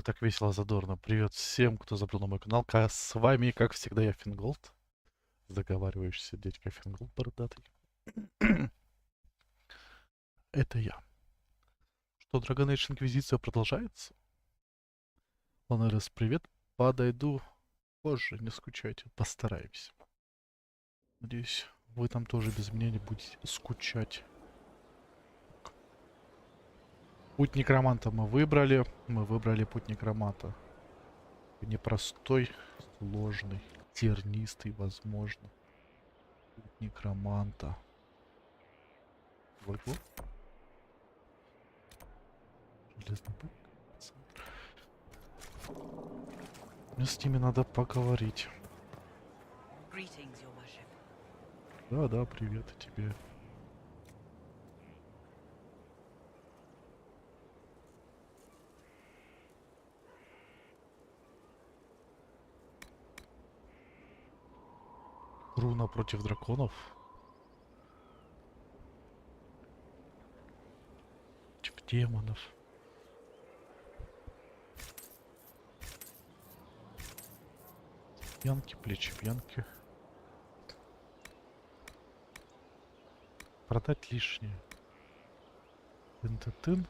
так весело, задорно. Привет всем, кто забрал на мой канал. С вами, как всегда, я Fingolt. Заговаривающийся дядька Fingolt бородатый. Это я. Что, Dragon Age Инквизиция продолжается? Ланерес, привет. Подойду позже, не скучайте. Постараемся. Надеюсь, вы там тоже без меня не будете скучать. Путь некроманта мы выбрали. Мы выбрали путь некроманта. Непростой, сложный, тернистый, возможно. Путь некроманта. Вольгу? Железный Бэмби. Мне с ними надо поговорить. Да, привет и тебе. Руна против драконов. Против демонов. Пьянки, плечи, пьянки. Продать лишнее. Тын-тын-тын.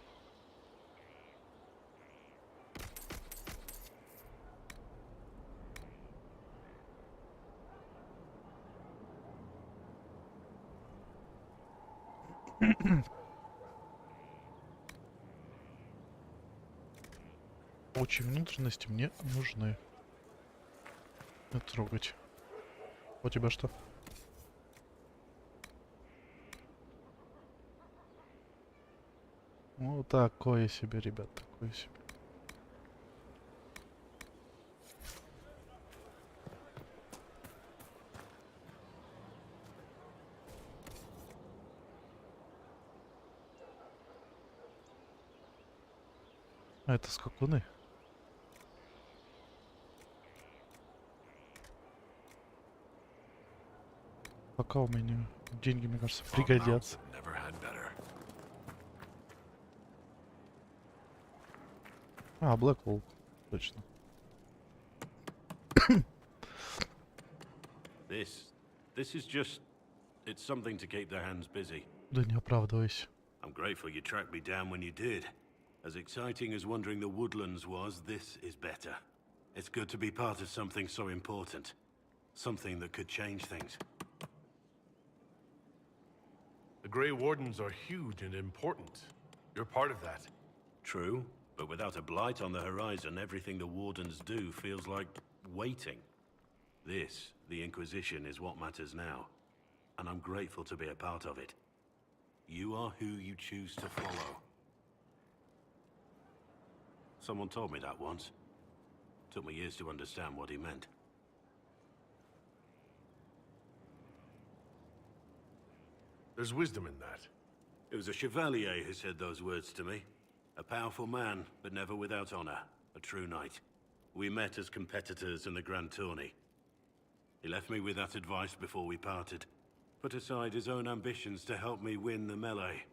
Очень внутренности мне нужны. Не трогать. У тебя что? Ну, такое себе, ребят, такое себе. А это скакуны? Пока у меня деньги, мне кажется, пригодятся. А, Black Wolf, точно. This is just... It's something to keep their hands busy. Да не оправдывайся. I'm grateful you tracked me down when you did. As exciting as wandering the woodlands was, this is better. It's good to be part of something so important. Something that could change things. The Grey Wardens are huge and important. You're part of that. True, but without a blight on the horizon, everything the Wardens do feels like waiting. This, the Inquisition, is what matters now. And I'm grateful to be a part of it. You are who you choose to follow. Someone told me that once. Took me years to understand what he meant. There's wisdom in that. It was a chevalier who said those words to me. A powerful man, but never without honor. A true knight. We met as competitors in the Grand Tourney. He left me with that advice before we parted. Put aside his own ambitions to help me win the melee.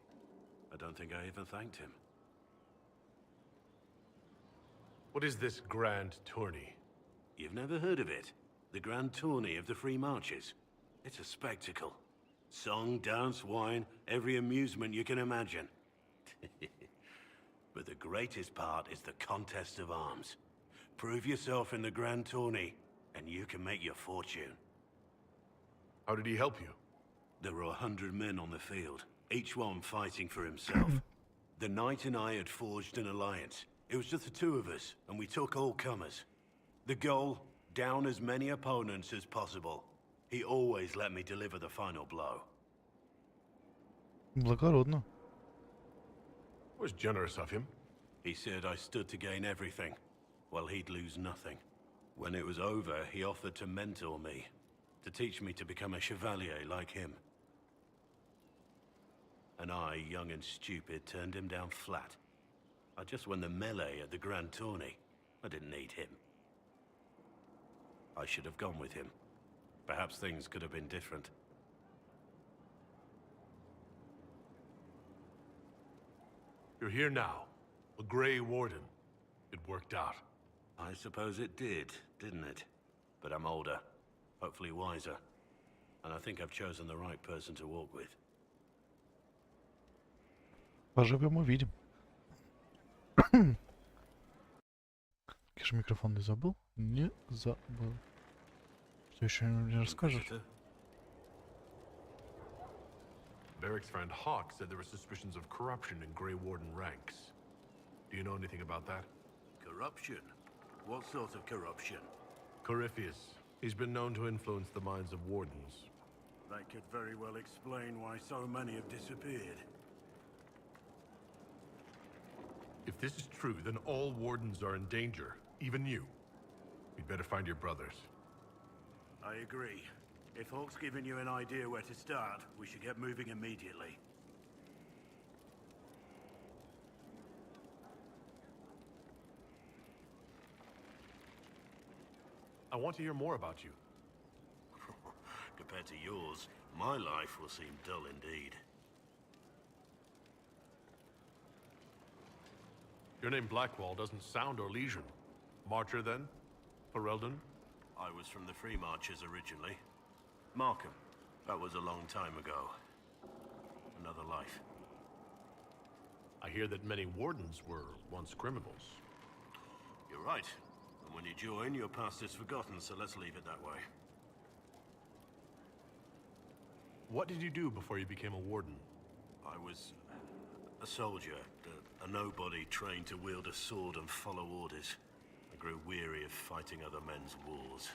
I don't think I even thanked him. What is this Grand Tourney? You've never heard of it? The Grand Tourney of the Free Marches. It's a spectacle. Song, dance, wine, every amusement you can imagine. But the greatest part is the contest of arms. Prove yourself in the Grand Tourney, and you can make your fortune. How did he help you? There were 100 men on the field, each one fighting for himself. The knight and I had forged an alliance. It was just the two of us, and we took all comers. The goal, down as many opponents as possible. He always let me deliver the final blow. Благородно. Was generous of him. He said I stood to gain everything, while he'd lose nothing. When it was over, he offered to mentor me, to teach me to become a chevalier like him. And I, young and stupid, turned him down flat. I just won the melee at the Grand Tourney. I didn't need him. I should have gone with him. Perhaps things could have been different. You're here now, a Grey Warden. It worked out. I suppose it did, didn't it? But I'm older, hopefully wiser. And I think I've chosen the right person to walk with. Поживем, увидим. Я же микрофон не забыл? Не забыл. Что еще мне расскажешь? Inquisitor? Beric's friend Hawk said there were suspicions of corruption in Grey Warden ranks. Do you know anything about that? Corruption? What sort of corruption? Corypheus. He's been known to influence the minds of wardens. That could very well explain why so many have disappeared. If this is true, then all wardens are in danger, even you. You'd better find your brothers. I agree. If Hawk's given you an idea where to start, we should get moving immediately. I want to hear more about you. Compared to yours, my life will seem dull indeed. Your name Blackwall doesn't sound Orlesian. Marcher, then? Ferelden? I was from the Free Marchers originally. Markham. That was a long time ago. Another life. I hear that many wardens were once criminals. You're right. And when you join, your past is forgotten, so let's leave it that way. What did you do before you became a warden? I was a soldier, a nobody trained to wield a sword and follow orders. I grew weary of fighting other men's wars.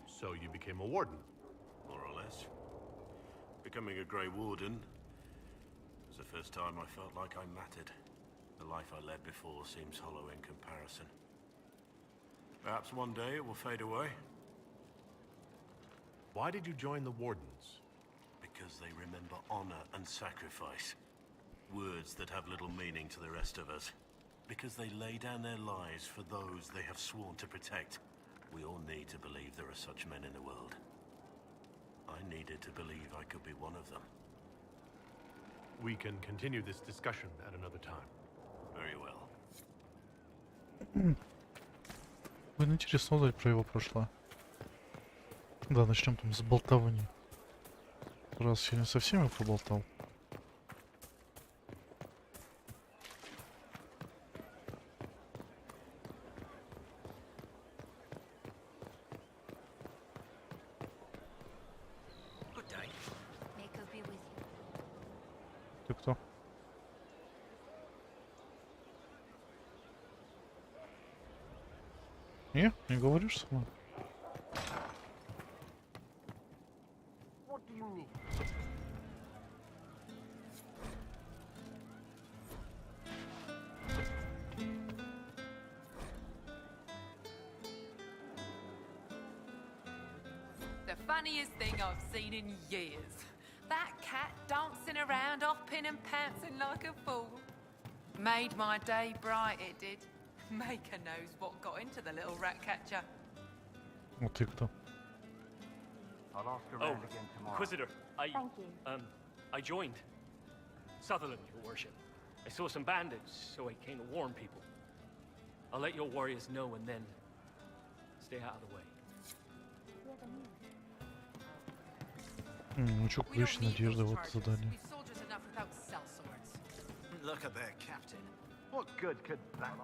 So you became a warden? More or less. Becoming a Grey Warden was the first time I felt like I mattered. The life I led before seems hollow in comparison. Perhaps one day it will fade away. Why did you join the wardens? Because they remember honor and sacrifice. Words that have little meaning to the rest of us. Because they lay down their lives for those they have sworn to protect. We all need to believe there are such men in the world. I needed to believe I could be one of them. We can continue this discussion at another time. Very well. Будет интересно узнать про его прошлое. Да, начнем там с болтовни. Раз я не со всеми поболтал. Ты кто? Не говоришь со мной? The funniest thing I've seen in years. That cat dancing around, hopping and pouncing like a fool. Made my day bright, it did. Maker knows what got into the little rat catcher. А ты кто? I'll ask around again tomorrow. Inquisitor, Thank you. I joined. Sutherland, your worship. I saw some bandits, so I came to warn people. I'll let your warriors know and then stay out of the way. Ну чё, ключ надежды, вот задание. We've soldiers enough without sellswords. Look at their captain. What good could that be?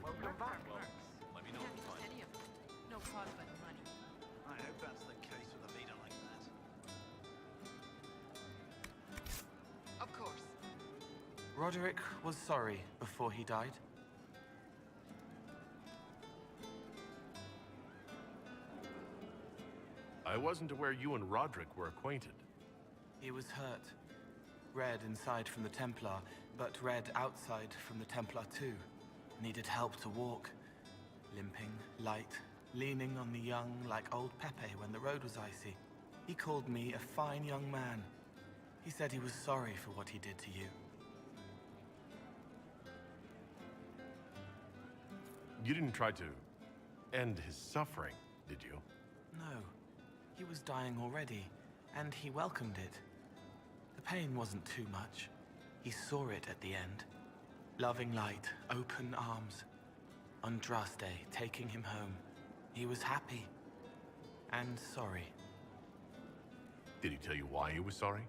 Welcome back. Let me know Can't trust any of them. No cause but money. I hope that's the case with a leader like that. Of course. Roderick was sorry before he died. I wasn't aware you and Roderick were acquainted. He was hurt. Red inside from the Templar, but red outside from the Templar too. Needed help to walk. Limping, light, leaning on the young like old Pepe when the road was icy. He called me a fine young man. He said he was sorry for what he did to you. You didn't try to end his suffering, did you? No. He was dying already, and he welcomed it. The pain wasn't too much. He saw it at the end. Loving light, open arms. On Draste Day, taking him home. He was happy. And sorry. Did he tell you why he was sorry?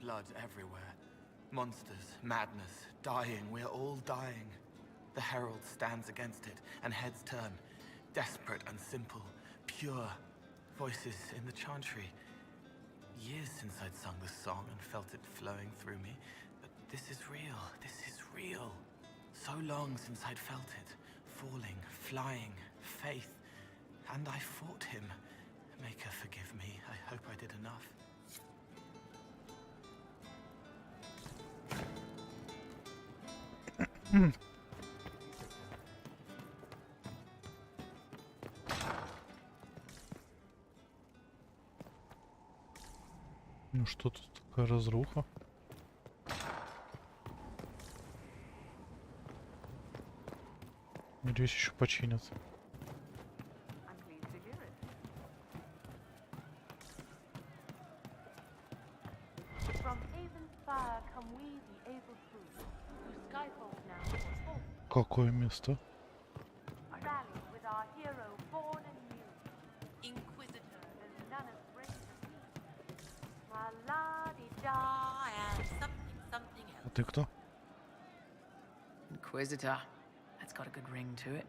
Blood everywhere. Monsters, madness, dying. We're all dying. The Herald stands against it, and heads turn. Desperate and simple. Pure. Voices in the chantry. Years since I'd sung the song and felt it flowing through me. But this is real. This is real. So long since I'd felt it. Falling, flying, faith. And I fought him. Maker, forgive me. I hope I did enough. Ну что тут такая разруха? Надеюсь, еще починятся. I'm pleased to hear it. From Haven's fire come we, the able true, whose skyfold now foretold. Какое место? Rally with our hero born anew. Inquisitor, there's none as brave as he. My la-di-da and something А else. ты кто? Inquisitor. That's got a good ring to it.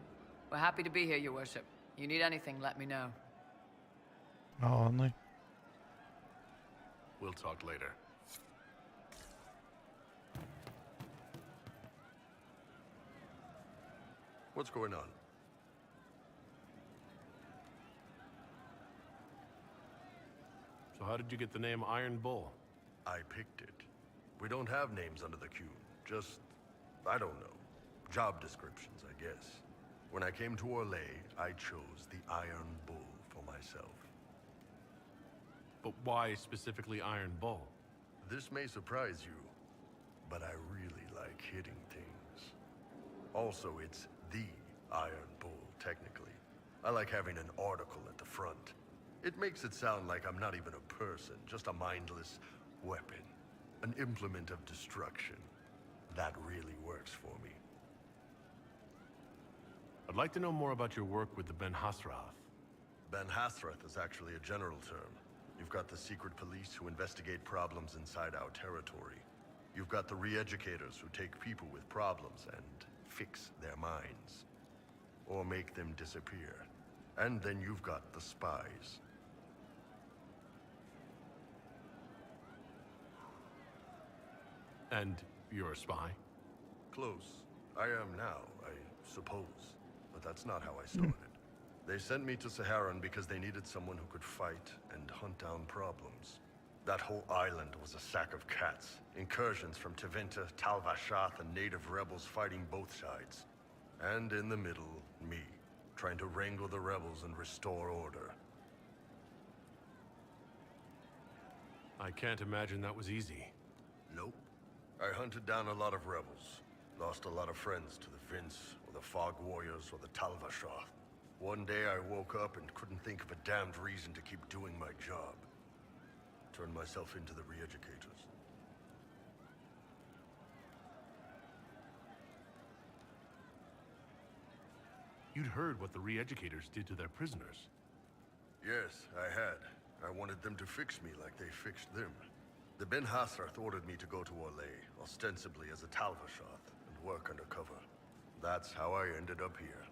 We're happy to be here, Your Worship. You need anything, let me know. А ладно. We'll talk later. What's going on? So how did you get the name Iron Bull? I picked it. We don't have names under the queue. Just, I don't know. Job descriptions, I guess. When I came to Orlais, I chose the Iron Bull for myself. But why specifically Iron Bull? This may surprise you, but I really like hitting things. Also, it's the Iron Bull, technically. I like having an article at the front. It makes it sound like I'm not even a person, just a mindless weapon. An implement of destruction. That really works for me. I'd like to know more about your work with the Ben Hasrath. Ben Hasrath is actually a general term. You've got the secret police who investigate problems inside our territory. You've got the re-educators who take people with problems and fix their minds. Or make them disappear. And then you've got the spies. And you're a spy? Close. I am now, I suppose. But that's not how I started. They sent me to Saharan because they needed someone who could fight and hunt down problems. That whole island was a sack of cats. Incursions from Tevinter, Tal-Vashath, and native rebels fighting both sides. And in the middle, me, trying to wrangle the rebels and restore order. I can't imagine that was easy. Nope. I hunted down a lot of rebels. Lost a lot of friends to the Vince, or the Fog Warriors, or the Tal-Vashath. One day I woke up and couldn't think of a damned reason to keep doing my job. Turned myself into the re-educators. You'd heard what the re-educators did to their prisoners. Yes, I had. I wanted them to fix me like they fixed them. The Ben Hasrath ordered me to go to Orlais, ostensibly as a Tal-Vashath, and work undercover. That's how I ended up here.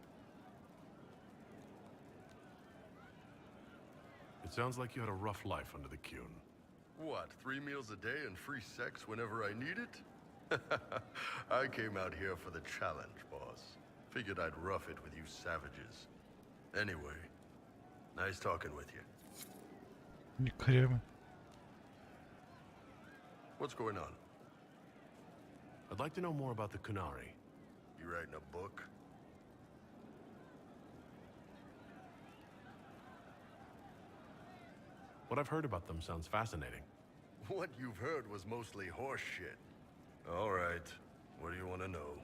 It sounds like you had a rough life under the Qun. What, 3 meals a day and free sex whenever I need it? I came out here for the challenge, boss. Figured I'd rough it with you savages. Anyway, nice talking with you. Никорями. What's going on? I'd like to know more about the Kunari. You writing a book? What I've heard about them sounds fascinating. What you've heard was mostly horse shit. All right, what do you want to know?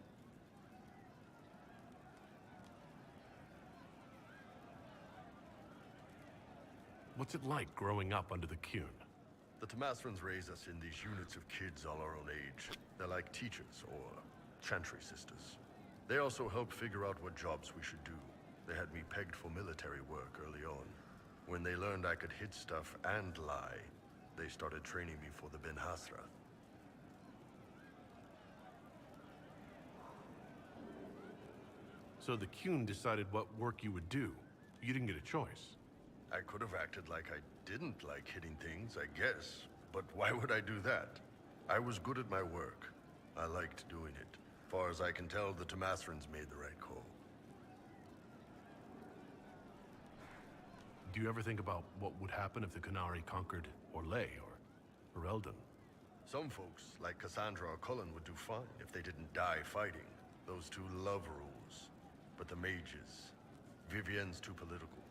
What's it like growing up under the Qun? The Tamasrans raise us in these units of kids all our own age. They're like teachers or chantry sisters. They also helped figure out what jobs we should do. They had me pegged for military work early on. When they learned I could hit stuff and lie, they started training me for the Ben Hasra. So the Qun decided what work you would do. You didn't get a choice. I could have acted like I didn't like hitting things, I guess. But why would I do that? I was good at my work. I liked doing it. Far as I can tell, the Tamathrans made the right call. Do you ever think about what would happen if the Qunari conquered Orlais or Eldon? Some folks, like Cassandra or Cullen, would do fine if they didn't die fighting. Those two love rules. But the mages... Vivienne's too political.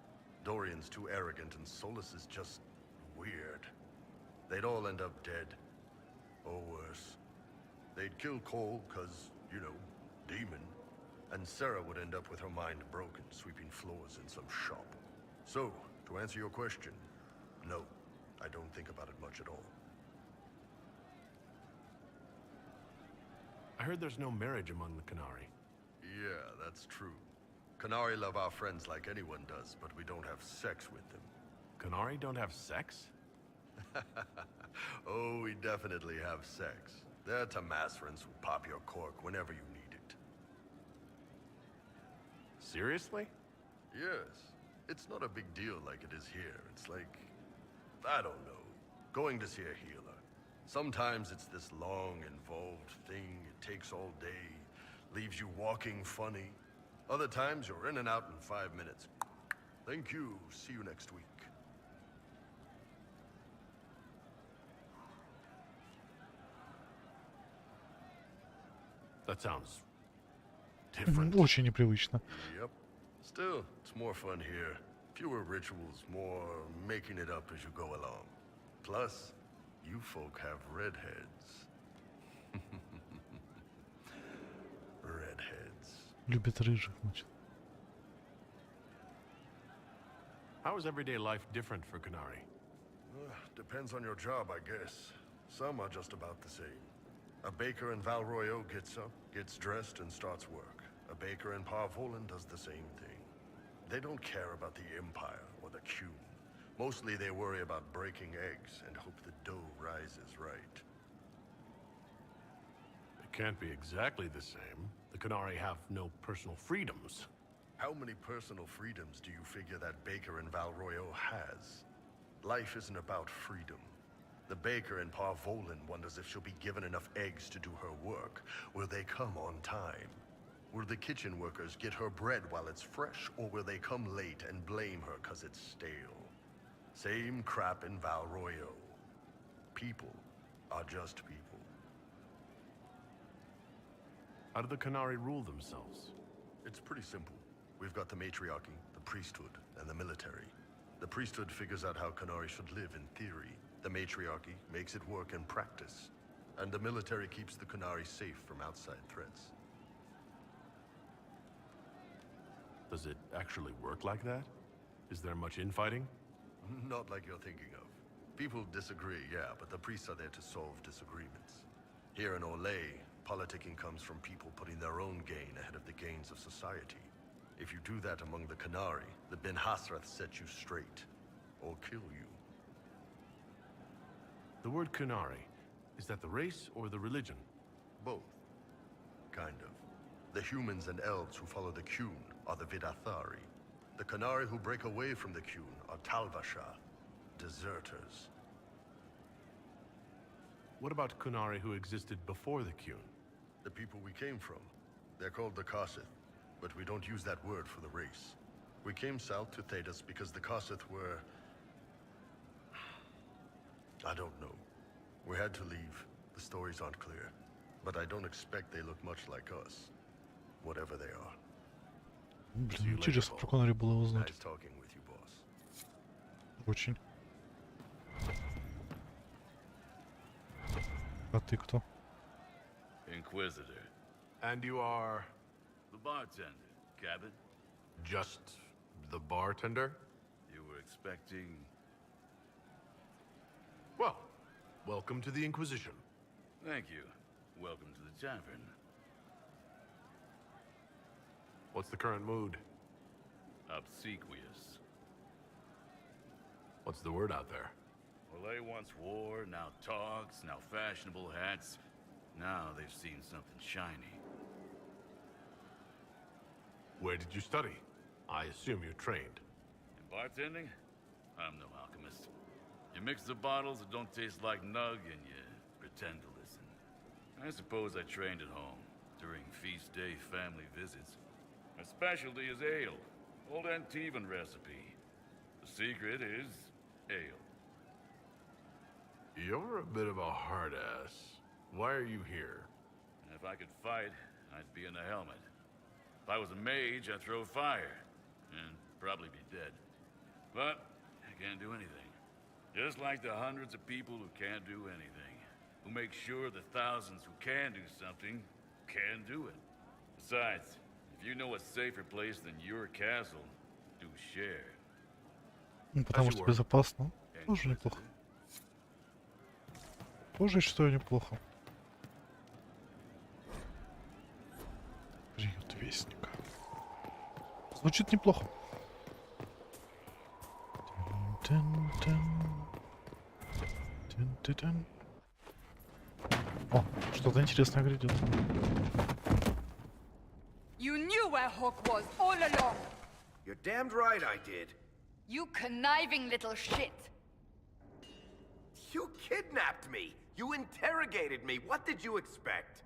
Dorian's too arrogant, and Solus is just... weird. They'd all end up dead. Or worse. They'd kill Cole, cause, you know, demon. And Sarah would end up with her mind broken, sweeping floors in some shop. So, to answer your question, no, I don't think about it much at all. I heard there's no marriage among the Qunari. Yeah, that's true. Qunari love our friends like anyone does, but we don't have sex with them. Qunari don't have sex? Oh, we definitely have sex. They're Tamathrans who pop your cork whenever you need it. Seriously? Yes. It's not a big deal like it is here. It's like... I don't know. Going to see a healer. Sometimes it's this long, involved thing. It takes all day. Leaves you walking funny. Other times you're in and out in 5 minutes. Thank you. See you next week. That sounds different. Очень непривычно. Yep. Still, it's more fun here. Fewer rituals, more making it up as you go along. Plus, you folk have redheads. Redheads. Любит рыжих, значит. How is everyday life different for Qunari? Depends on your job, I guess. Some are just about the same. A baker in Valroyo gets up, gets dressed, and starts work. A baker in Parvolan does the same thing. They don't care about the Empire or the Qun. Mostly they worry about breaking eggs and hope the dough rises right. It can't be exactly the same. The Qunari have no personal freedoms. How many personal freedoms do you figure that baker in Valroyo has? Life isn't about freedom. The baker in Parvolan wonders if she'll be given enough eggs to do her work. Will they come on time? Will the kitchen workers get her bread while it's fresh, or will they come late and blame her 'cause it's stale? Same crap in Valroyo. People are just people. How do the Qunari rule themselves? It's pretty simple. We've got the matriarchy, the priesthood, and the military. The priesthood figures out how Qunari should live in theory. The matriarchy makes it work in practice. And the military keeps the Qunari safe from outside threats. Does it actually work like that? Is there much infighting? Not like you're thinking of. People disagree, yeah, but the priests are there to solve disagreements. Here in Orlais, politicking comes from people putting their own gain ahead of the gains of society. If you do that among the Qunari, the Ben Hasrath set you straight. Or kill you. The word Qunari, is that the race or the religion? Both. Kind of. The humans and elves who follow the Qun are the Vidathari. The Qunari who break away from the Qun are Talvasha, deserters. What about Qunari who existed before the Qun? The people we came from. They're called the Kasith, but we don't use that word for the race. We came south to Thedas because the Kasith were... I don't know. We had to leave. The stories aren't clear. But I don't expect they look much like us. Whatever they are. Блин, интересно про Коннори было узнать. Nice talking with you, boss. Очень. А ты кто? Inquisitor. And you are... The bartender, Cabot. just the bartender? You were expecting... Well, welcome to the Inquisition. Thank you. Welcome to the tavern. What's the current mood? Obsequious. What's the word out there? Well, they once wore, now talks, now fashionable hats. Now they've seen something shiny. Where did you study? I assume you're trained. In bartending? I'm no alchemist. You mix the bottles that don't taste like nug and you pretend to listen. I suppose I trained at home, during feast day family visits. My specialty is ale. Old Antivan recipe. The secret is ale. You're a bit of a hard ass. Why are you here? If I could fight, I'd be in a helmet. If I was a mage, I'd throw fire. And probably be dead. But I can't do anything. Just like the hundreds of people who can't do anything. Who make sure the thousands who can do something can do it. Besides, if you know a safer place than your castle, do share. Потому что безопасно. Тоже неплохо. Тоже считаю неплохо. Приют Вестника. Звучит неплохо. О, что-то интересное грядет. You knew where Hawk was all along. You're damned right I did. You conniving little shit. You kidnapped me. You interrogated me. What did you expect?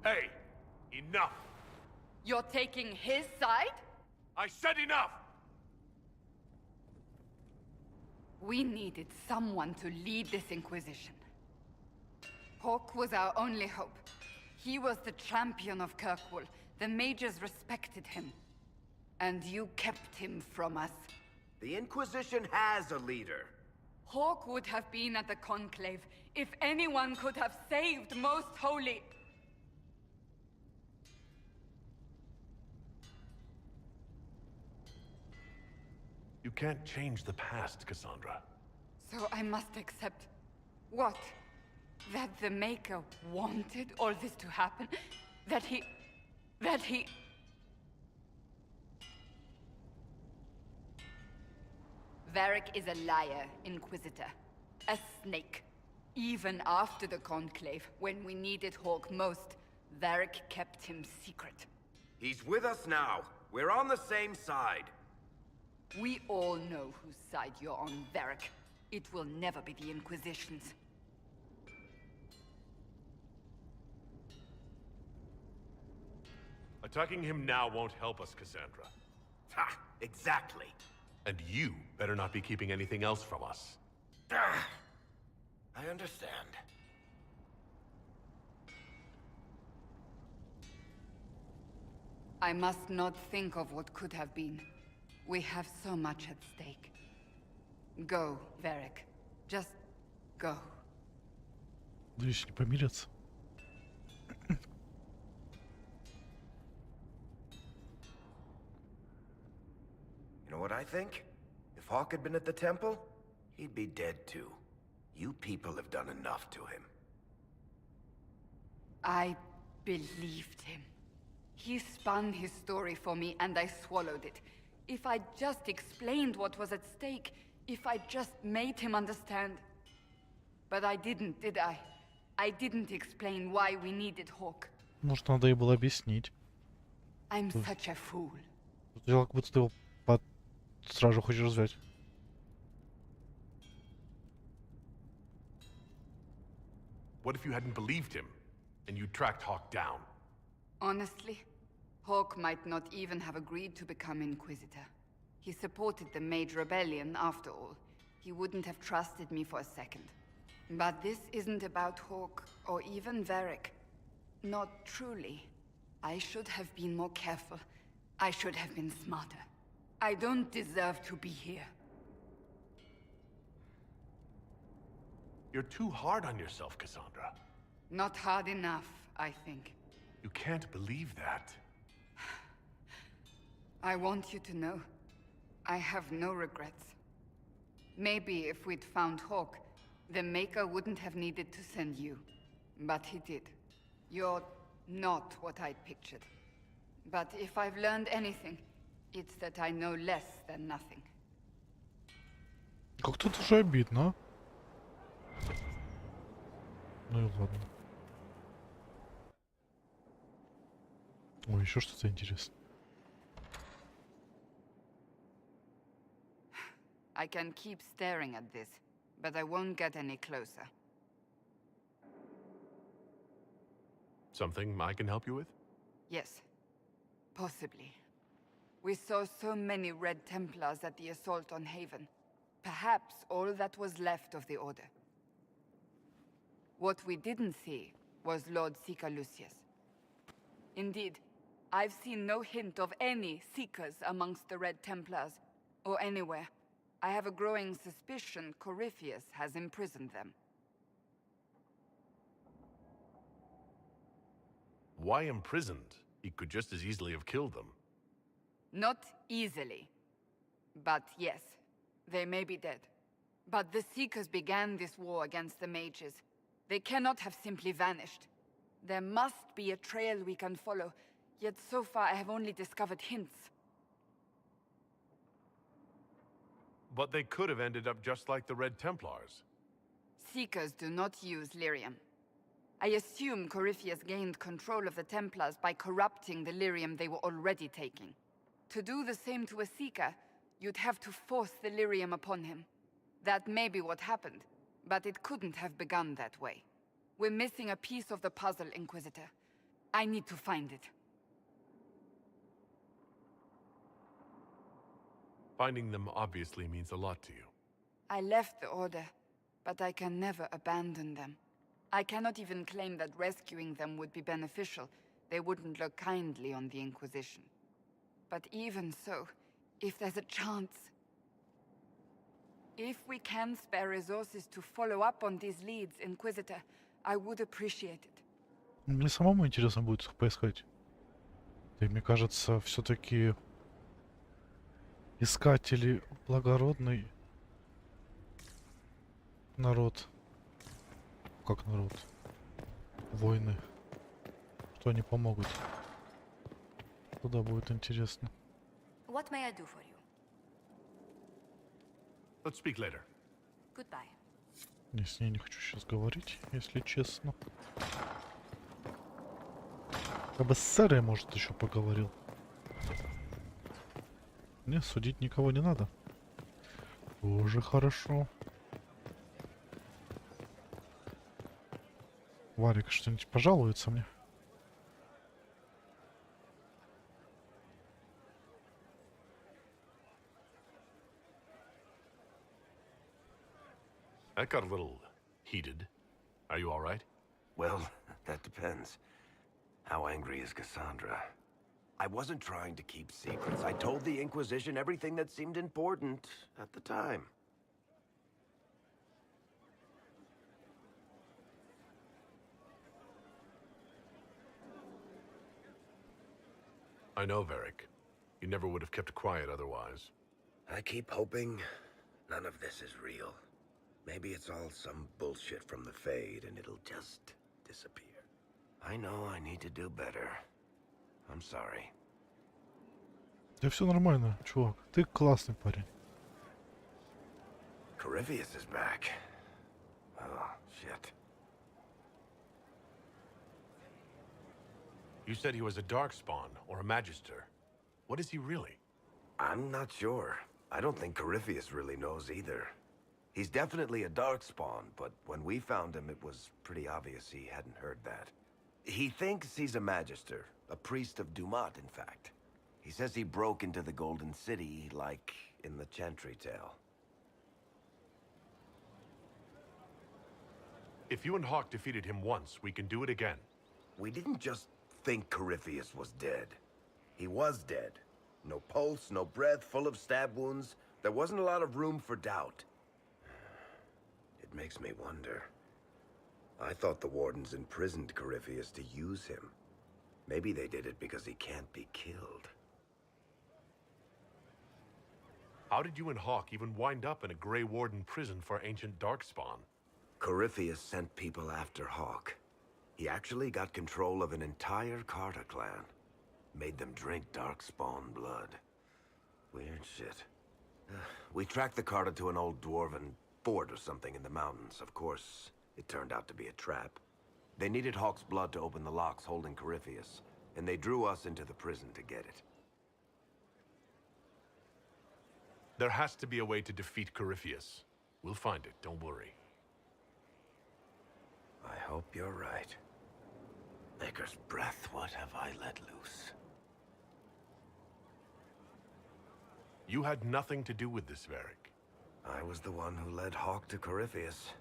Hey! Enough! You're taking his side? I said enough! We needed someone to lead this Inquisition. Hawk was our only hope. He was the champion of Kirkwall. The mages respected him. And you kept him from us. The Inquisition has a leader. Hawk would have been at the Conclave if anyone could have saved Most Holy. You can't change the past, Cassandra. So I must accept... what? That the Maker wanted all this to happen? That he... Varric is a liar, Inquisitor. A snake. Even after the Conclave, when we needed Hawk most, Varric kept him secret. He's with us now. We're on the same side. We all know whose side you're on, Varric. It will never be the Inquisition's. Attacking him now won't help us, Cassandra. Ha! Exactly. And you better not be keeping anything else from us. I understand. I must not think of what could have been. We have so much at stake. Go, Varric. Just go. Надеюсь, не помирятся. You know what I think? If Hawk had been at the temple, he'd be dead too. You people have done enough to him. I believed him. He spun his story for me and I swallowed it. If I just explained what was at stake, if I just made him understand. But I didn't, did I? I didn't explain why we needed Hawk. Может, надо ей было объяснить. I'm such a fool. Дело, как будто ты его сразу же хочешь взять. What if you hadn't believed him, and you tracked Hawk down? Honestly, Hawk might not even have agreed to become Inquisitor. He supported the Mage Rebellion, after all. He wouldn't have trusted me for a second. But this isn't about Hawk, or even Varric. Not truly. I should have been more careful. I should have been smarter. I don't deserve to be here. You're too hard on yourself, Cassandra. Not hard enough, I think. You can't believe that. I want you to know, I have no regrets. Maybe if we'd found Hawk, the Maker wouldn't have needed to send you. But he did. You're Not what I'd pictured. But if I've learned anything, it's that I know less than nothing. Как-то уже обидно, а? Ну и ладно. Ой, еще что-то интересное. I can keep staring at this, but I won't get any closer. Something I can help you with? Yes. Possibly. We saw so many Red Templars at the assault on Haven. Perhaps all that was left of the Order. What we didn't see was Lord Seeker Lucius. Indeed, I've seen no hint of any Seekers amongst the Red Templars, or anywhere. I have a growing suspicion Corypheus has imprisoned them. Why imprisoned? He could just as easily have killed them. Not easily. But yes, they may be dead. But the Seekers began this war against the mages. They cannot have simply vanished. There must be a trail we can follow, yet so far I have only discovered hints. But they could have ended up just like the Red Templars. Seekers do not use lyrium. I assume Corypheus gained control of the Templars by corrupting the lyrium they were already taking. To do the same to a Seeker, you'd have to force the lyrium upon him. That may be what happened, but it couldn't have begun that way. We're missing a piece of the puzzle, Inquisitor. I need to find it. Finding them obviously means a lot to you. I left the Order, but I can never abandon them. I cannot even claim that rescuing them would be beneficial. They wouldn't look kindly on the Inquisition. But even so, if there's a chance... If we can spare resources to follow up on these leads, Inquisitor, I would appreciate it. Мне самому интересно будет их поискать. И мне кажется, все-таки искатели благородный народ. Как народ? Войны. Что они помогут. Туда будет интересно. What may I do for you? Let's speak later. Goodbye. Я с ней не хочу сейчас говорить, если честно. Я бы с Сэрой, может, еще поговорил. Не, судить никого не надо. Уже хорошо. Варик что-нибудь пожалуется мне? That got a little heated. Are you all right? Well, that depends. How angry is Cassandra? I wasn't trying to keep secrets. I told the Inquisition everything that seemed important at the time. I know, Varric. You never would have kept quiet otherwise. I keep hoping none of this is real. Maybe it's all some bullshit from the Fade and it'll just disappear. I know I need to do better. I'm sorry. Да все нормально, чувак. Ты классный парень. Corypheus is back. Oh, shit. You said he was a Darkspawn, or a Magister. What is he really? I'm not sure. I don't think Corypheus really knows either. He's definitely a Darkspawn, but when we found him, it was pretty obvious he hadn't heard that. He thinks he's a Magister, a priest of Dumat, in fact. He says he broke into the Golden City, like in the Chantry tale. If you and Hawk defeated him once, we can do it again. We didn't just think Corypheus was dead. He was dead. No pulse, no breath, full of stab wounds. There wasn't a lot of room for doubt. It makes me wonder. I thought the Wardens imprisoned Corypheus to use him. Maybe they did it because he can't be killed. How did you and Hawk even wind up in a Grey Warden prison for ancient Darkspawn? Corypheus sent people after Hawk. He actually got control of an entire Carter clan. Made them drink darkspawn blood. Weird shit. We tracked the Carter to an old dwarven fort or something in the mountains. Of course, it turned out to be a trap. They needed Hawk's blood to open the locks holding Corypheus, and they drew us into the prison to get it. There has to be a way to defeat Corypheus. We'll find it, don't worry. I hope you're right. Maker's breath, what have I let loose? You had nothing to do with this, Varric. I was the one who led Hawk to Corypheus.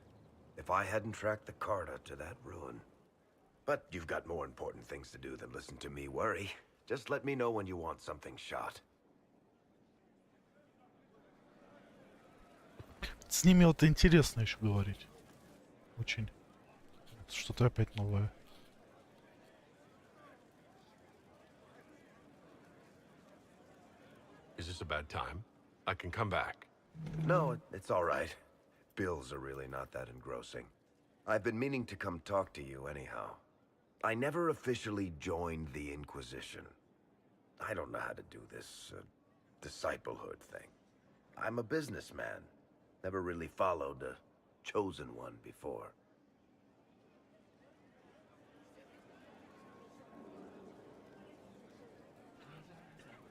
If I hadn't tracked the Carter to that ruin. But you've got more important things to do than listen to me worry. Just let me know when you want something shot. С ними вот интересно еще говорить. Очень. Что-то опять новое. Is this a bad time? I can come back. No, it's all right. Bills are really not that engrossing. I've been meaning to come talk to you anyhow. I never officially joined the Inquisition. I don't know how to do this disciplehood thing. I'm a businessman. Never really followed a chosen one before.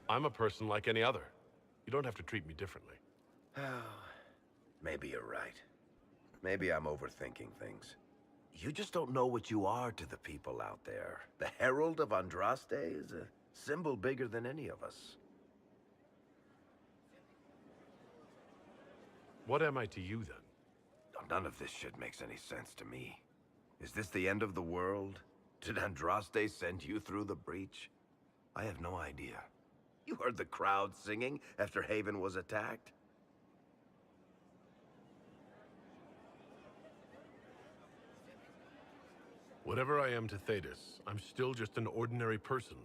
I'm a person like any other. You don't have to treat me differently. Maybe you're right. Maybe I'm overthinking things. You just don't know what you are to the people out there. The Herald of Andraste is a symbol bigger than any of us. What am I to you, then? None of this shit makes any sense to me. Is this the end of the world? Did Andraste send you through the breach? I have no idea. You heard the crowd singing after Haven was attacked? Whatever I am to Thetis, I'm still just an ordinary person.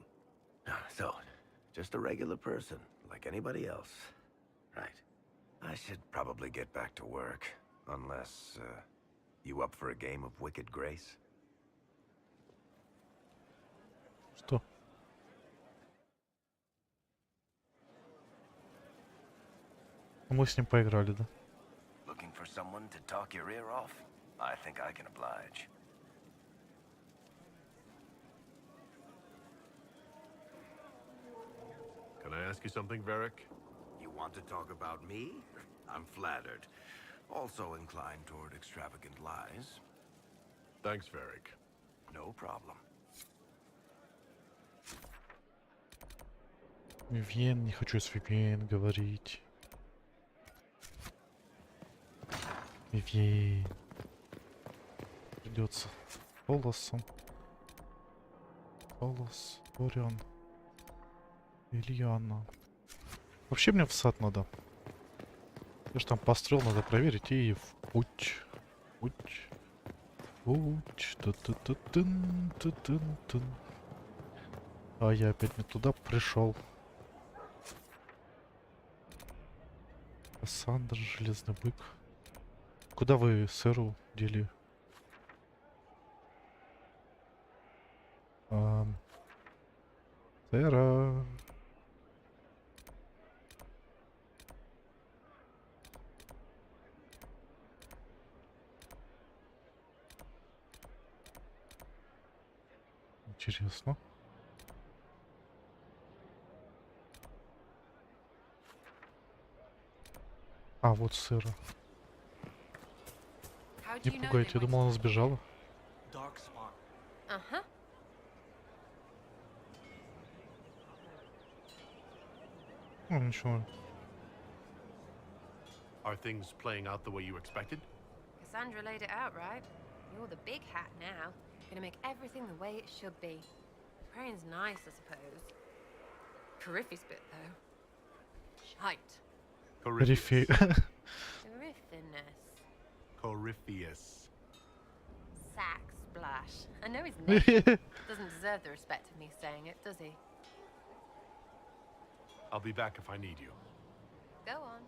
So, just a regular person, like anybody else. Right. I should probably get back to work. Unless, you up for a game of Wicked Grace? Что? Мы с ним поиграли, да? Looking for someone to talk your ear off? I think I can oblige. Can I ask you something, Varric? You want to talk about me? I'm flattered. Also inclined toward extravagant lies. Thanks, Varric. No problem. Вивьен, не хочу с Вивьен говорить. Вивьен. Придется Полосом. Полос, Орион. Ильяна. Вообще мне в сад надо. Я ж там построил, надо проверить и в путь. Путь. Путь. Тун-тун-тун-тун-тун-тун. А я опять не туда пришел. Кассандра, Железный бык. Куда вы сэру дели? Сэра. Интересно. А, вот сыра. Не пугайте, я думал, она сбежала. Uh-huh. Ну, ничего. Are things playing out the way you expected? Cassandra laid it out right. You're the big hat now. Gonna make everything the way it should be. Praying's nice, I suppose. Corypheus bit, though. Shite. Корифей. Coryphiness. Corypheus. Sack splash. I know his name. Doesn't deserve the respect of me saying it, does he? I'll be back if I need you. Go on.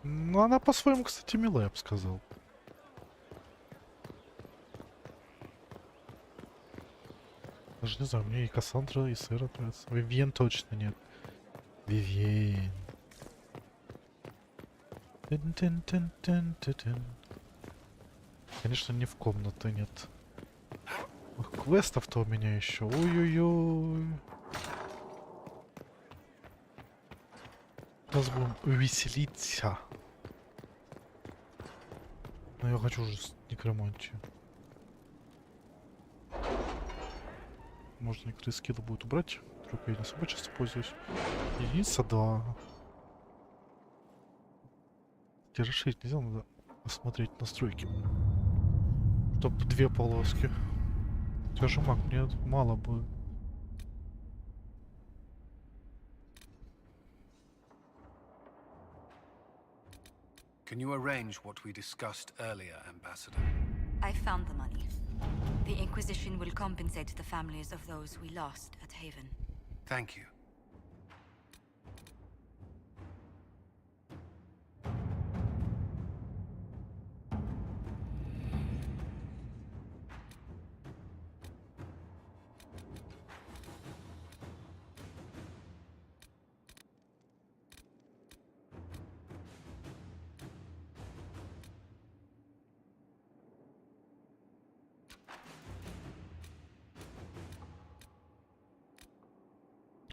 Ну, она по-своему, кстати, милая, я бы сказал. Даже не знаю, мне и Кассандра, и Сэра нравится. Вивьен точно нет. Вивьен. Тын-тын-тын-тын-тын-тын. Конечно, не в комнаты нет. Ох, квестов-то у меня еще. Ой-ой-ой. Сейчас будем веселиться. Но я хочу уже с некромантией. Можно некоторые скиллы будет убрать. Вдруг я не особо часто пользуюсь. Единица, да. Где расширить нельзя, надо посмотреть настройки. Чтоб 2 полоски. Скажи, маг, мне мало будет. Can you arrange what we discussed earlier, Ambassador? I found the money. The Inquisition will compensate the families of those we lost at Haven. Thank you.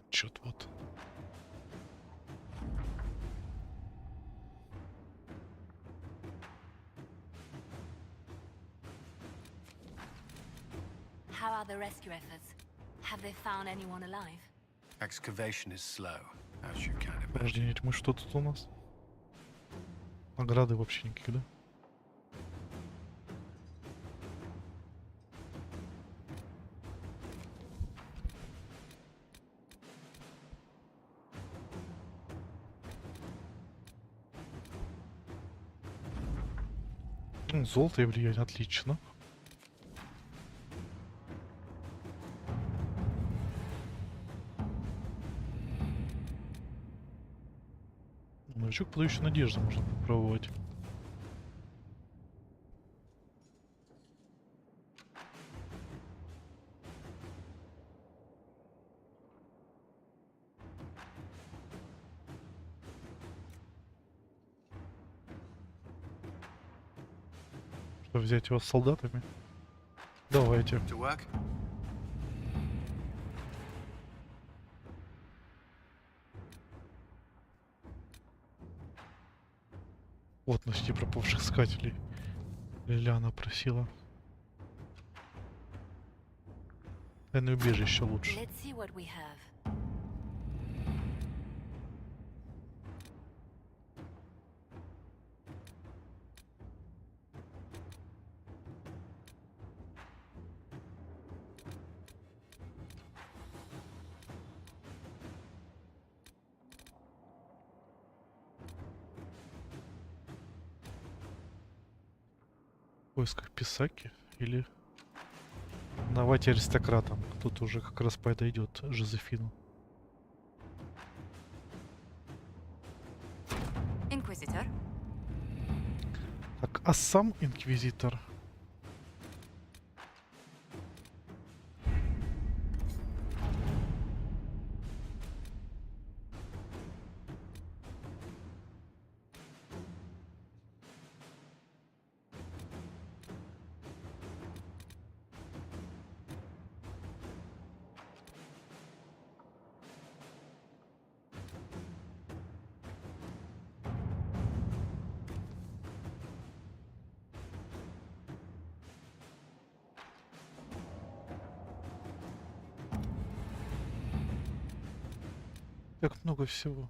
Чё-то вот. How are the rescue efforts? Have they found anyone alive? Excavation is slow, as you can imagine. Прохождение тьмы, что тут у нас? Награды вообще никаких, да? Золото и влияние, отлично. Новичок, подающий надежду, можно попробовать. Что, взять его с солдатами? Давайте. To work? Вот, носите пропавших искателей. Лилиана просила. Тайное убежище лучше. Let's see what we have. В поисках Писаки или давайте аристократам. Тут уже как раз подойдет Жозефину. Inquisitor? Так, а сам инквизитор? Как много всего.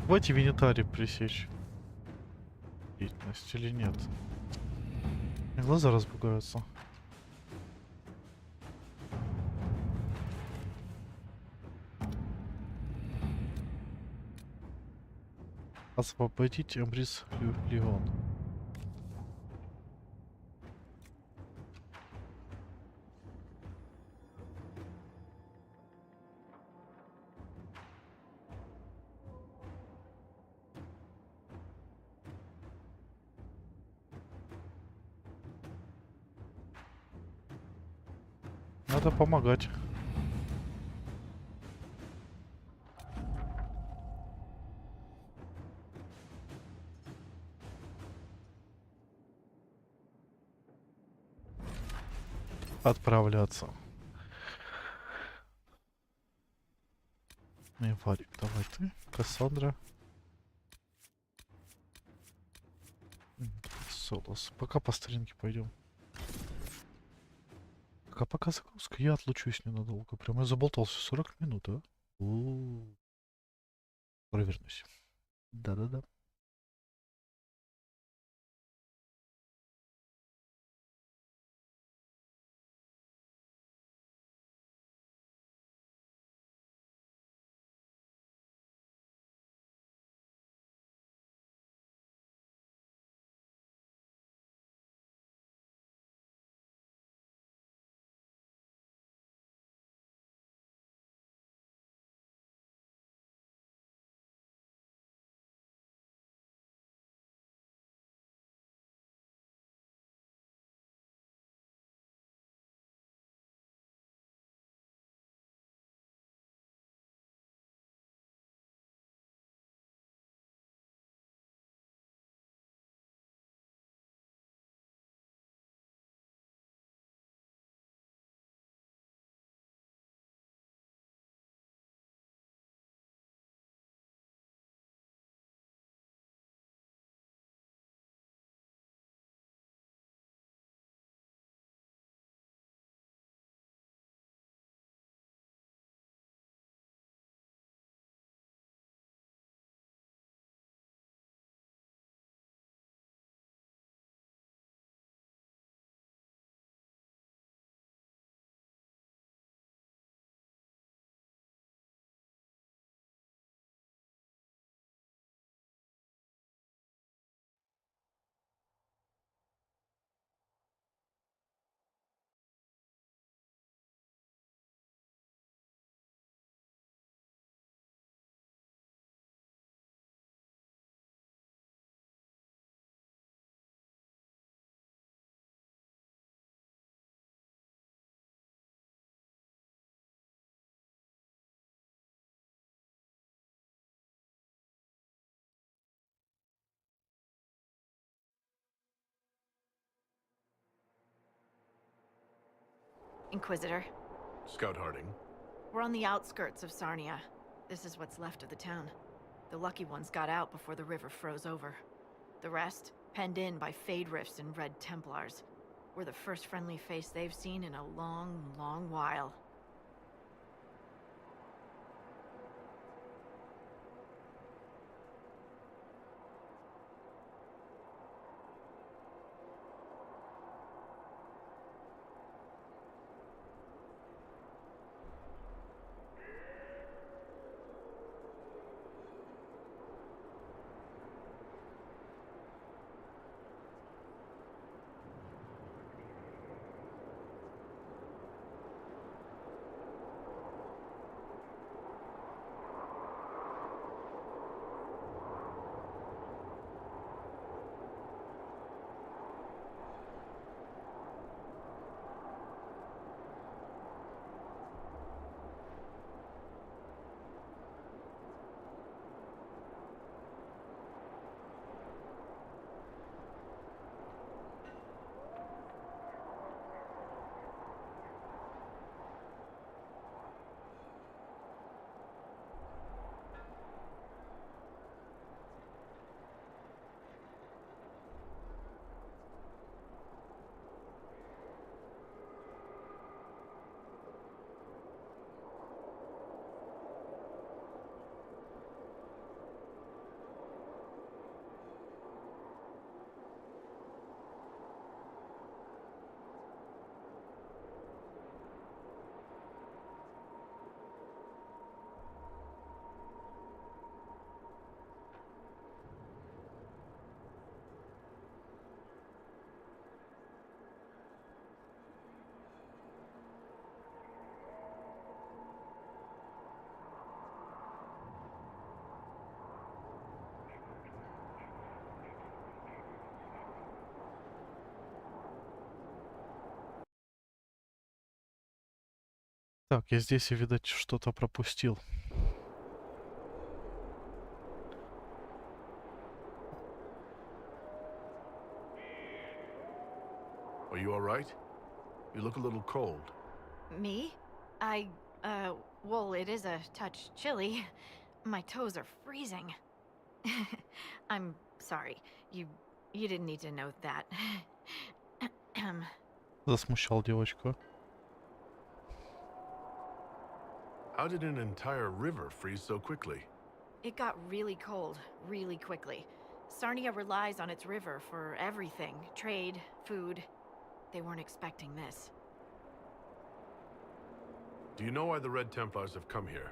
Давайте винитарий пресечь. Деятельность или нет? Мне глаза разбегаются. Освободить Эмбрис Леон. Надо помогать. Отправляться. Не, Варик, давай ты, Кассандра. Солос. Пока по старинке пойдем. Пока загрузка, я отлучусь ненадолго. Прям я заболтался 40 минут, а? Провернусь. Да-да-да. Inquisitor. Scout Harding. We're on the outskirts of Sarnia. This is what's left of the town. The lucky ones got out before the river froze over. The rest, penned in by Fade Rifts and Red Templars. We're the first friendly face they've seen in a long, long while. Так, я здесь, видать, что-то пропустил. Are you all right? You look a little cold. Me? Well, it is a touch chilly. My toes are freezing. I'm sorry. You didn't need to know that. Засмущал девочку. How did an entire river freeze so quickly? It got really cold, really quickly. Sarnia relies on its river for everything. Trade, food. They weren't expecting this. Do you know why the Red Templars have come here?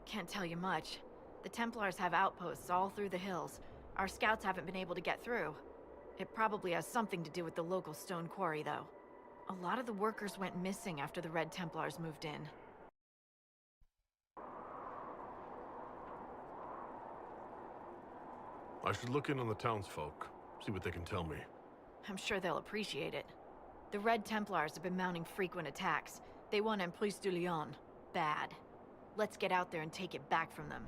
Can't tell you much. The Templars have outposts all through the hills. Our scouts haven't been able to get through. It probably has something to do with the local stone quarry, though. A lot of the workers went missing after the Red Templars moved in. I should look in on the townsfolk, see what they can tell me. I'm sure they'll appreciate it. The Red Templars have been mounting frequent attacks. They want Emprise du Lion. Bad. Let's get out there and take it back from them.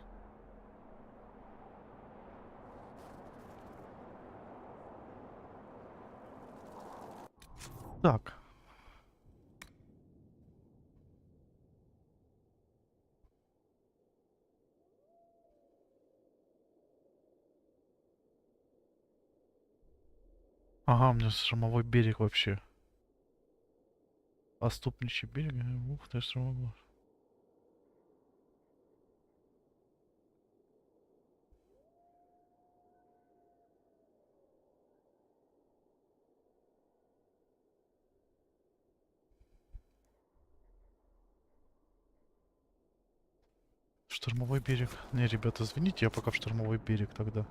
Так. Ага, у меня штормовой берег вообще. Оступничий берег. Ух ты, штормовой. Штормовой берег. Не, ребята, извините, я пока в штормовой берег тогда.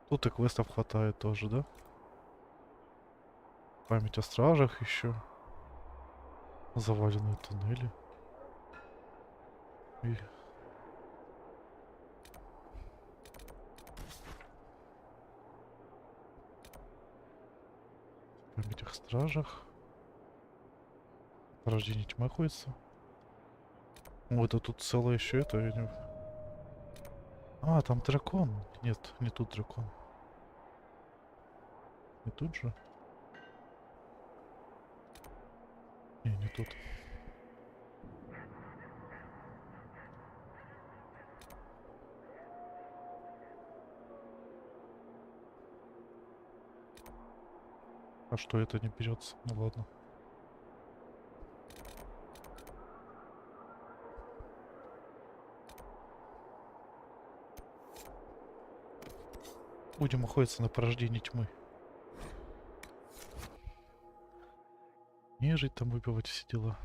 Тут и квестов хватает тоже, да? Память о стражах еще. Заваленные туннели. И... Память о стражах. Порождение тьмы ходится. О, это тут целое еще это. Я не... А, там дракон. Нет, не тут дракон. Не тут же. Не тут. А что это не берется? Ну ладно. Будем охотиться на порождение тьмы. Не жить там, выпивать все дела.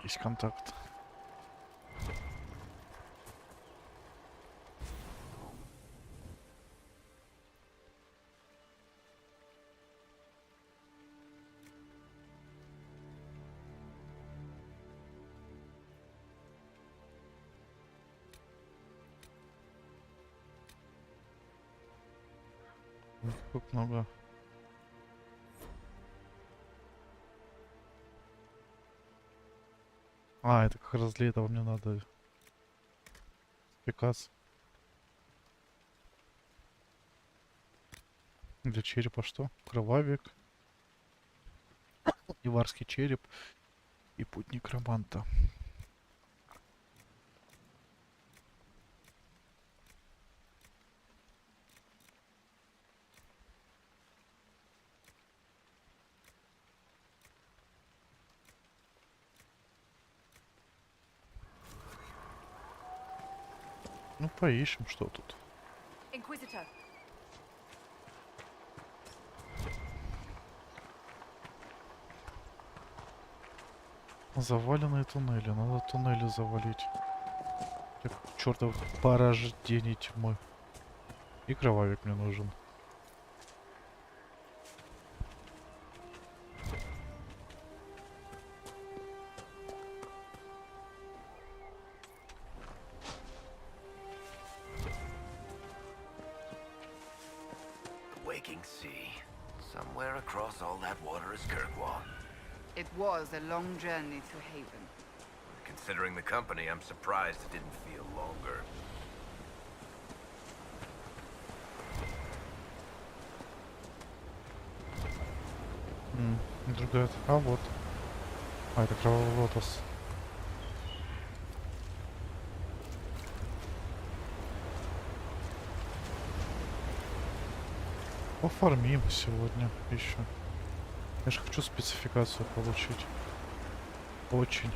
Есть контакт. Как много. А, это как раз для этого мне надо приказ. Для черепа что? Кровавик. Иварский череп. И путник романта. Ну, поищем, что тут. Inquisitor. Заваленные туннели. Надо туннели завалить. Так, чертов порождение тьмы. И кровавик мне нужен. Waking sea. Somewhere across all that water is Kirkwall. It was a long journey to Haven. Considering the company, I'm surprised it didn't feel longer. Другая. А вот. А, это кровавый лотос. Пофармим сегодня еще. Я же хочу спецификацию получить. Очень.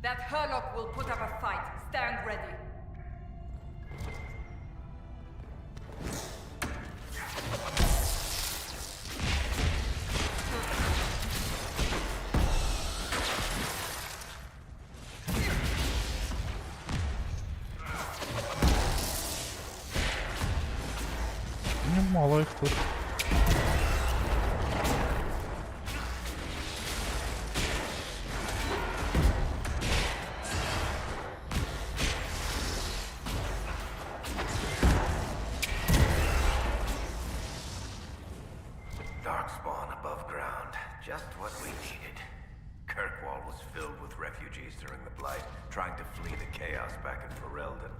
That Herlock will put up a fight. Stand ready. Немало их тут. Darkspawn above ground. Just what we needed. Kirkwall was filled with refugees during the Blight, trying to flee the chaos back in Ferelden.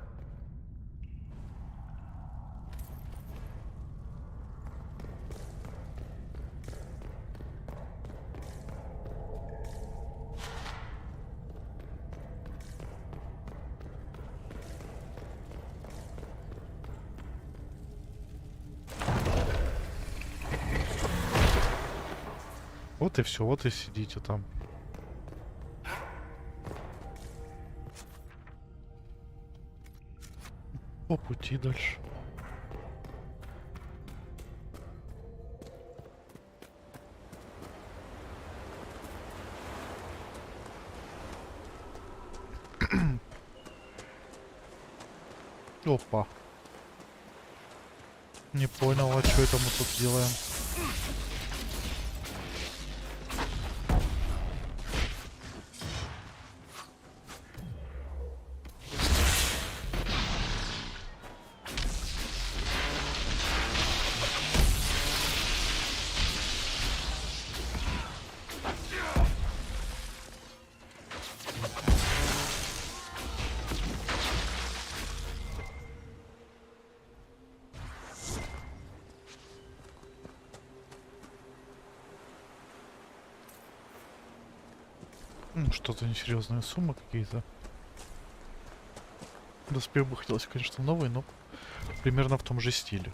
Вот и все, вот и сидите там. По пути дальше. Опа. Не понял, а что это мы тут делаем? Что-то несерьезные суммы какие-то. Доспех бы хотелось, конечно, новый, но примерно в том же стиле.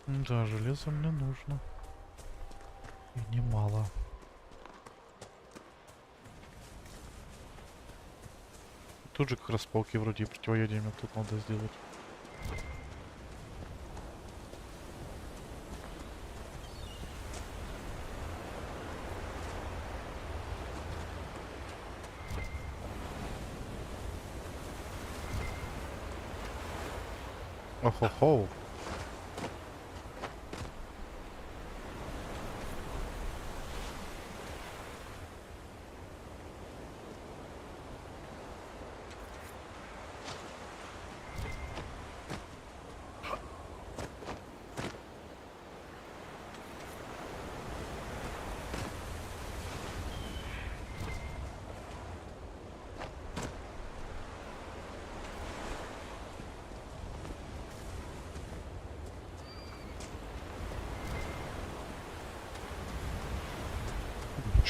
Да, железо мне нужно. И немало. Тут же как раз пауки вроде и противоядиями тут надо сделать. Охо-хо.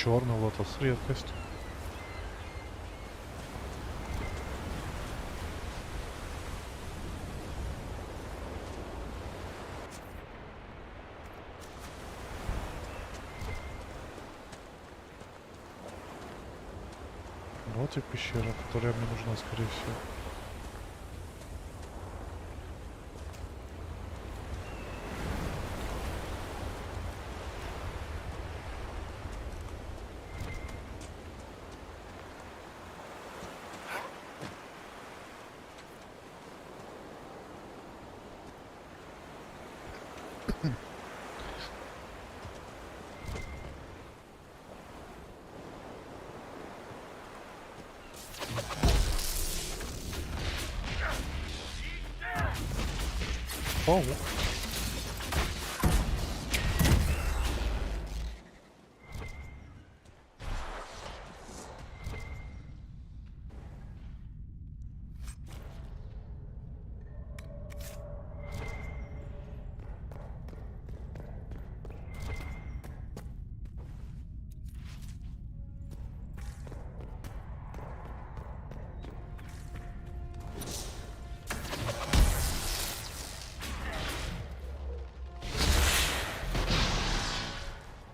черный лотос, редкость. Вот и пещера, которая мне нужна, скорее всего. Паук.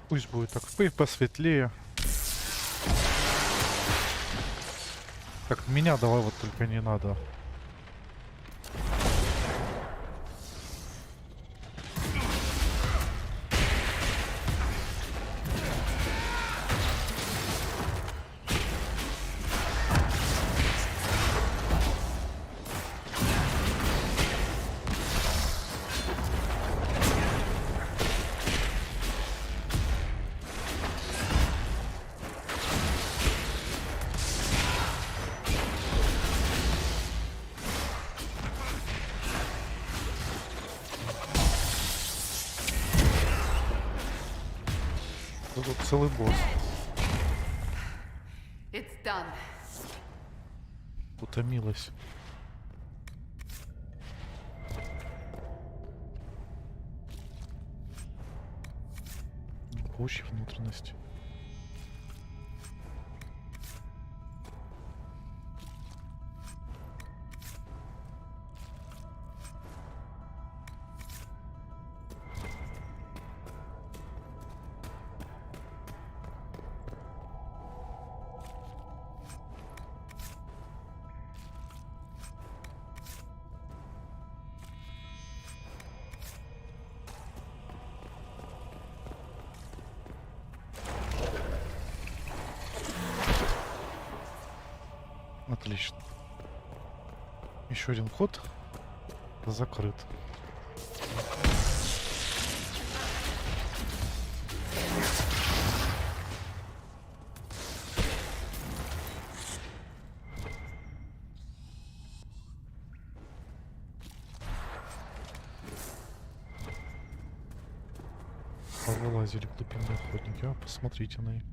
Пусть будет так посветлее. Так, меня давай вот только не надо. Тут целый босс. Утомилась. Паучьи внутренности. Отлично. Еще один вход закрыт. Повылазили глубинные охотники. А, посмотрите на них.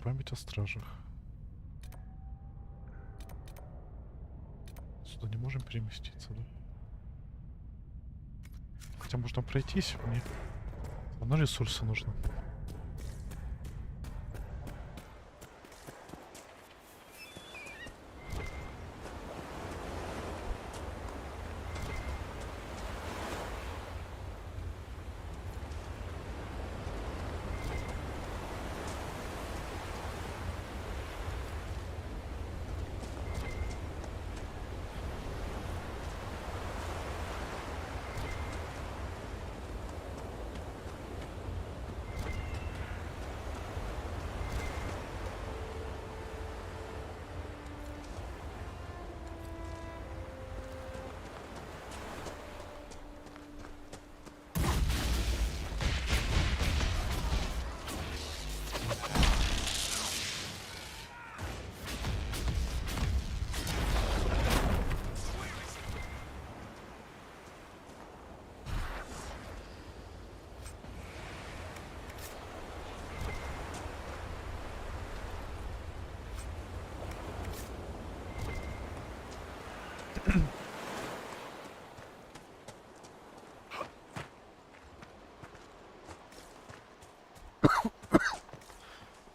Память о стражах. Сюда не можем переместиться, да? Хотя можно пройтись, мне равно ресурсы нужны.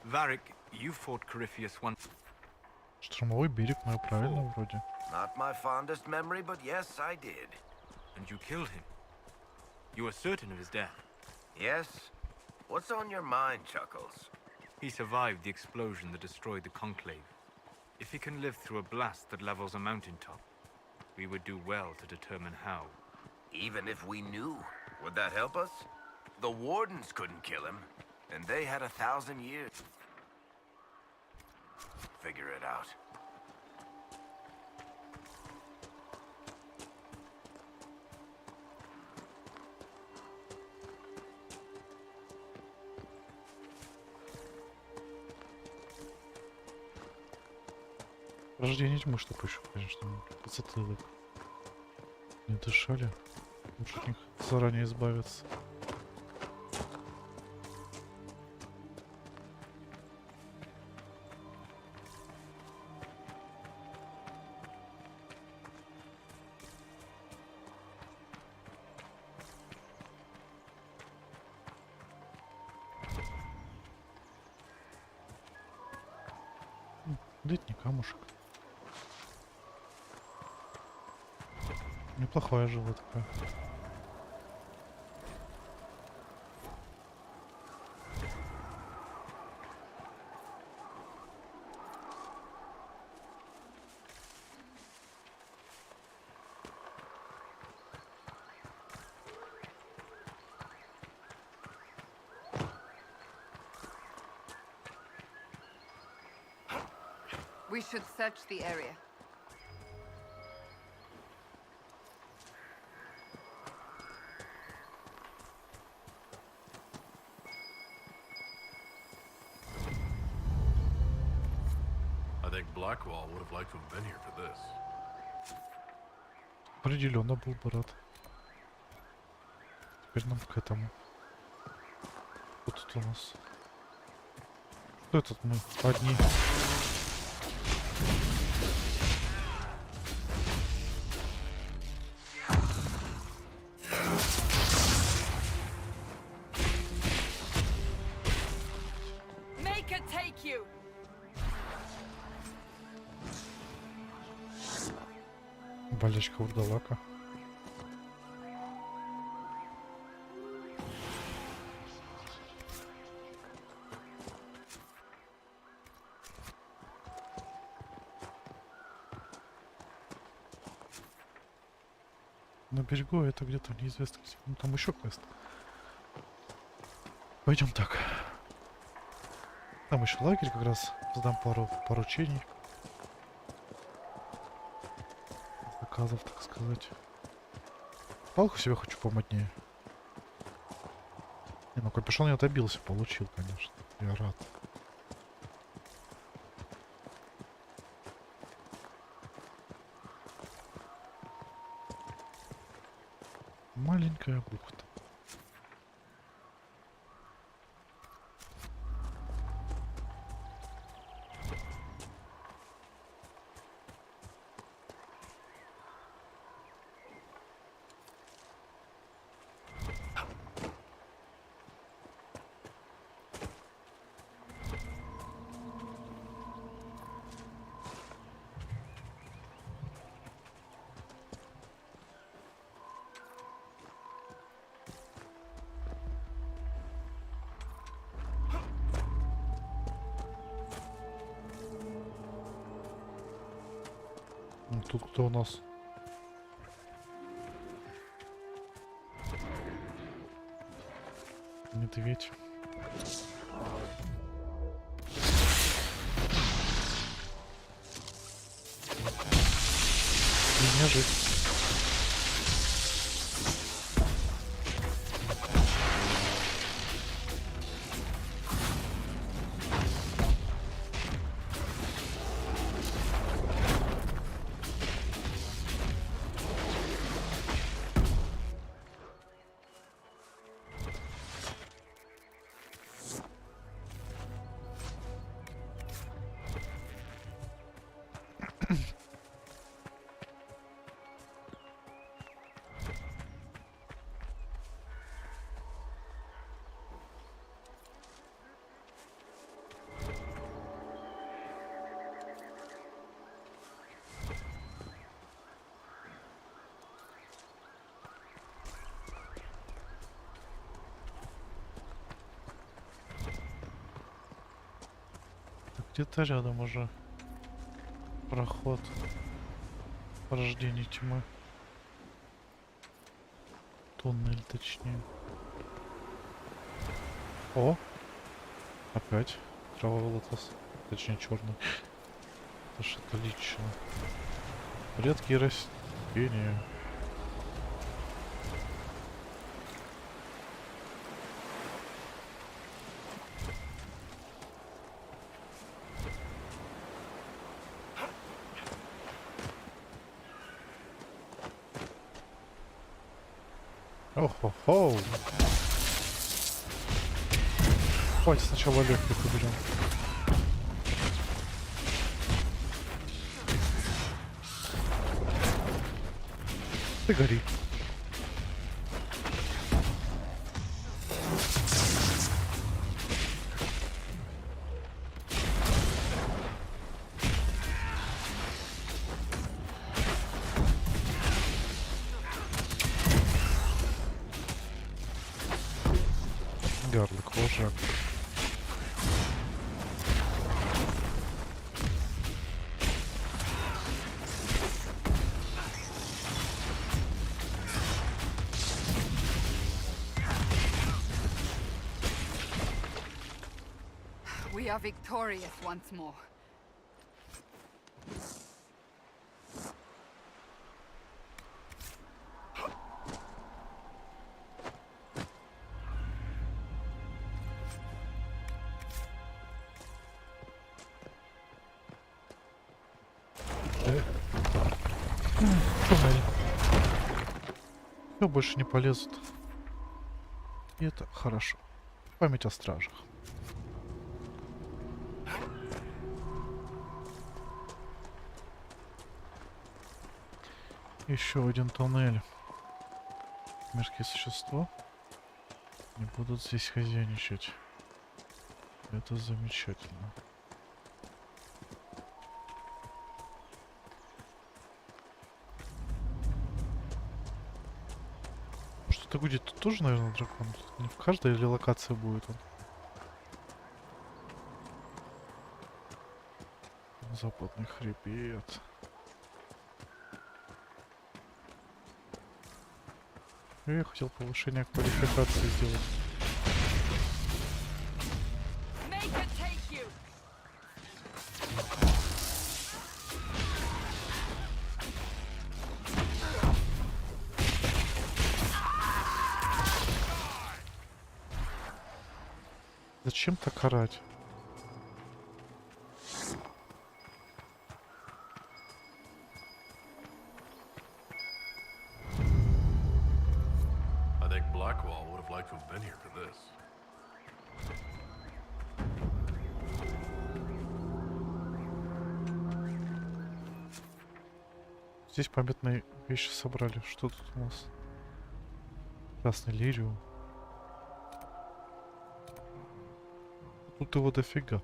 Varric, you fought Corypheus once. Штурмовой берег, ну правильно вроде. Not my fondest memory, but yes, I did. And you killed him. You were certain of his death. Yes? What's on your mind, Chuckles? He survived the explosion that destroyed the Conclave. If he can live through a blast that levels a mountaintop, we would do well to determine how. Even if we knew, would that help us? The Wardens couldn't kill him, and they had 1,000 years. Figure it out. Рождение тьмы, чтобы еще, конечно, затылок не дышали. Лучше от них заранее избавиться. Летний камушек. Неплохая жила такая. We should search the area. I think Blackwall would have liked to have been here for this. Определенно был бы рад. Теперь нам к этому. Вот тут у нас. Что это мы одни? Болячка урдалака. На берегу это где-то неизвестно где. Ну, там еще квест. Пойдем так. Там еще лагерь как раз. Сдам пару поручений. Заказов, так сказать. Палку себе хочу помоднее. Не, ну капюшон я добился, получил, конечно. Я рад. Маленькая бухта. Тут кто у нас? Медведь. И не жить. где-то рядом уже проход. Порождение тьмы. Туннель, точнее. О! Опять кровавый лотос. Точнее, черный. Это ж отлично. Редкие растения. Охо-хо! Давайте сначала легких уберем. Ты гори. Гарлик, вожак. We are victorious once more. Туннель. Все больше не полезут. И это хорошо. Память о стражах. Еще один туннель. Мерзкие существа не будут здесь хозяйничать. Это замечательно. Что-то будет тут тоже, наверное, дракон. Тут не в каждой или локации будет он. Западный хребет. Я хотел повышение квалификации сделать. Зачем так орать? Здесь памятные вещи собрали. Что тут у нас? Красный лириум. Тут его дофига.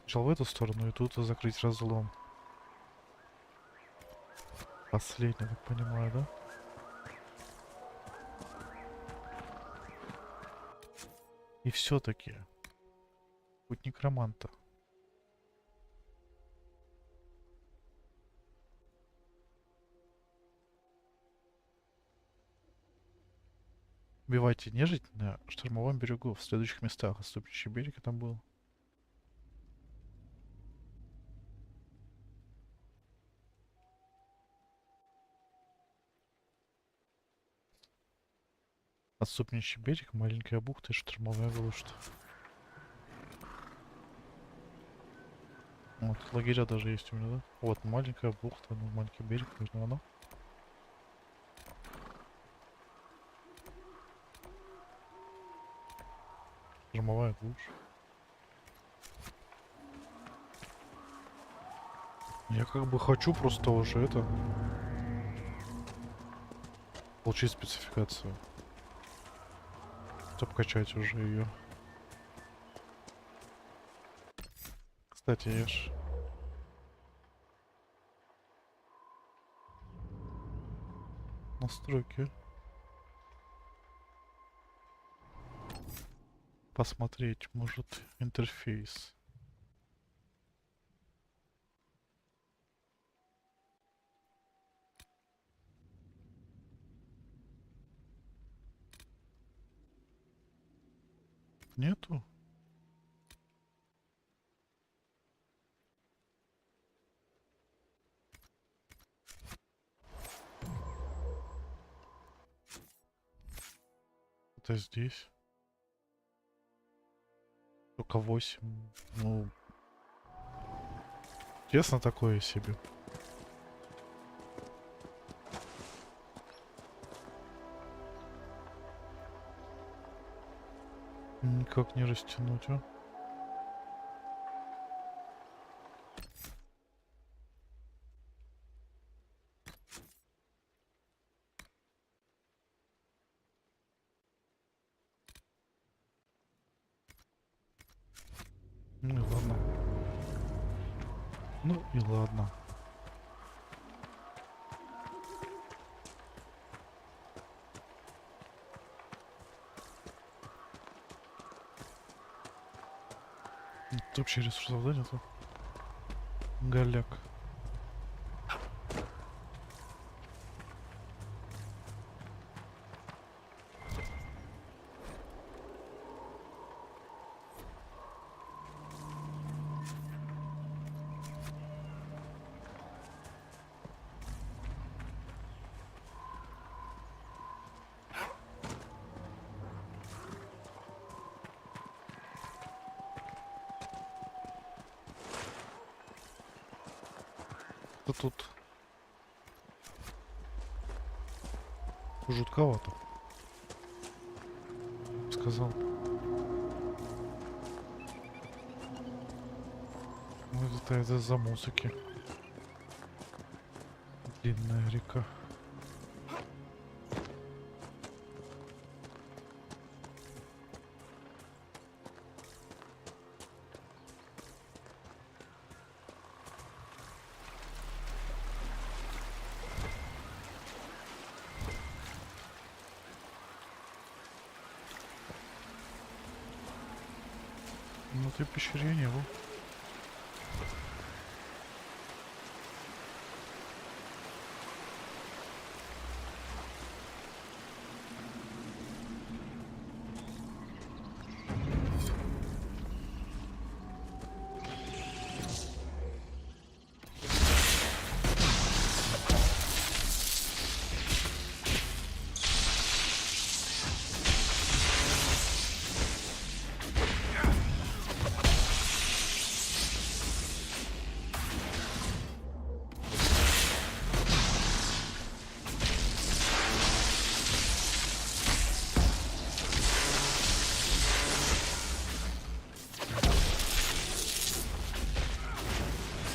Сначала в эту сторону и тут закрыть разлом. Последний, так понимаю, да? И все-таки путь некроманта. Убивайте нежить на штормовом берегу, в следующих местах. Отступничий берег там был. Отступничий берег, маленькая бухта и штормовая глушь. Вот, лагеря даже есть у меня, да? Вот, маленькая бухта, ну, маленький берег, наверное, оно. Штормовая глушь. Я как бы хочу просто уже это... получить спецификацию. Чтобы качать уже ее. Кстати, я ж... настройки. Посмотреть, может, интерфейс. Нету? Это здесь. Только 8. Ну, честно, такое себе. Никак не растянуть, а? Ну и ладно. Ну и ладно. Это вообще ресурсов, да, нету? Голяк. Тут жутковато, сказал. Вот это из-за музыки. Длинная река. Ну ты пещере его.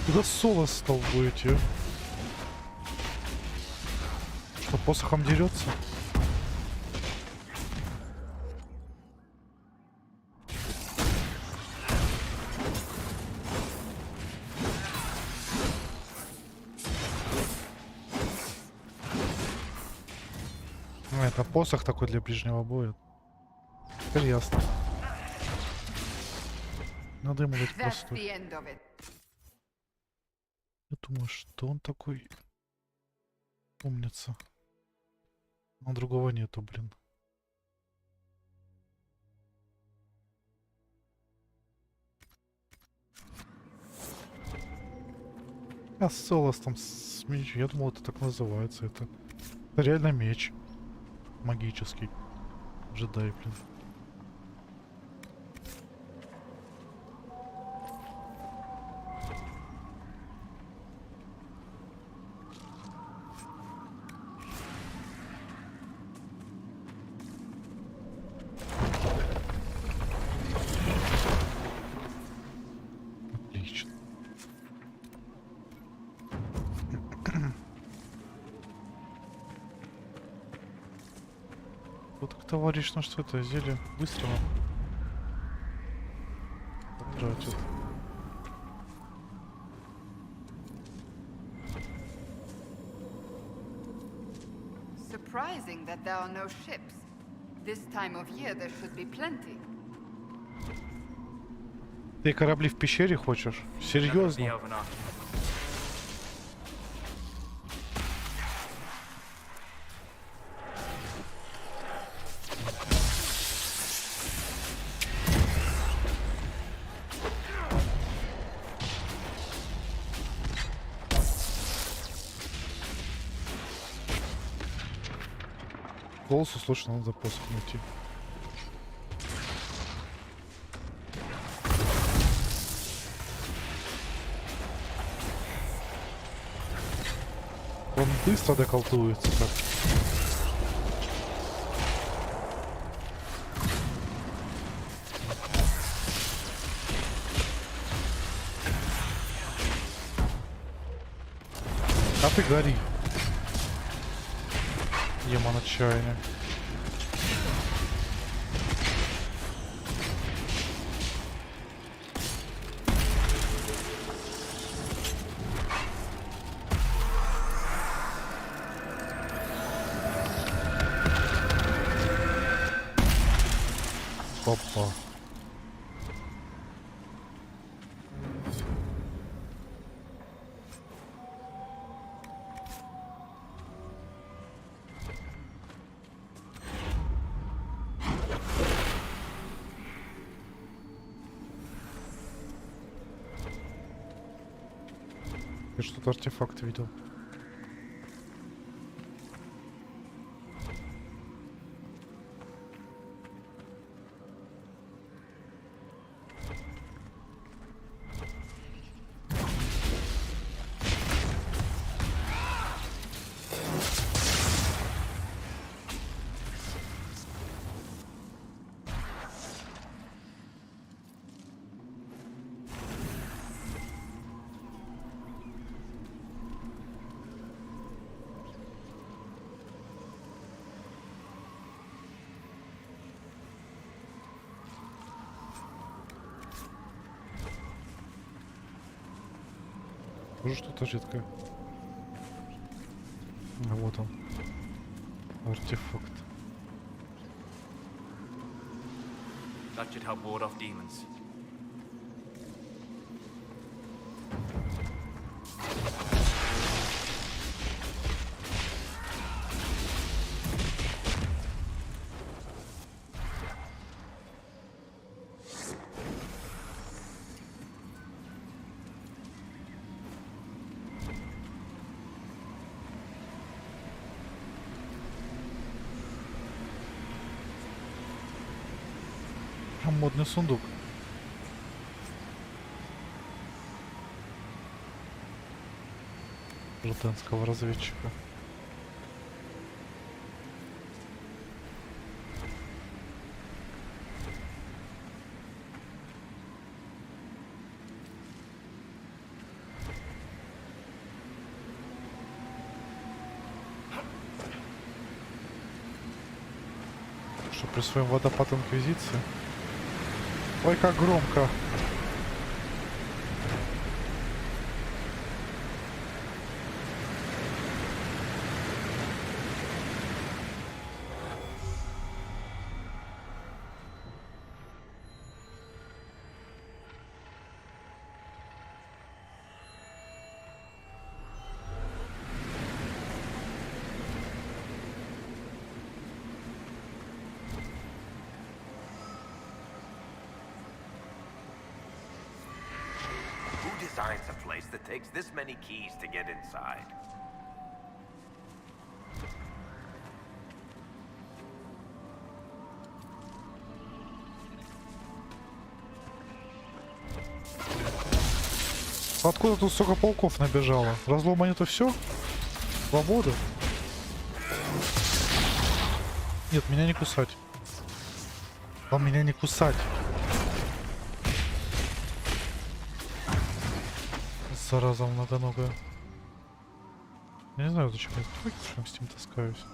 Куда соло стал быть, а? Что, посохом дерется? А, это посох такой для ближнего боя. Теперь ясно. Надо ему дать простой. Я думаю, что он такой умница. Но другого нету, блин. А солос там с мечом. Я думал, это так называется. Это реально меч. Магический. Джедай, блин. Товарищ, ну что это, зелье быстрого тратит. Surprising that there are no ships. This time of year there should be plenty. Ты корабли в пещере хочешь? Серьезно? Голосу слышно, надо посох найти. Он быстро доколтуется так. А ты гори. Демон отчаяния. Опа. Я что-то артефакт видел. Тоже что-то редкое. А вот он. Артефакт. That should help ward off demons. Модный сундук. Жутенского разведчика. Что при своем водопад Инквизиции. Ой, как громко. Designs a place that takes this many keys to get inside. Откуда тут столько пауков набежало? Разломань это все? Свобода? Нет, меня не кусать. Вам меня не кусать. Зараза многоногая. Я не знаю, зачем я этот факел с ним таскаюсь.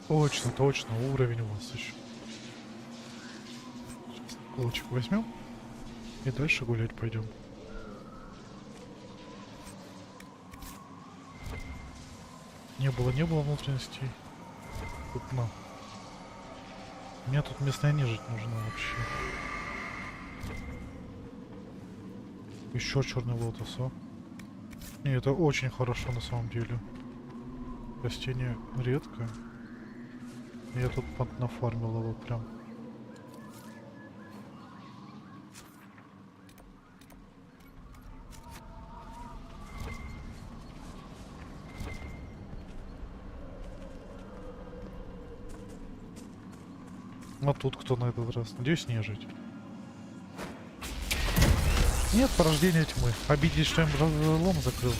Точно, точно, уровень у вас еще. Сейчас колочек возьмем и дальше гулять пойдем. Не было внутренностей. Тут на. Мне тут местная нежить нужна вообще. Еще черный лотос, а? Не, это очень хорошо на самом деле. Растение редкое. Я тут нафармил его прям. А тут кто на этот раз? Надеюсь, нежить. Нет, порождение тьмы. Обиделись, что им разлом закрыл.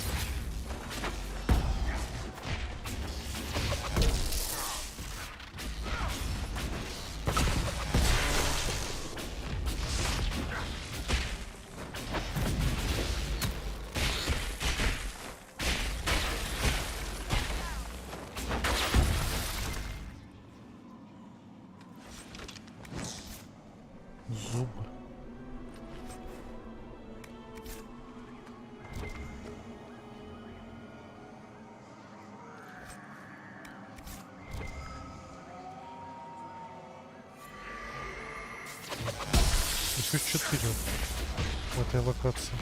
Зубы. Еще 4 в этой локации.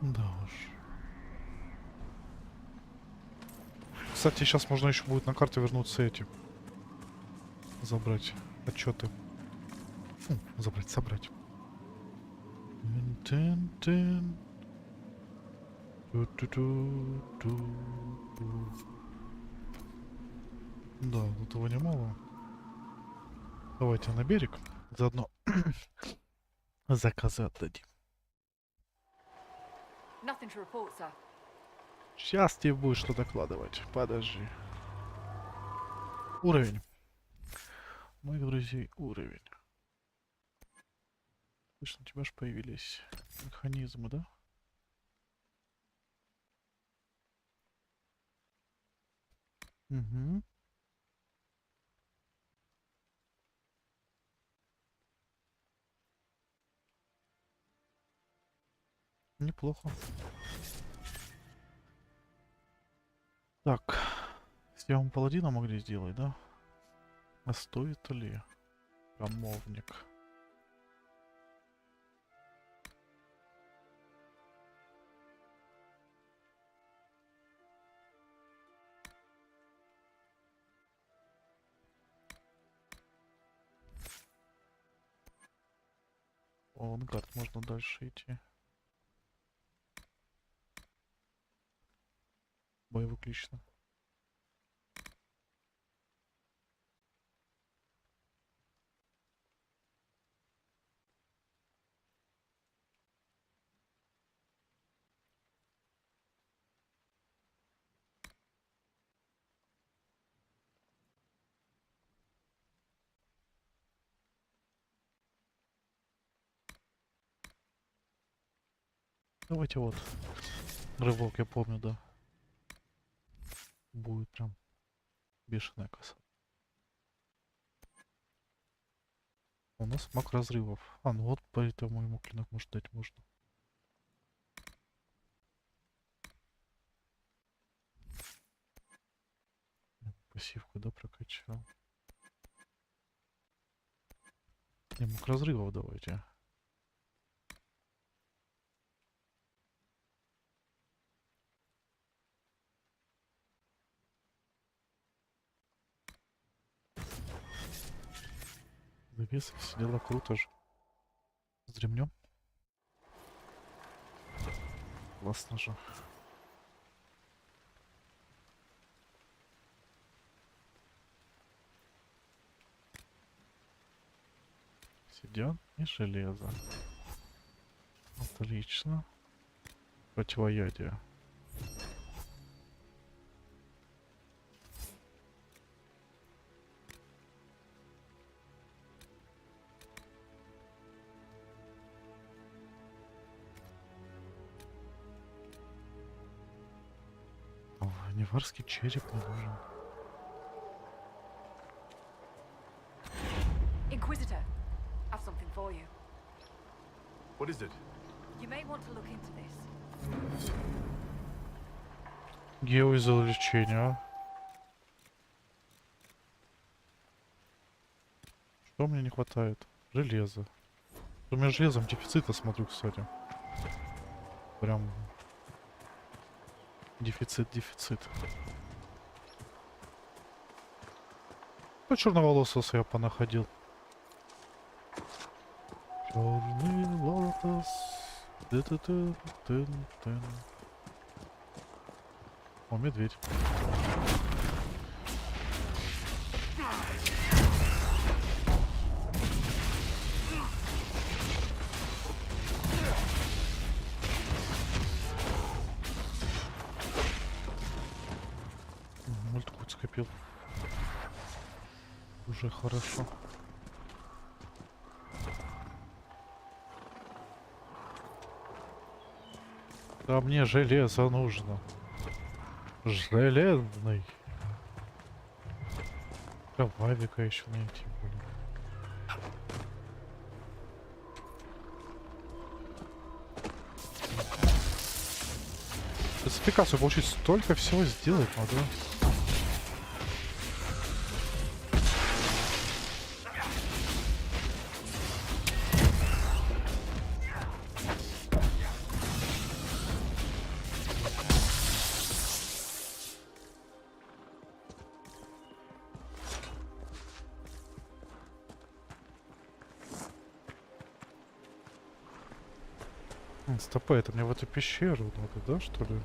Да уж. Кстати, сейчас можно еще будет на карту вернуться эти. Забрать отчеты. Забрать, собрать. Да, тут его немало. Давайте на берег. Заодно заказы отдадим. Сейчас тебе будет что докладывать. Подожди. Уровень. Моих друзей уровень. Слышно, у тебя же появились механизмы, да? Угу. Неплохо. Так. С паладина могли сделать, да? А стоит ли? Громовник. Авангард, можно дальше идти. Бой выключено. Давайте вот. Рывок, я помню, да. Будет прям бешеная коса. У нас маг разрывов. А, ну вот поэтому ему клинок может дать можно. Пассивку, да, прокачал. Не, маг разрывов давайте. Вес сидела круто же. Вздремнем. Классно же. Сидят и железо. Отлично. Противоядие. Неварский череп не нужен. Inquisitor, I've something for you. What is it? You may want to look into this. Геоизолучение. Что мне не хватает? Железа. У меня железом дефицита, смотрю, кстати. Прям дефицит. Ну, черноволосого я понаходил. Черный лотос. О, медведь. Мультку скопил. Уже хорошо. Да мне железо нужно. Железный. Кровавика еще найти, блин. Спецификацию получить, столько всего сделать надо. Стопы, это мне в эту пещеру надо, да, что ли?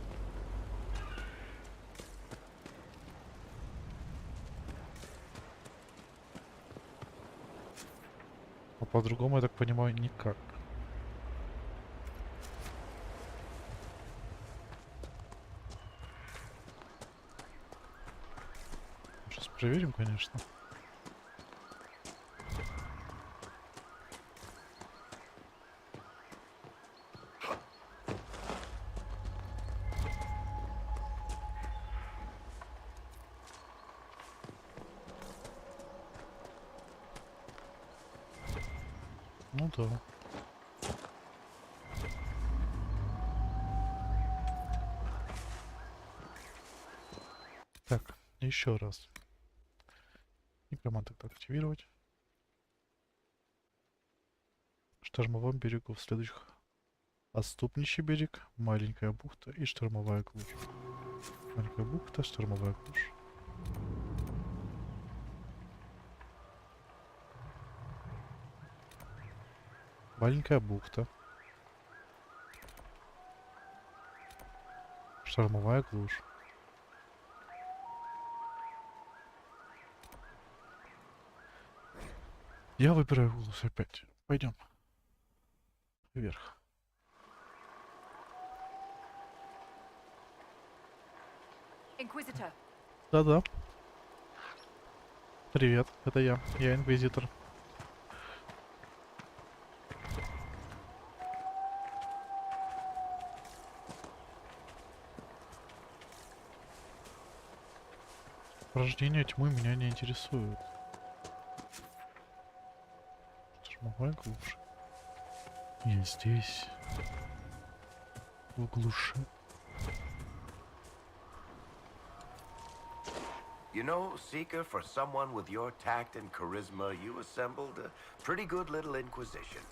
А по-другому, я так понимаю, никак. Сейчас проверим, конечно. Ну да. Так, еще раз. Некромант тогда активировать. Штормовом берегу в следующих: отступничий берег, маленькая бухта и штормовая глушь. Маленькая бухта, штормовая глушь. Маленькая бухта. Штормовая глушь. Я выбираю глушь опять. Пойдем. Вверх. Inquisitor. Да-да. Привет, это я. Я инквизитор. Порождение тьмы меня не интересует. Штормовая глушь. Я здесь. В глуши. You know, Seeker, for someone with your tact and charisma, you assembled a pretty good little inquisition.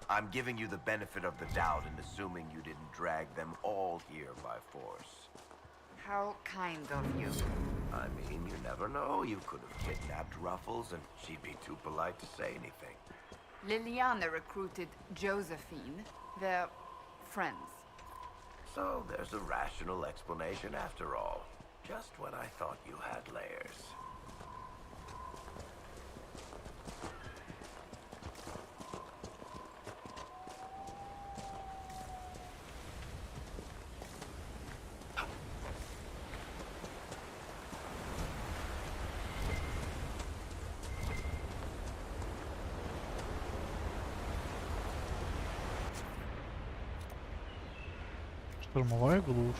I'm giving you the benefit of the doubt in assuming you didn't drag them all here by force. How kind of you. I mean, you never know. You could have kidnapped Ruffles and she'd be too polite to say anything. Liliana recruited Josephine. They're friends. So there's a rational explanation after all. Just when I thought you had layers. Штормовая глушь.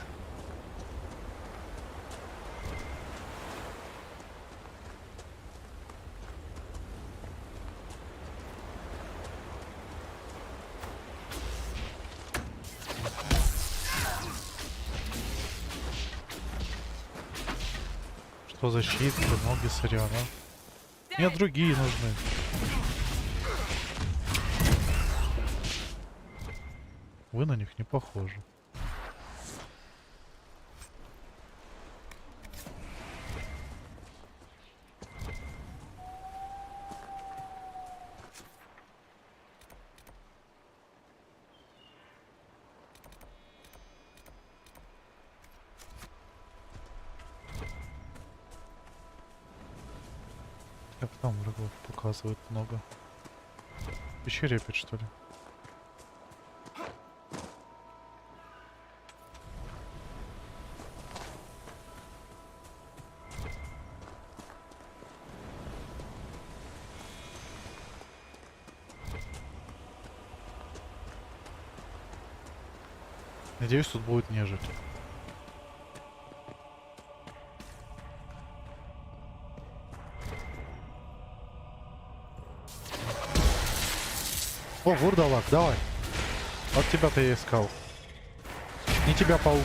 Что защиты, ноги, сорян, а? Мне другие нужны. Вы на них не похожи. Как там врагов показывает много. В пещере опять, что ли? Надеюсь, тут будет нежить. О, вурдалак, давай. Вот тебя-то я искал. Не тебя, паук.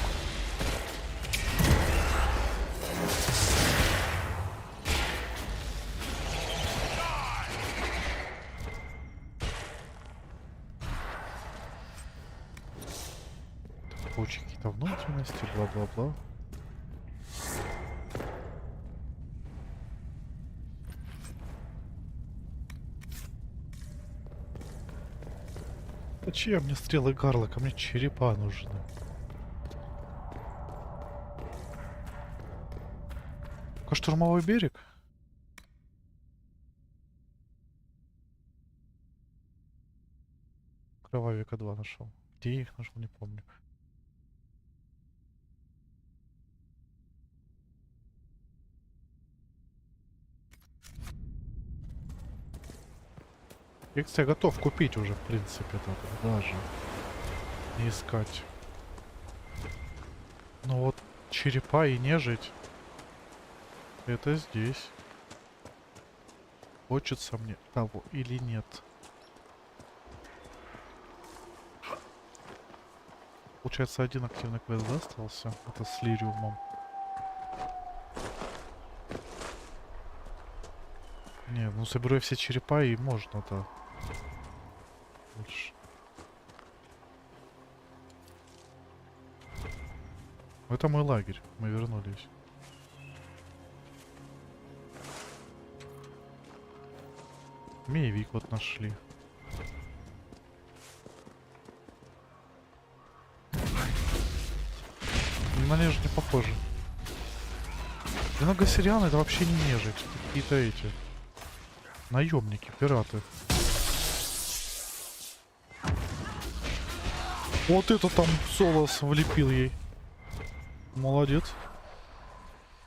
Получи какие-то внутренности, бла-бла-бла. Зачем мне стрелы гарлока? Мне черепа нужны. Какой штурмовой берег? Кровавика 2 нашел. Где я их нашел, не помню. Я, кстати, готов купить уже, в принципе, это даже не искать. Но вот черепа и нежить, это здесь. Хочется мне того или нет. Получается, один активный квест, да, остался? Это с лириумом. Не, ну соберу я все черепа и можно-то. Больше. Это мой лагерь. Мы вернулись. Мейвик вот нашли. На нежить не похоже. Многосерианы это вообще не нежить. Это какие-то эти наемники, пираты. Вот это там Солос влепил ей. Молодец.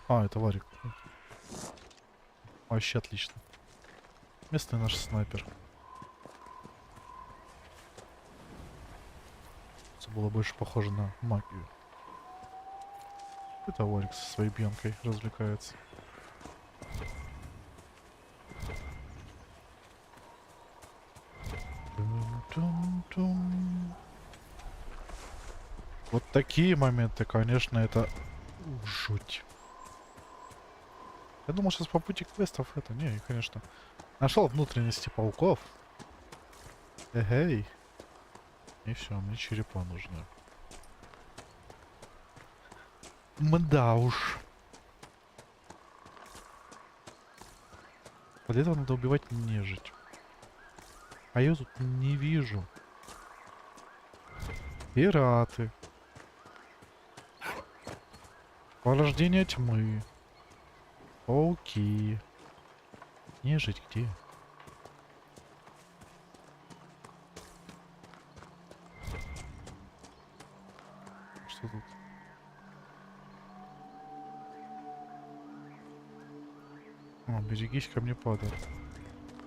А, это Варик. Вообще отлично. Местный наш снайпер. Это было больше похоже на магию. Это Варик со своей бьянкой развлекается. Вот такие моменты, конечно, это жуть. Я думал, сейчас по пути квестов это... Не, конечно. Нашел внутренности пауков. Эгей. И все, мне черепа нужны. Мда уж. Для этого надо убивать нежить. А я тут не вижу. Пираты. Порождение тьмы. Пауки. Нежить где? Что тут? О, берегись, ко мне падает.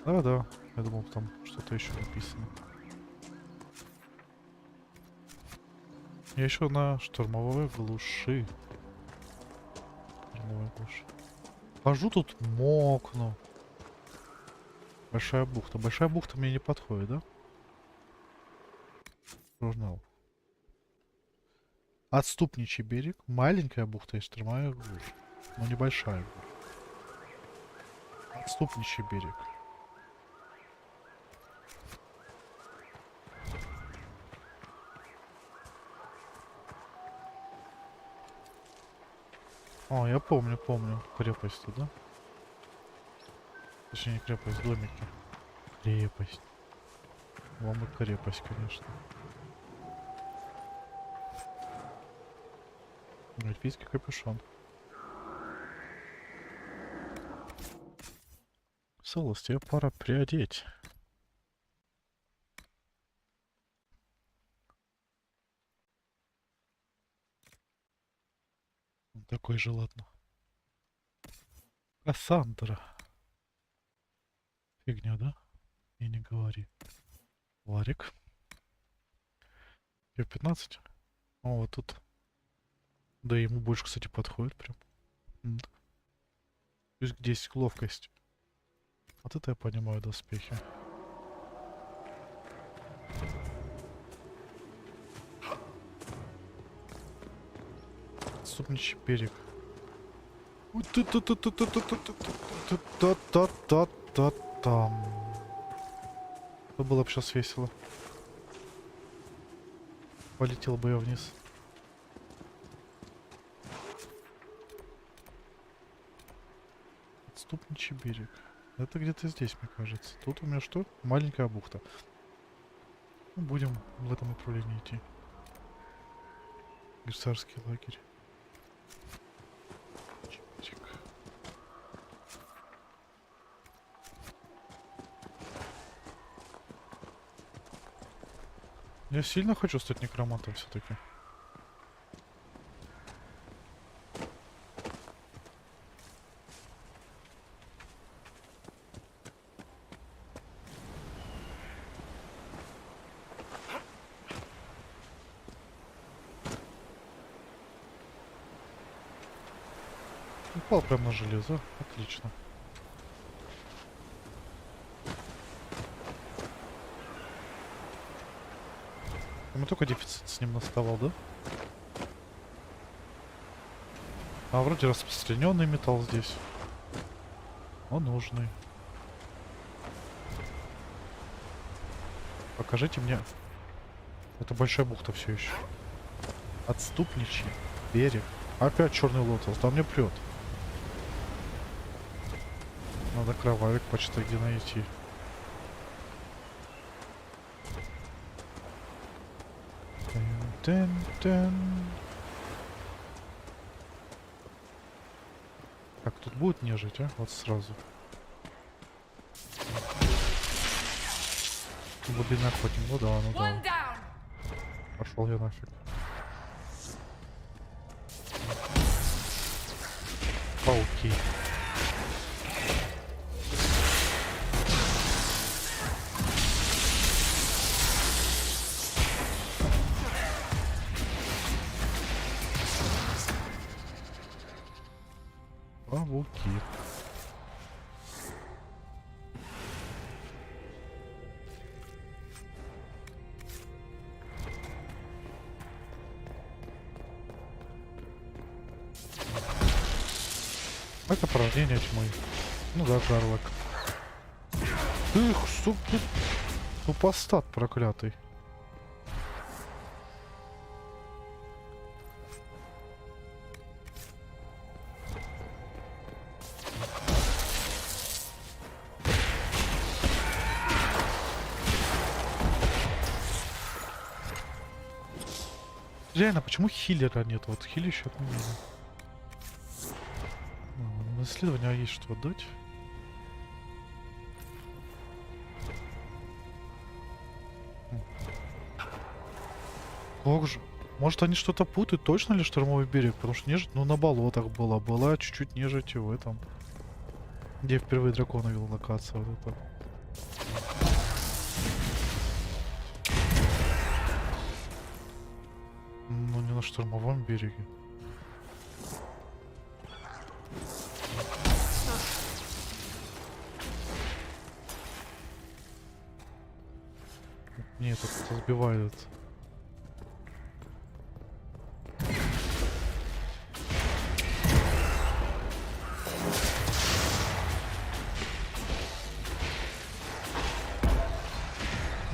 Да-да, я думал, там что-то еще написано. Я еще на штурмовой глуши. Штурмовой глуши. Хожу тут, мокну. Большая бухта. Большая бухта мне не подходит, да? Журнал. Отступничий берег. Маленькая бухта и штурмовая глушь. Но небольшая бухта. Отступничий берег. О, я помню крепость, да? Точнее, не крепость, домики. Крепость. Вам и крепость, конечно. Эльфийский капюшон. Солос, тебе пора приодеть. Такой же, ладно. Кассандра. Фигня, да? И не говори. Ларик. 15. О, вот тут. Да, ему больше, кстати, подходит прям. Плюс 10 ловкость. Вот это я понимаю, доспехи. Отступничий берег. Там. Это было бы сейчас весело. Полетел бы я вниз. Отступничий берег. Это где-то здесь, мне кажется. Тут у меня что? Маленькая бухта. Ну, будем в этом направлении идти. Герцарский лагерь. Я сильно хочу стать некромантом все-таки. Упал прямо на железо. Отлично. Ему только дефицит с ним наставал, да? А вроде распространенный металл здесь. Он нужный. Покажите мне. Это большая бухта все еще. Отступничий берег. Опять черный лотос. Да мне прет. Надо кровавик почитать, где найти. Как тут будет нежить, а? Вот сразу. Глубинный охотник. Ну да, ну да. Пошел я нафиг. Пауки. Пауки. Это порождение тьмы. Ну да, Гарлок. Эх, сука. Супостат проклятый. Реально, почему хиллера нет? Вот хилища отменили. На исследование есть что отдать. Как же? Может, они что-то путают? Точно ли штормовой берег? Потому что нежить, ну, на болотах была чуть-чуть нежить в этом. Где я впервые дракона вел, локация вот это. Ну, не на штормовом береге. Нет, это сбивает.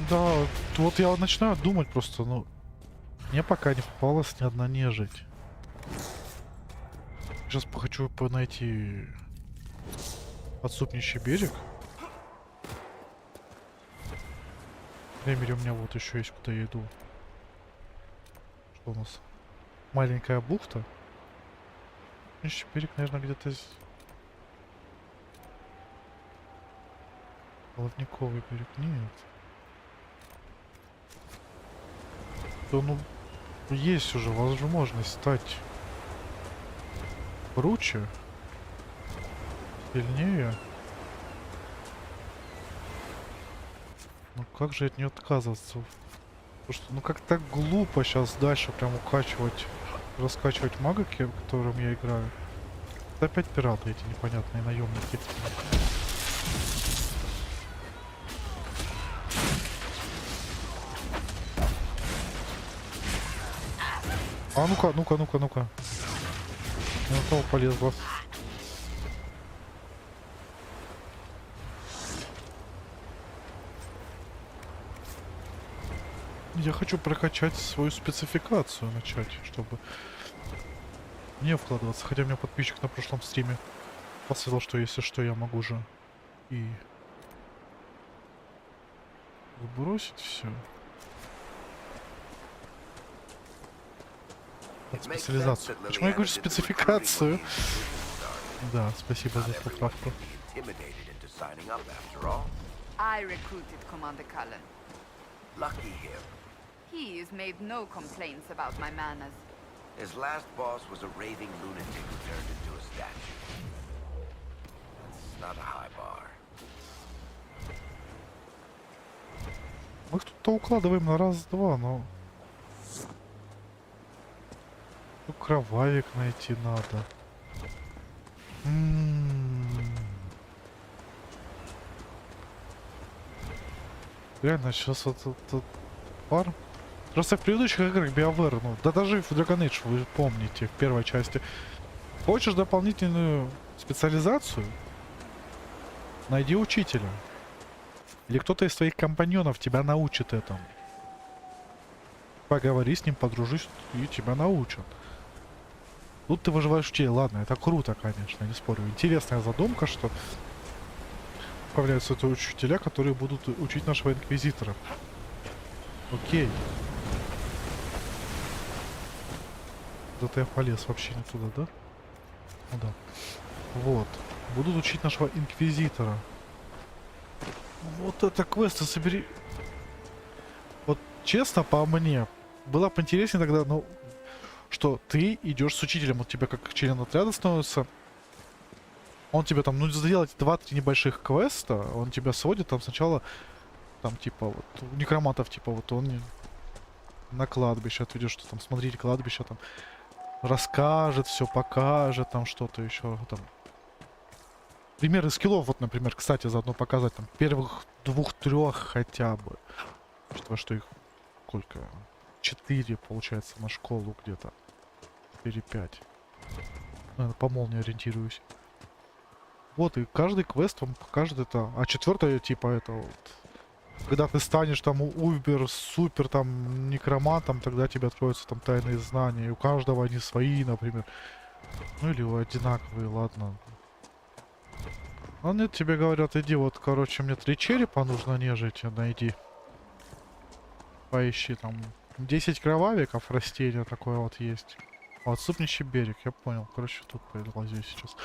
Да, вот я начинаю думать просто, ну... Мне пока не попалась ни одна нежить. Сейчас хочу найти отступничий берег. Времени у меня вот еще есть, куда я иду. Что у нас? Маленькая бухта. Отступничий берег, наверное, где-то здесь. Плавниковый берег. Нет. То, ну, есть уже возможность стать круче, сильнее. Ну как же от нее отказываться? Потому что, ну как так глупо сейчас дальше прям укачивать, раскачивать мага, которым я играю. Это опять пираты эти непонятные наемники. А ну-ка, ну-ка, ну-ка, ну-ка. Я на того полезла. Я хочу прокачать свою спецификацию, начать, чтобы не вкладываться. Хотя у меня подписчик на прошлом стриме посылал, что если что, я могу же и бросить все. Специализацию. Почему я говорю спецификацию? Да, спасибо за поправку. I recruited Commander Cullen. Lucky him. He's made no complaints about my manners. His last boss was a raving lunatic who turned into a statue. That's not a high bar. Мы тут-то укладываем на раз-два, но... Ну, кровавик найти надо. Реально, сейчас этот пар. Просто в предыдущих играх BioWare, ну, да даже в Dragon Age, вы помните, в первой части. Хочешь дополнительную специализацию? Найди учителя. Или кто-то из твоих компаньонов тебя научит этому. Поговори с ним, подружись, и тебя научат. Тут ты выживаешь учителя. Ладно, это круто, конечно, не спорю. Интересная задумка, что появляются это учителя, которые будут учить нашего инквизитора. Окей. Куда-то я полез вообще не туда, да? Ну да. Вот. Будут учить нашего инквизитора. Вот это квесты собери. Вот честно, по мне, было бы интереснее тогда, ну, что ты идешь с учителем, вот тебе как член отряда становится. Он тебе там, ну, сделать 2-3 небольших квеста, он тебя сводит там сначала, там, типа, вот, у некромантов, типа, вот он на кладбище отведет, что там, смотрите кладбище, там, расскажет, все покажет, там, что-то еще, там. Примеры скиллов, вот, например, кстати, заодно показать, там, первых 2-3 хотя бы. Учитывая, что их сколько? 4, получается, на школу где-то. 4-5. Наверное, по молнии ориентируюсь. Вот, и каждый квест вам покажет это. А 4-е, типа, это вот... Когда ты станешь там убер, супер, там, некромантом, тогда тебе откроются там тайные знания. И у каждого они свои, например. Ну, или одинаковые, ладно. А нет, тебе говорят, иди, вот, короче, мне 3 черепа нужно нежить, найди. Поищи там. 10 кровавиков, растения такое вот есть. Отступничий берег, я понял. Короче, тут прилазю сейчас.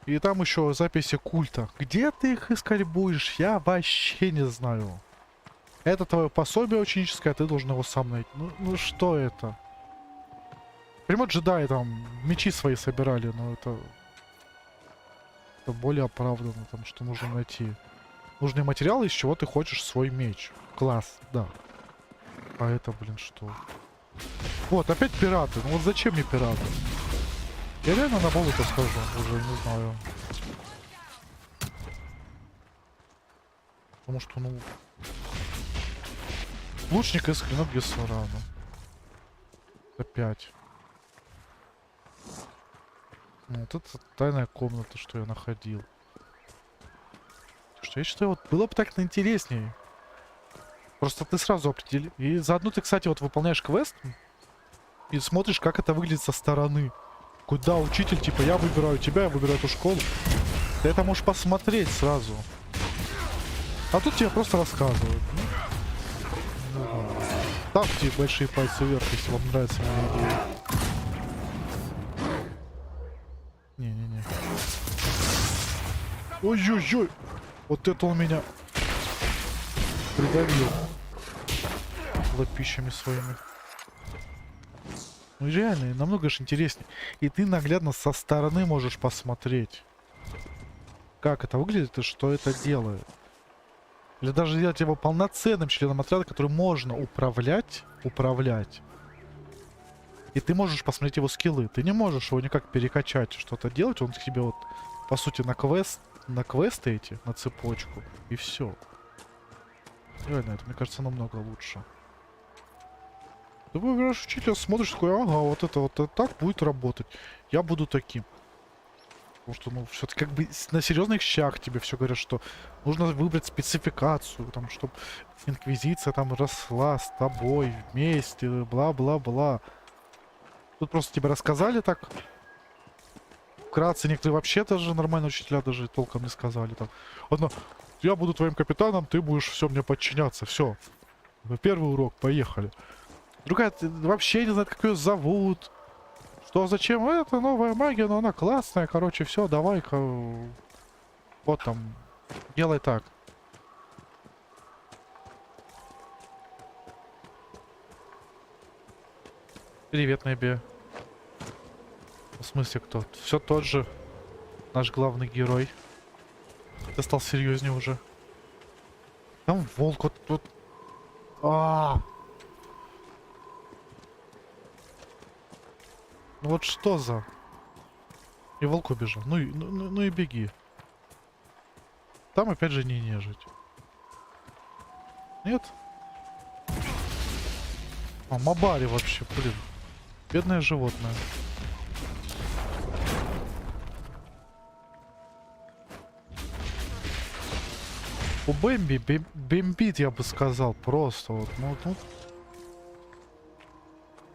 И там еще записи культа. Где ты их искать будешь? Я вообще не знаю. Это твое пособие ученическое, ты должен его сам найти. Ну что это? Прямо джедаи там мечи свои собирали, но это более оправданно, там, что нужно найти. Нужные материалы, из чего ты хочешь свой меч. Класс, да. А это, блин, что? Вот, опять пираты. Ну вот зачем мне пираты? Я реально на болото схожу, уже не знаю. Потому что, ну... Лучник из клинок Гессерана. Опять. Ну, вот это тайная комната, что я находил. Что я считаю, вот было бы так интереснее. Просто ты сразу определи. И заодно ты, кстати, вот выполняешь квест и смотришь, как это выглядит со стороны. Куда учитель, типа, я выбираю тебя, я выбираю эту школу. Ты это можешь посмотреть сразу. А тут тебе просто рассказывают. Ставьте большие пальцы вверх, если вам нравится моя идея. Не-не-не. Ой-ой-ой! Вот это он меня придавил лапищами своими. Ну реально, намного же интереснее. И ты наглядно со стороны можешь посмотреть, как это выглядит и что это делает. Или даже сделать его полноценным членом отряда, который можно управлять. И ты можешь посмотреть его скиллы. Ты не можешь его никак перекачать, что-то делать. Он к тебе вот, по сути, на квесты эти, на цепочку. И все. Реально, это, мне кажется, намного лучше. Ты выбираешь учителя, смотришь, такой, ага, вот это так будет работать. Я буду таким. Потому что, ну, все-таки как бы на серьезных щах тебе все говорят, что нужно выбрать спецификацию, там, чтобы Инквизиция там росла с тобой вместе, бла-бла-бла. Тут просто тебе рассказали так. Вкратце, некоторые вообще даже нормальные учителя даже толком не сказали. Там, одна, я буду твоим капитаном, ты будешь все мне подчиняться, все. Первый урок, поехали. Другая вообще не знает, как ее зовут. Что, зачем? Это новая магия, но она классная. Короче, все, давай-ка. Вот там. Делай так. Привет, Нэби. В смысле, кто? Все тот же наш главный герой. Ты стал серьезнее уже. Там волк вот. Ну вот что за... И волк убежал. Ну и беги. Там опять же не нежить. Нет? А, Мабари вообще, блин. Бедное животное. У Бэмби бэмбит, я бы сказал, просто вот. Ну,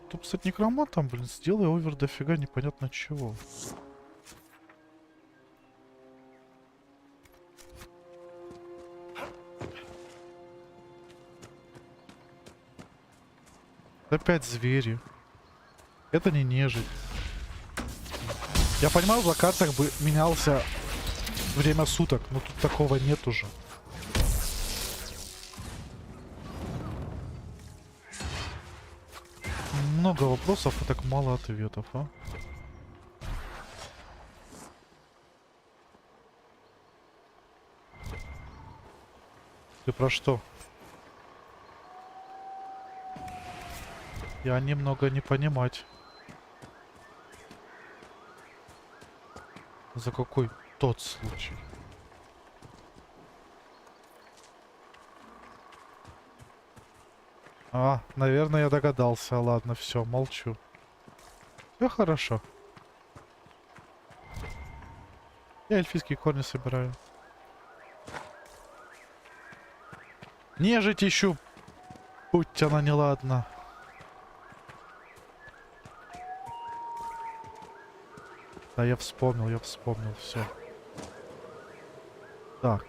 тут, кстати, некромант там, блин, сделай овер дофига непонятно чего. Опять звери. Это не нежить. Я понимаю, в локациях бы менялся время суток, но тут такого нет уже. Много вопросов и так мало ответов, а? Ты про что? Я немного не понимать. За какой тот случай? А, наверное, я догадался. Ладно, все, молчу. Все хорошо. Я эльфийские корни собираю. Нежить ищу. Будь она неладна. Да, я вспомнил, все. Так.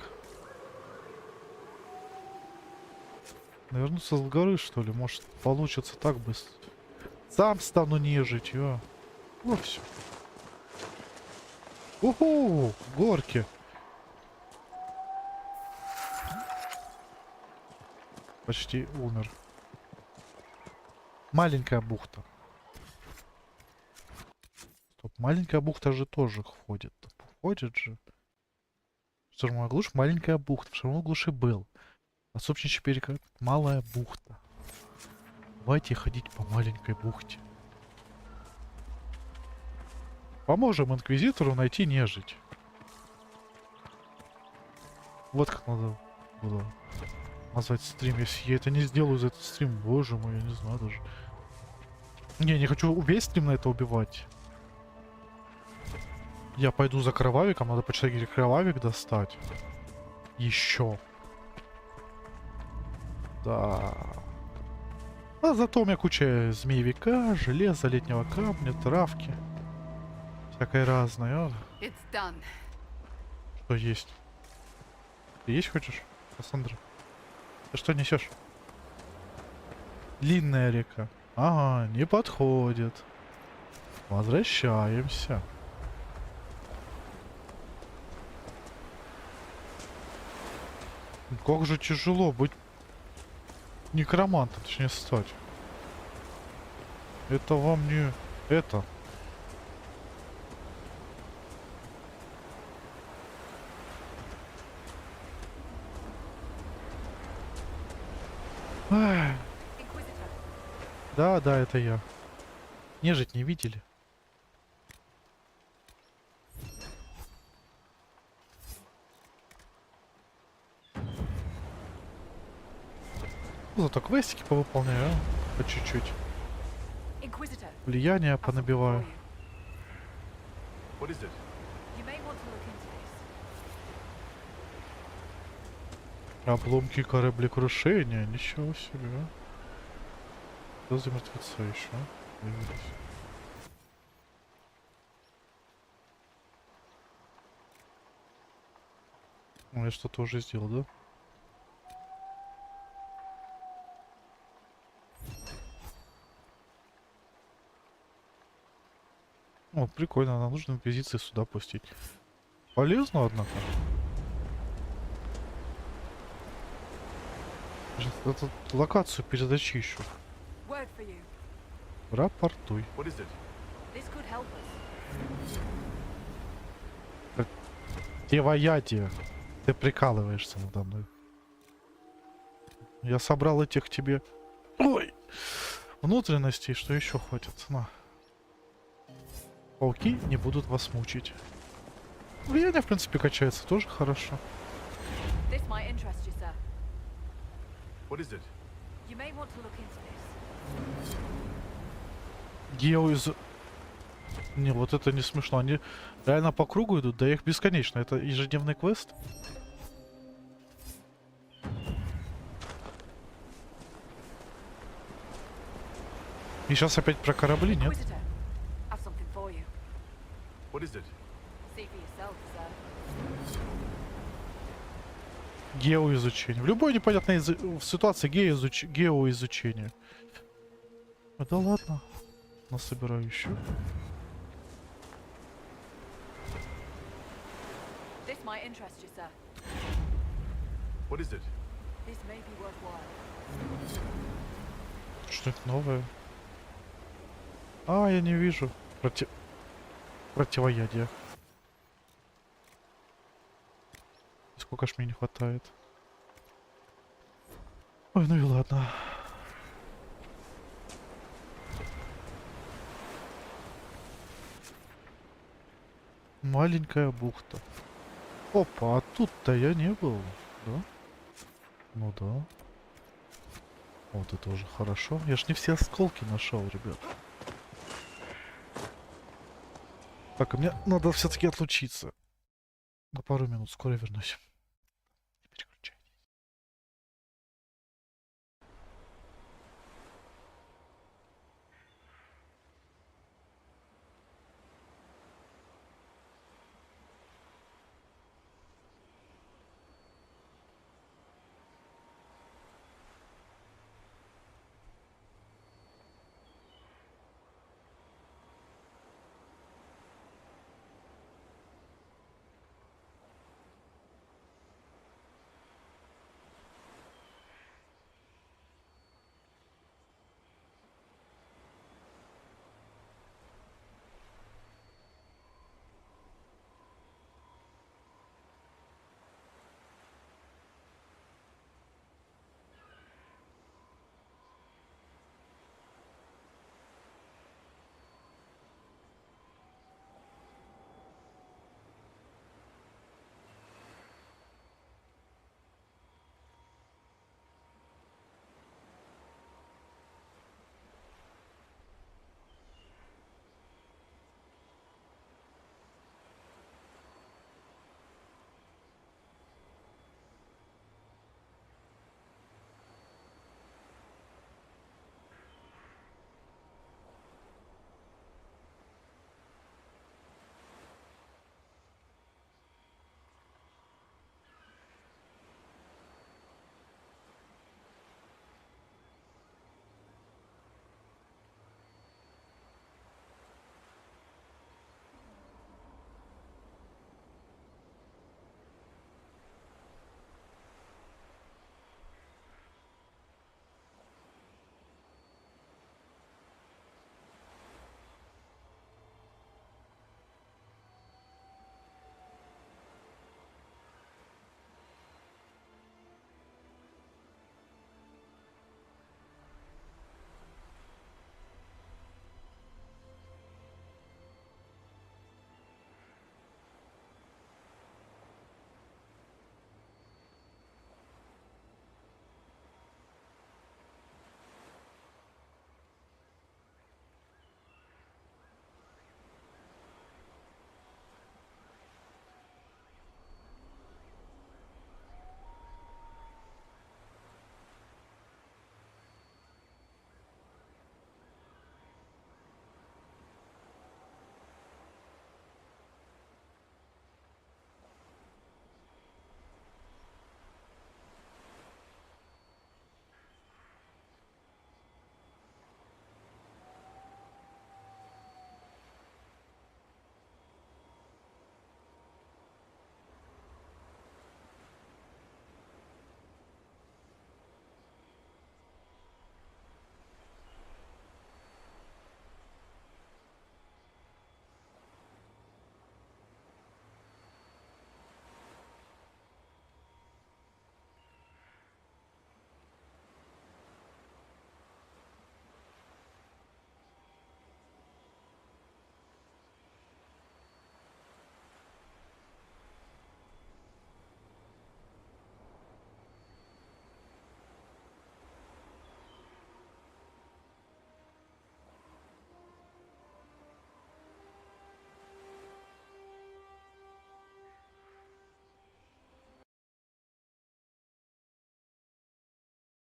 Навернуться с горы, что ли? Может, получится так быстро. Сам стану нежитью. Ну все. Уху! Горки. Почти умер. Маленькая бухта. Стоп, маленькая бухта же тоже входит. Входит же. Штурмовая глушь, маленькая бухта. В штурмовой глуши был. Отсопничий перекат. Малая бухта. Давайте ходить по маленькой бухте. Поможем инквизитору найти нежить. Вот как надо было назвать стрим. Если я это не сделаю за этот стрим, боже мой, я не знаю даже. Не хочу весь стрим на это убивать. Я пойду за кровавиком, надо почти кровавик достать. Еще. Да. А зато у меня куча змеевика, железа, летнего камня, травки. Всякое разное. It's done. Что есть? Ты есть хочешь, Кассандра? Ты что несешь? Длинная река. Ага, не подходит. Возвращаемся. Как же тяжело быть некромантом, точнее стать. Это вам не... Это. Ах. Да, да, это я. Нежить не видели? Зато квестики повыполняю, по чуть-чуть. Влияние понабиваю. What is it? You may want to look into this. Обломки кораблекрушения, ничего себе. Что за мертвеца еще? Появились. Ну, я что-то уже сделал, да? О, прикольно, нам нужно инквизиции сюда пустить. Полезно, однако. Эту локацию перезачищу. Рапортуй. Девоядие. Ты прикалываешься надо мной. Я собрал этих тебе... Ой! Внутренностей, что еще хватит? На. Пауки не будут вас мучить. Влияние, в принципе, качается тоже хорошо. What is it? You may want to look into this. Гео из... Не, вот это не смешно. Они реально по кругу идут, да их бесконечно. Это ежедневный квест. И сейчас опять про корабли, нет? What is it? Геоизучение. В любой непонятной ситуации геоизучение. А да ладно. Насобираю еще. This might interest you, sir. What is it? This may be worthwhile. Что это новое? А, я не вижу. Противоядие. Сколько ж мне не хватает? Ой, ну и ладно. Маленькая бухта. Опа, а тут-то я не был, да? Ну да. Вот это уже хорошо. Я ж не все осколки нашел, ребят. Так, а мне надо все-таки отлучиться. На пару минут, скоро вернусь.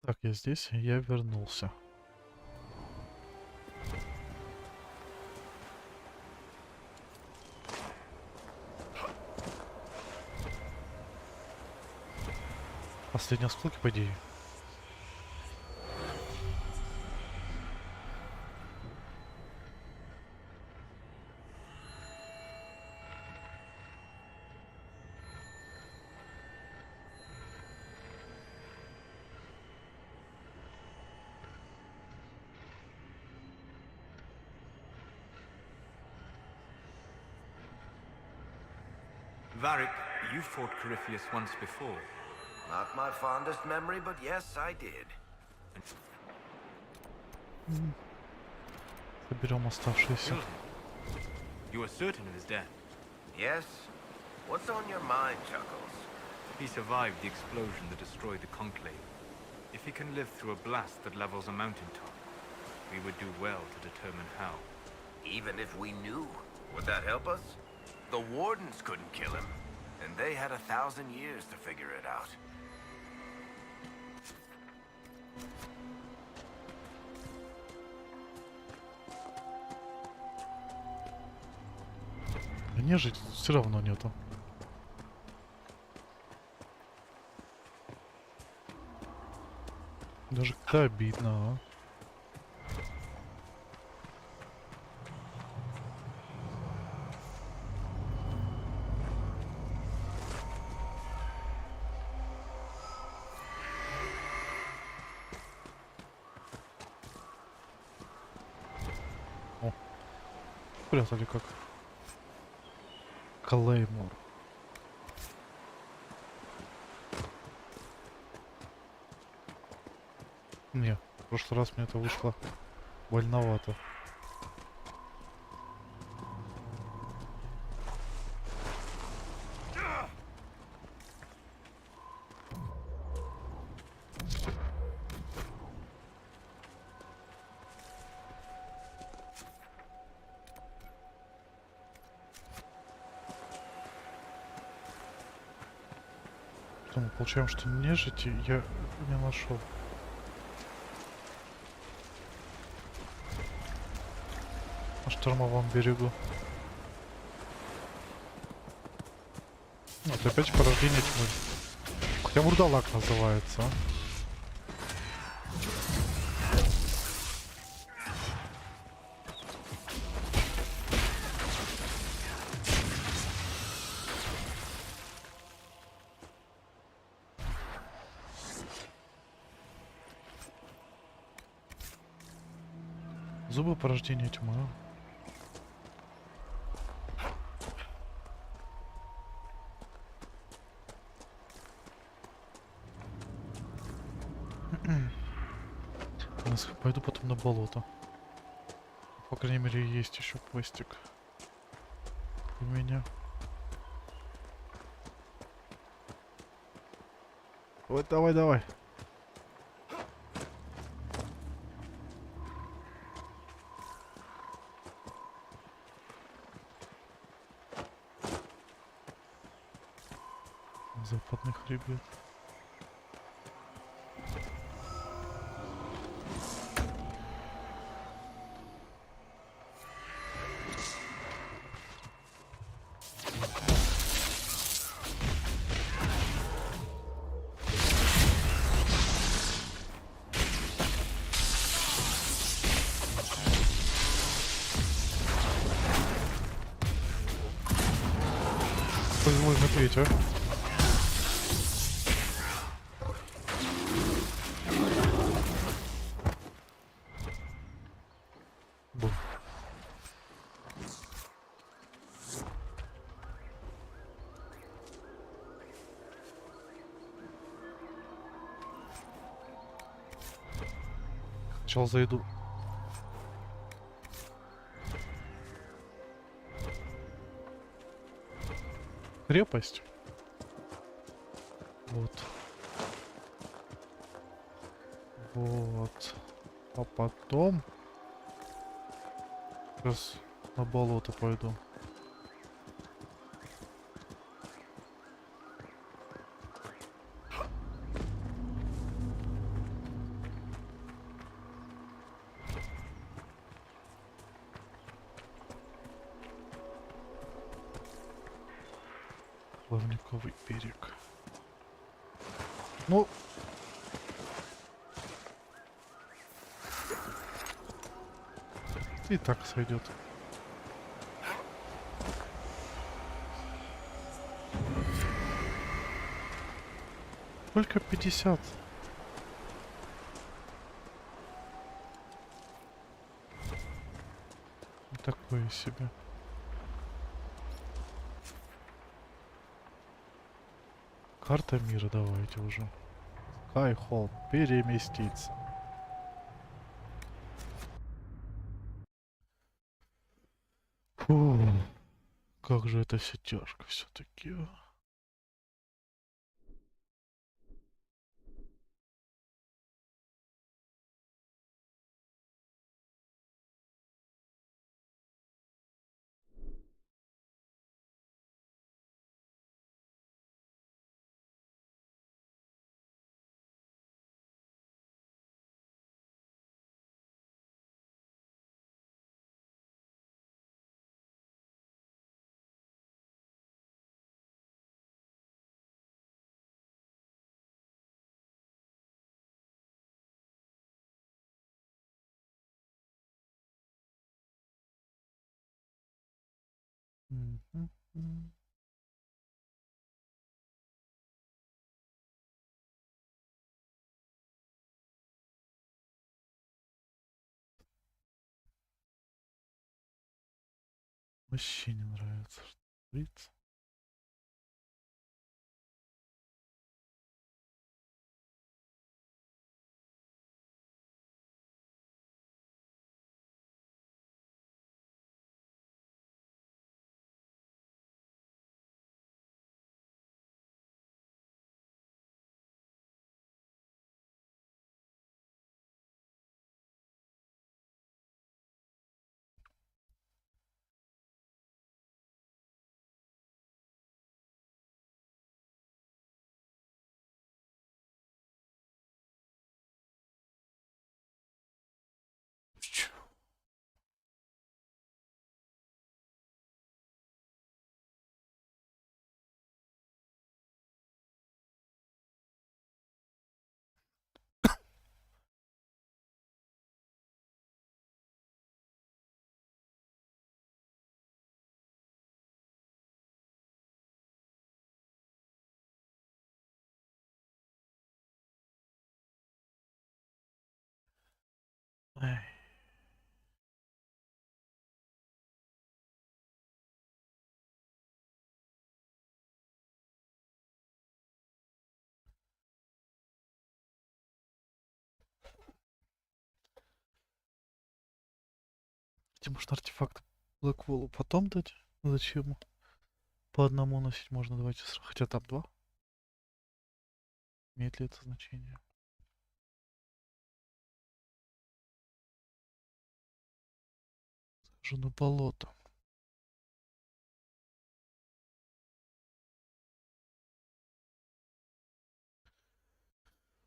Так, я здесь, я вернулся. Последние осколки, по идее. Varric, you fought Corypheus once before. Not my fondest memory, but yes, I did. Соберем оставшиеся. You are certain of his death? Yes? What's on your mind, Chuckles? He survived the explosion that destroyed the Conclave. If he can live through a blast that levels a mountaintop, we would do well to determine how. Even if we knew, would that help us? The Wardens couldn't kill him, and they had 1,000 years to figure it out. Нежить все равно нету. Даже как-то обидно, а. О, спрятали как. Клеймор. Не, в прошлый раз мне это вышло больновато. Мы получаем, что нежити я не нашел. На штормовом берегу. Вот опять порождение тьмы. Хотя вурдалак называется. Зубы порождения тьмы. Пойду потом на болото. По крайней мере, есть еще квестик у меня. Вот, давай, давай. Западный хребет. Злой медведь, а? Бум. Сначала зайду. Крепость. Вот. Вот. А потом сейчас на болото пойду. Плавниковый берег. Ну... И так сойдет. Только 50. Такое себе. Карта мира давайте уже. Хайхол, переместиться. Фу, как же это все тяжко все-таки. Вообще не нравится, что творится. Эй. Может, артефакт Блэкволу потом дать? Зачем? По одному носить можно, давайте хотя там 2. Имеет ли это значение? Схожу на болото.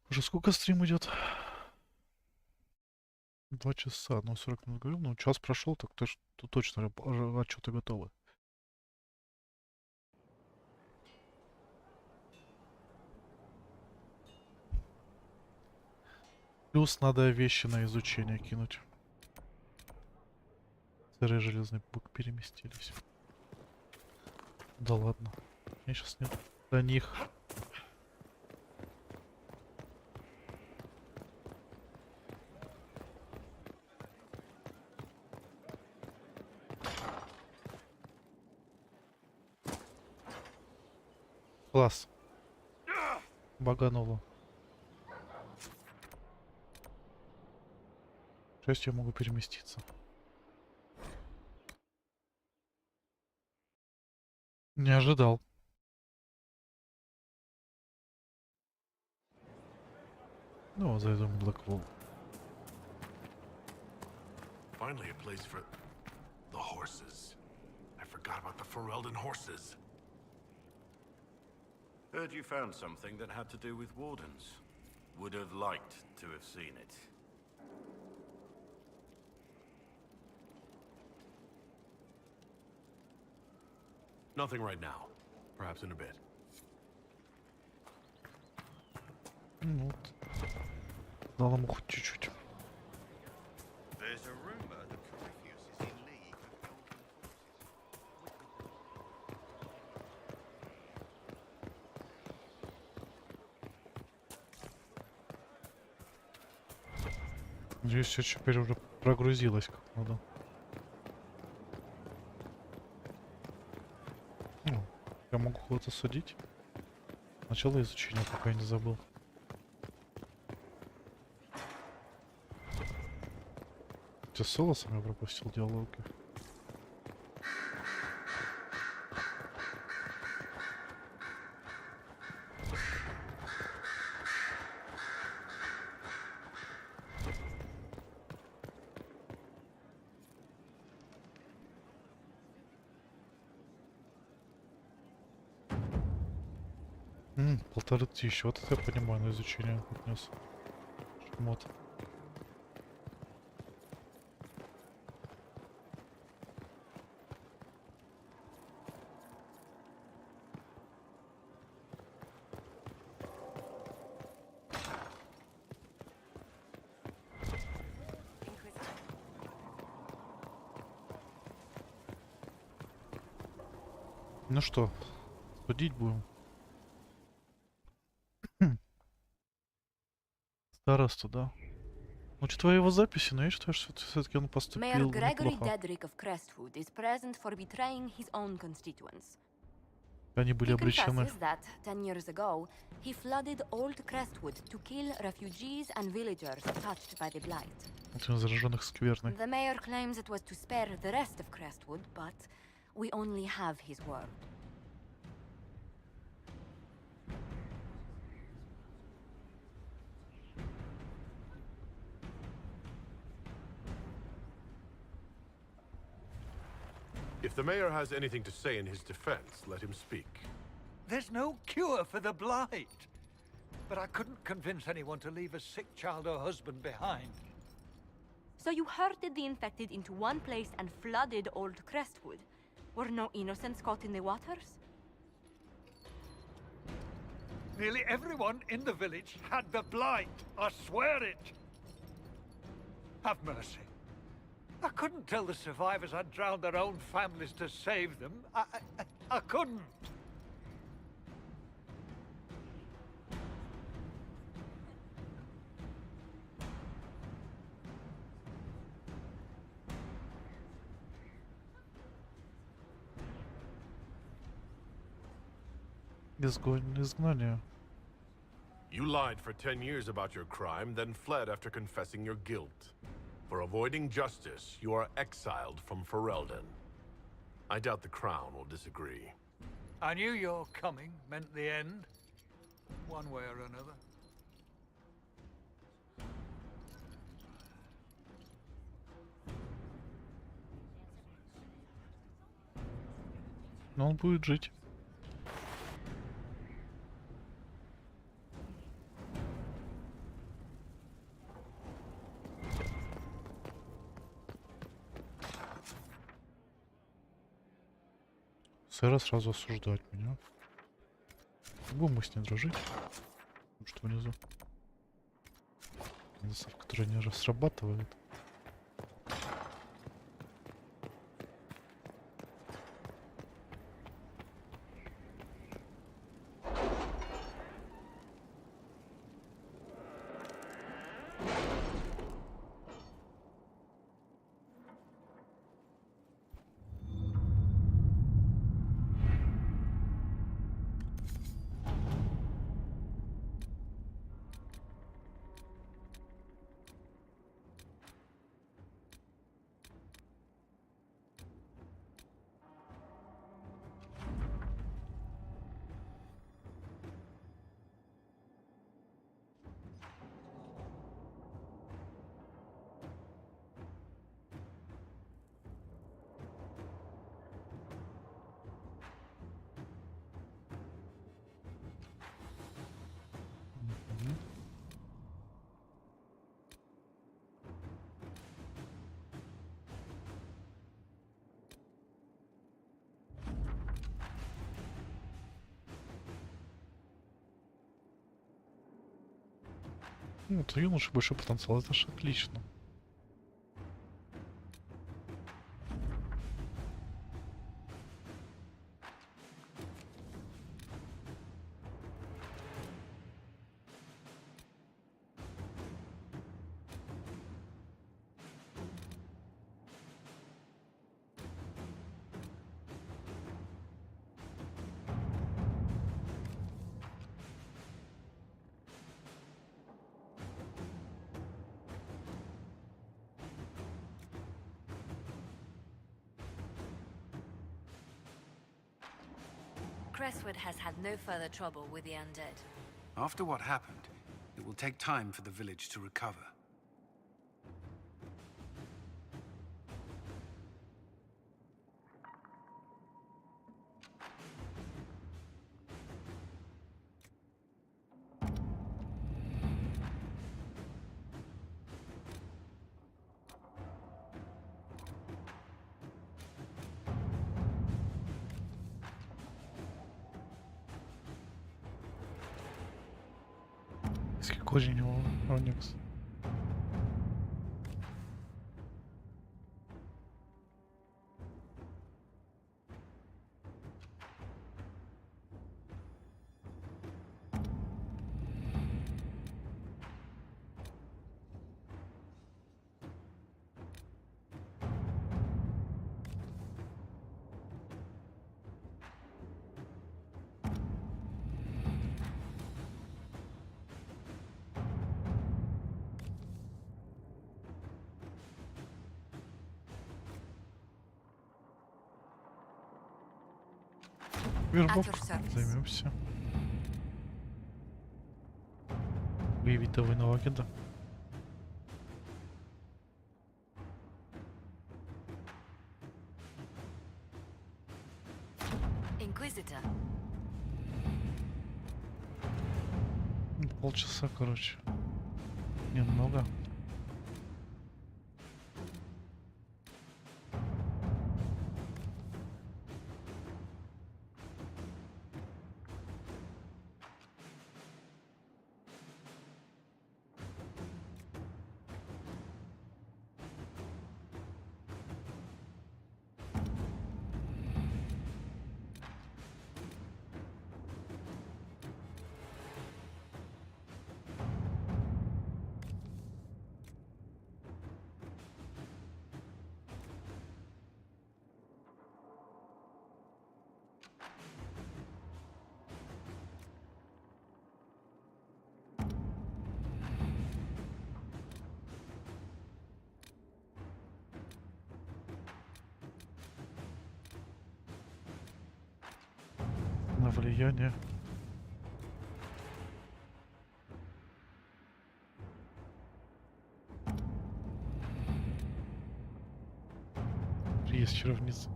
Уже сколько стрим идет? 2 часа, ну 40 минут говорю, ну час прошел, так точно отчеты готовы. Плюс надо вещи на изучение кинуть. Сырый железный бык переместились. Да ладно. Я сейчас нет до них. Класс. Багануло. К счастью, я могу переместиться. Не ожидал. Ну, зайду в Блэквол. Finally, a place for the horses. I forgot about the Ferelden horses. Heard you found something that had to do with wardens. Would have liked to have seen it. Nothing right now. Perhaps in a bit. Ну вот. Дал ему хоть чуть-чуть. There's a rumor that Corypheus is in league with Elven forces. Здесь все теперь уже прогрузилось как надо. Ну, я могу кого-то судить. Начало изучения, пока я не забыл. Ты с Солосом я пропустил диалоги. Полторы тысячи, вот это я понимаю, на изучение отнес. Шмот. Ну что, судить будем? Старосту, да? Ну, читаю его записи, но я считаю, что все-таки он поступил Mayor Gregory неплохо. Dedrick of Crestwood is present for betraying his own constituents. Они были He обречены. confesses that 10 years ago, he flooded old Crestwood to kill refugees and villagers touched by the blight. Вот зараженных скверной. The mayor claims it was to spare the rest of Crestwood, but we only have his word. If the mayor has anything to say in his defense, let him speak. There's no cure for the blight. But I couldn't convince anyone to leave a sick child or husband behind. So you herded the infected into one place and flooded old Crestwood? Were no innocents caught in the waters? Nearly everyone in the village had the blight. I swear it. Have mercy. I couldn't tell the survivors I'd drowned their own families to save them. I couldn't. Изгнание. You lied for 10 years about your crime, then fled after confessing your guilt. For avoiding justice, you are exiled from Ferelden. I doubt the Crown will disagree. I knew your coming meant the end, one way or another. Но он будет жить. Сэра сразу осуждать меня. Будем мы с ней дружить. Что внизу? Засов, который не срабатывает. Ну, то юноши большой потенциал, это ж отлично. Crestwood has had no further trouble with the undead. After what happened, it will take time for the village to recover. Корень Оникс. Вербовка. Займемся. Выявить того агента. Inquisitor. Полчаса, короче. Немного. На влияние. Есть чаровница.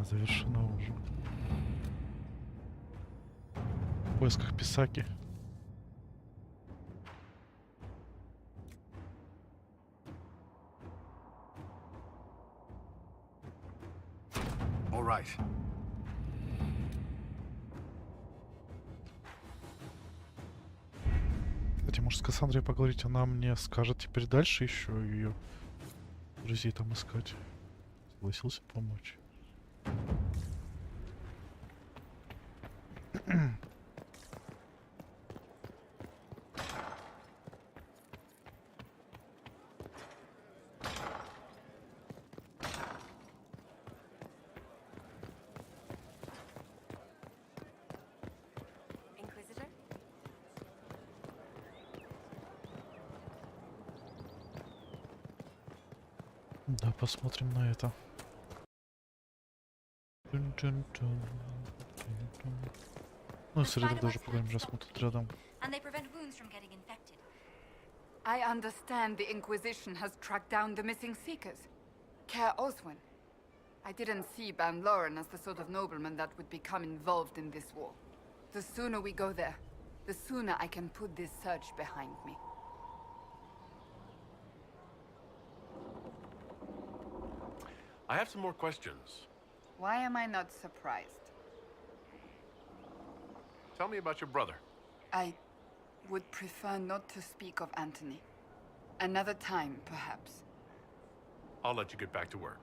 Завершена уже. В поисках Писаки. All right. Кстати, может, с Кассандрой поговорить, она мне скажет теперь дальше еще ее друзей там искать. Согласился помочь. Да, посмотрим на это. Ну, с Ридом даже поговорим, раз мы тут рядом. I understand the Inquisition has tracked down the missing Seekers. Care Oswin. I didn't see Ban Loren as the sort of nobleman that would become involved in this war. The sooner we go there, the sooner I can put this search behind me. I have some more questions. Why am I not surprised? Tell me about your brother. would prefer not to speak of Anthony. Another time, perhaps. I'll let you get back to work.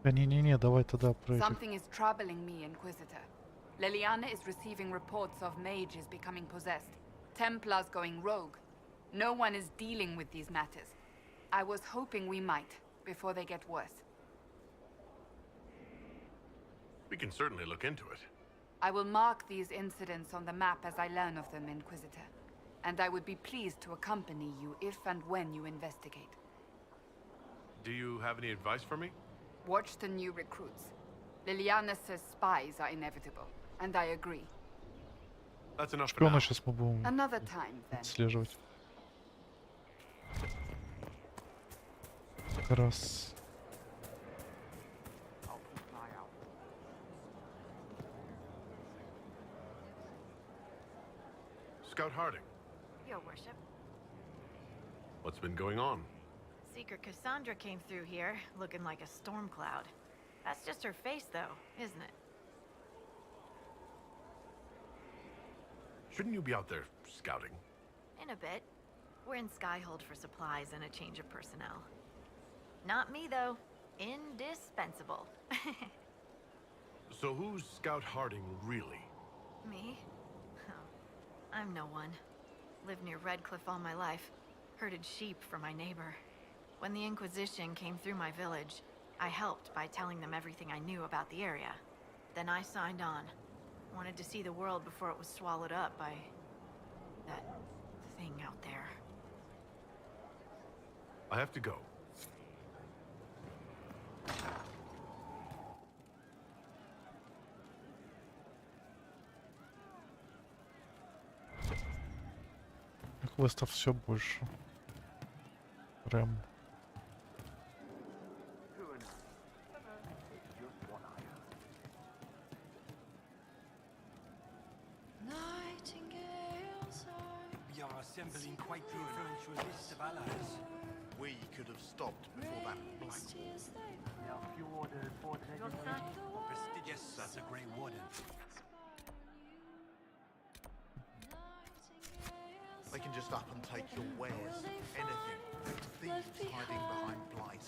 Не-не-не, давай тогда про этих. Something is troubling me, Inquisitor. Liliana is receiving reports of mages becoming possessed, Templars going rogue. No one is dealing with these matters. I was hoping we might, before they get worse. We can certainly look into it. I will mark these incidents on the map as I learn of them, Inquisitor. And I would be pleased to accompany you if and when you investigate. Do you have any advice for me? Watch the new recruits. Liliana says spies are inevitable, and I agree. That's enough for Шпиона now. сейчас мы будем Another time, then. отслеживать. Раз. Scout Harding, Your worship. what's been going on? Seeker Cassandra came through here, looking like a storm cloud. That's just her face, though, isn't it? Shouldn't you be out there scouting? In a bit. We're in Skyhold for supplies and a change of personnel. Not me, though. Indispensable. So who's Scout Harding really? Me? Oh, I'm no one. Lived near Redcliffe all my life. Herded sheep for my neighbor. When the Inquisition came through my village, I helped by telling them everything I knew about the area. Then I signed on. Wanted to see the world before it was swallowed up by that thing out there. I have to go. Квестов все больше. Рэм. We are assembling quite the influential list of allies. We could have stopped before that black wall. Prestigious, that's a Grey Warden. They can just up and take your wares, anything. Thieves hiding behind blight.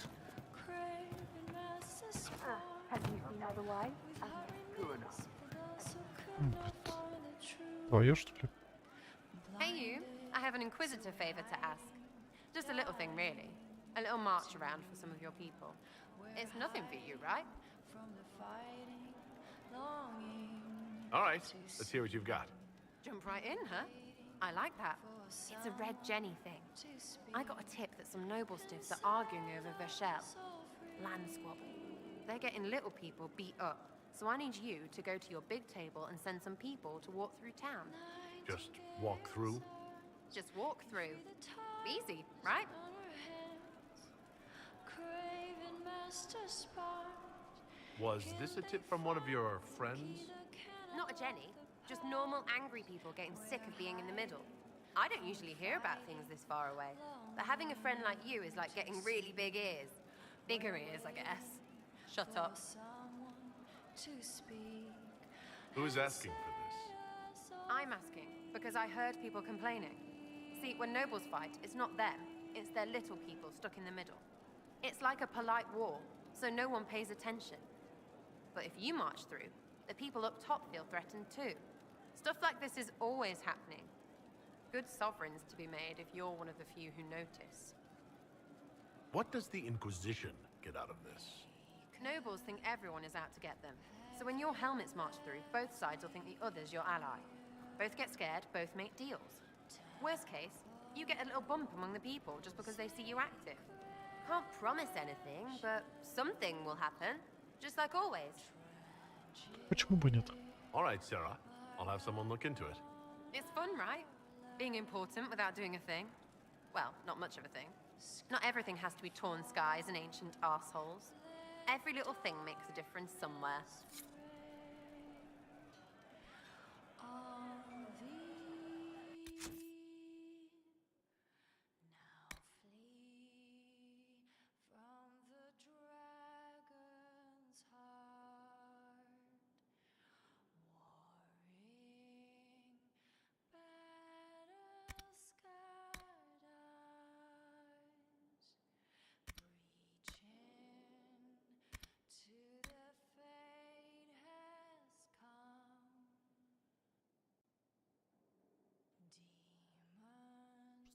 Have you seen otherwise? Твое, что ли? Hey you, I have an Inquisitor favor to ask. Just a little thing really. A little march around for some of your people. It's nothing for you, right? Alright, let's hear what you've got. Jump right in, huh? I like that. It's a Red Jenny thing. I got a tip that some noble stiffs are arguing over Vashel. Land squabble. They're getting little people beat up. So I need you to go to your big table and send some people to walk through town. Just walk through? Just walk through. Easy, right? Was this a tip from one of your friends? Not a Jenny. Just normal angry people getting sick of being in the middle. I don't usually hear about things this far away. But having a friend like you is like getting really big ears. Bigger ears, I guess. Shut up. Who's asking for this? I'm asking because I heard people complaining. See, when nobles fight, it's not them. It's their little people stuck in the middle. It's like a polite war, so no one pays attention. But if you march through, the people up top feel threatened too. Stuff like this is always happening. Good sovereigns to be made if you're one of the few who notice. What does the Inquisition get out of this? Nobles think everyone is out to get them. So when your helmets march through, both sides will think the other's your ally. Both get scared, both make deals. Worst case, you get a little bump among the people just because they see you active. Can't promise anything, but something will happen. Just like always. Почему бы нет? Alright, Sarah. I'll have someone look into it. It's fun, right? Being important without doing a thing. Well, not much of a thing. Not everything has to be torn skies and ancient arseholes. Every little thing makes a difference somewhere.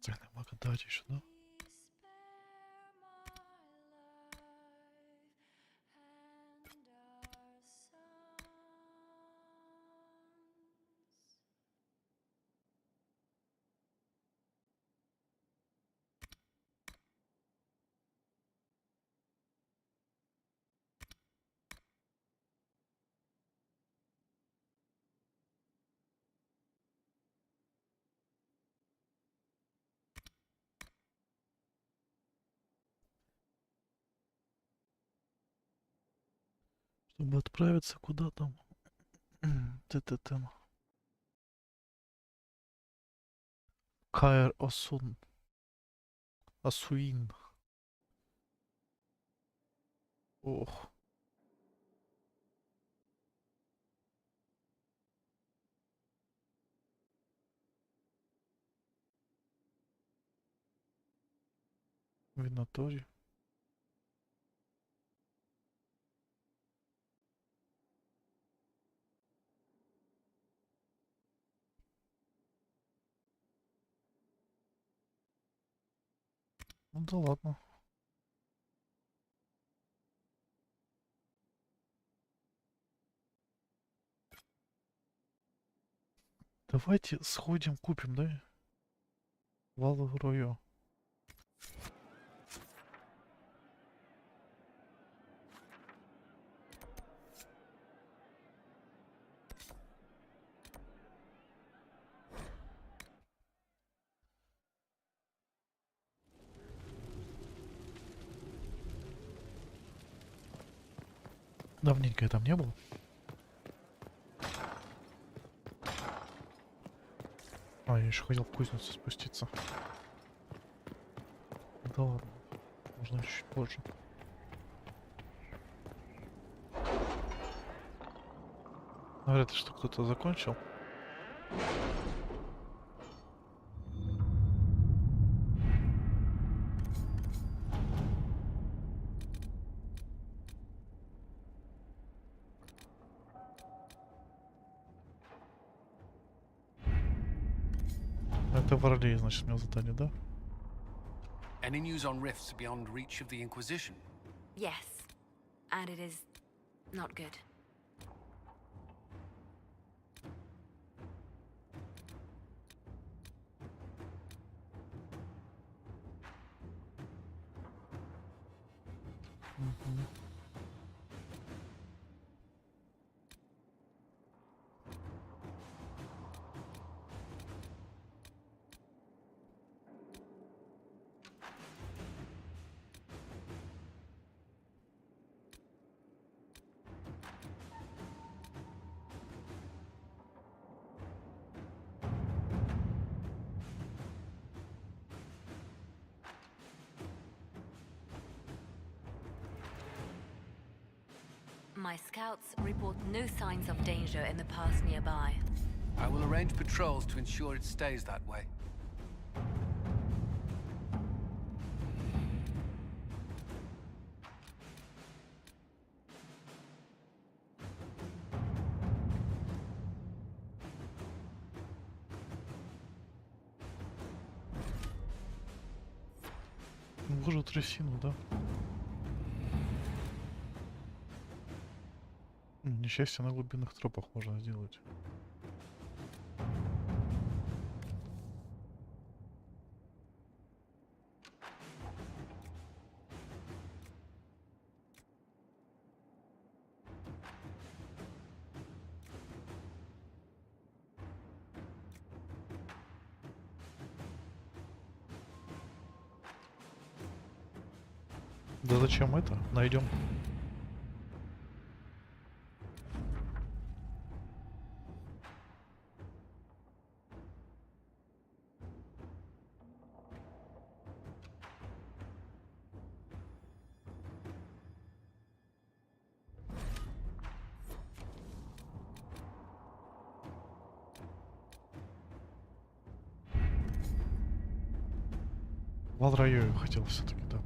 Кристальная благодать еще, да? Чтобы отправиться куда там? ТТТ. Каэр Осун. Асуин. Ох. Винаторий. Ну да ладно. Давайте сходим, купим, да? Валу Рою. Давненько я там не был. А, я еще хотел в кузницу спуститься. Да ладно. Можно чуть позже. Говорят, что кто-то закончил. Это в Орле, значит, у меня задание, да? Any news on rifts beyond reach of the Inquisition? Yes. And it is not good. My scouts report no signs of danger in the pass nearby. I will arrange patrols to ensure it stays that way. Выложу трясину, да? Несчастье на глубинных тропах можно сделать. Да зачем это? Найдем. Валраю хотел все-таки, да.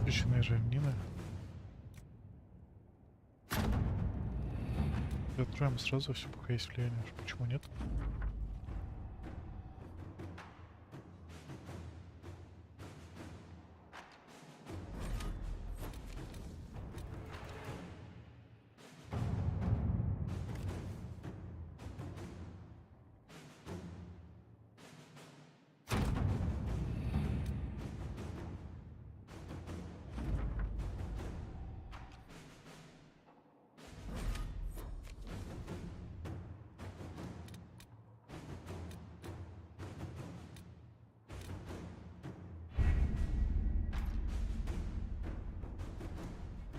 Очищенные равнины. И откроем сразу все, пока есть влияние. Почему нет?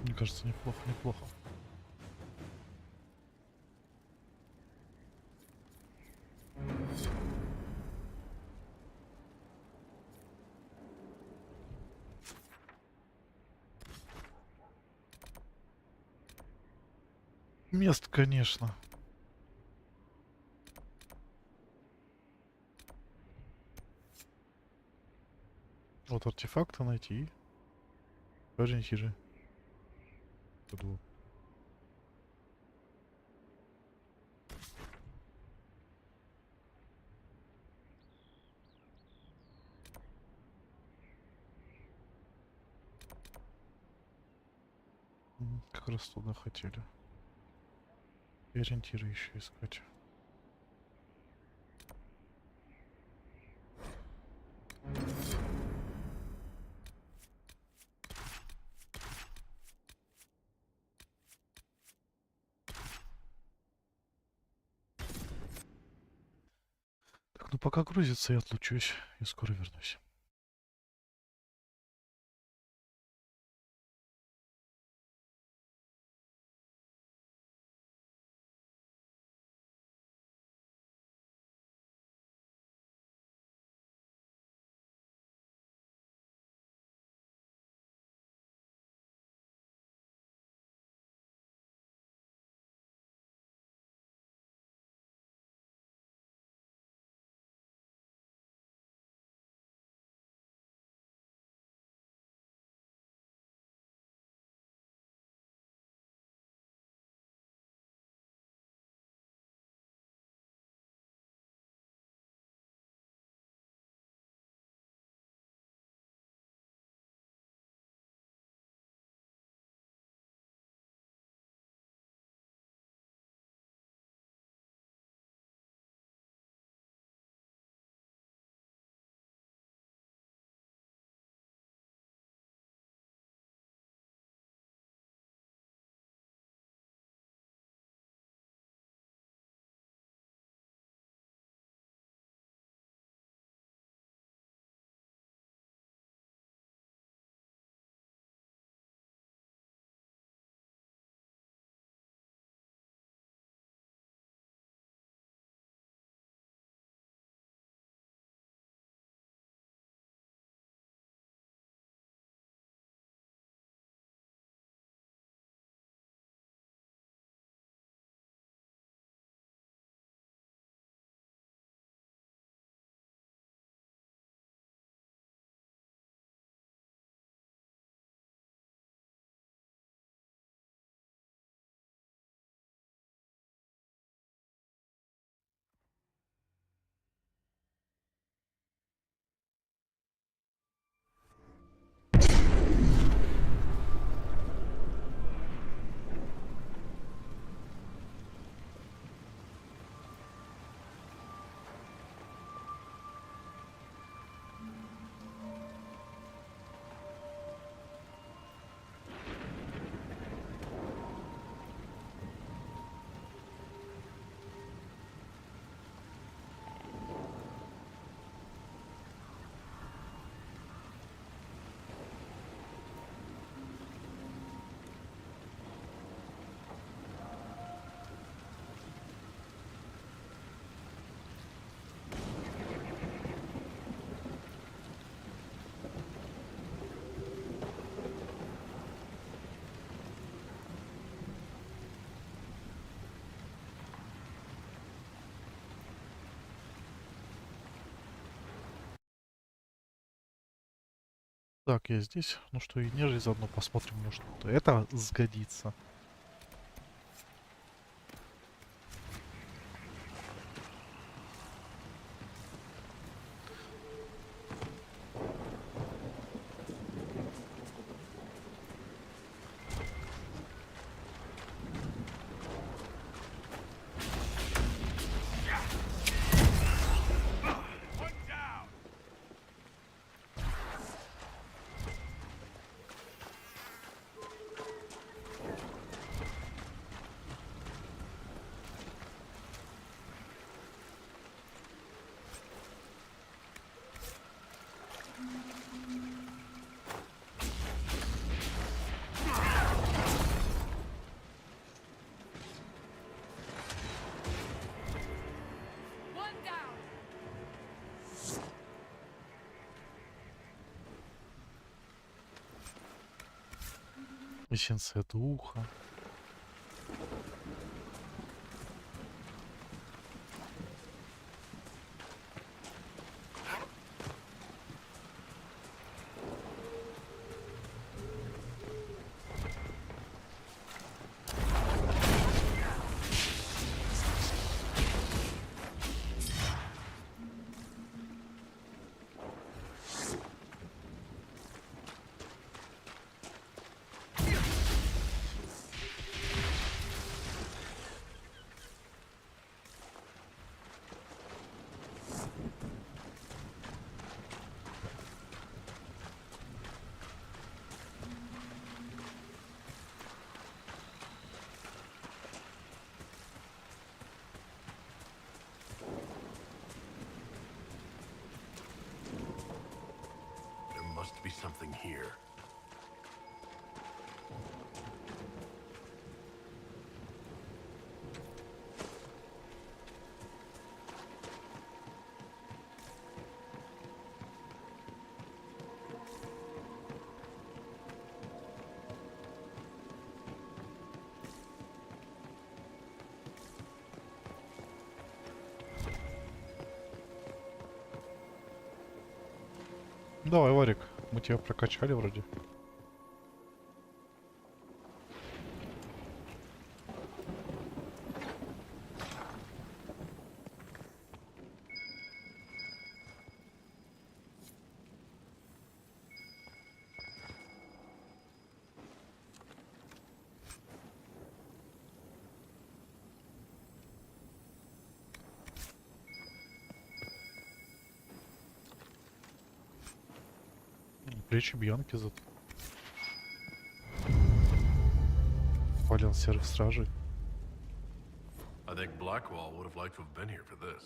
Мне кажется, неплохо, неплохо. Мест, конечно. Вот артефакты найти. Ориентиры. Буду. Как раз туда хотели. И ориентиры еще искать. Так, ну пока грузится, я отлучусь и скоро вернусь. Так, я здесь. Ну что, и нежели заодно посмотрим, может это сгодится. Эссенция духа. Must be something here. Давай, Варик, мы тебя прокачали вроде. Плечи Бьянки зато. Вален серых стражей. I think Blackwall would have liked to have been here for this.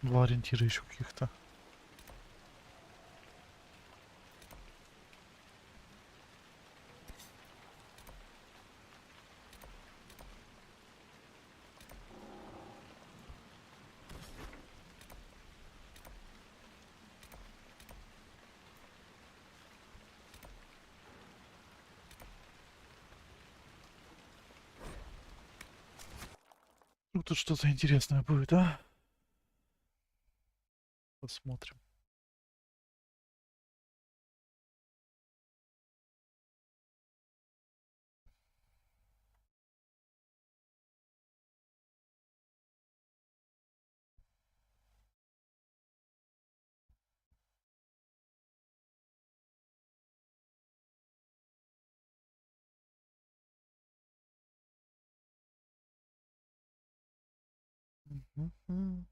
Два ориентира еще каких-то. тут что-то интересное будет, а? Посмотрим. Мгм.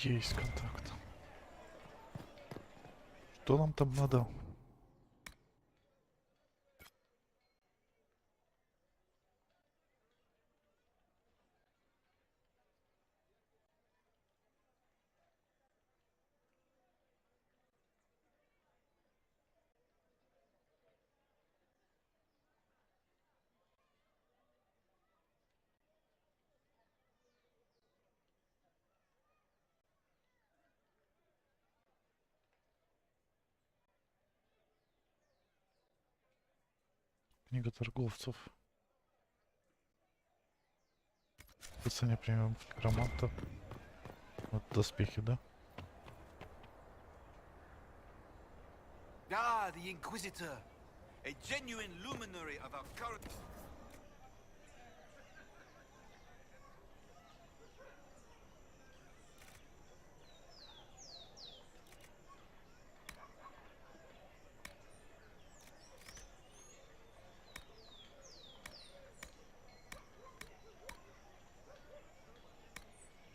Есть контакт. Что нам там надо? Книга торговцев. Описание премиум некроманта. Вот доспехи, да? Ah, the Inquisitor. A genuine luminary of our current...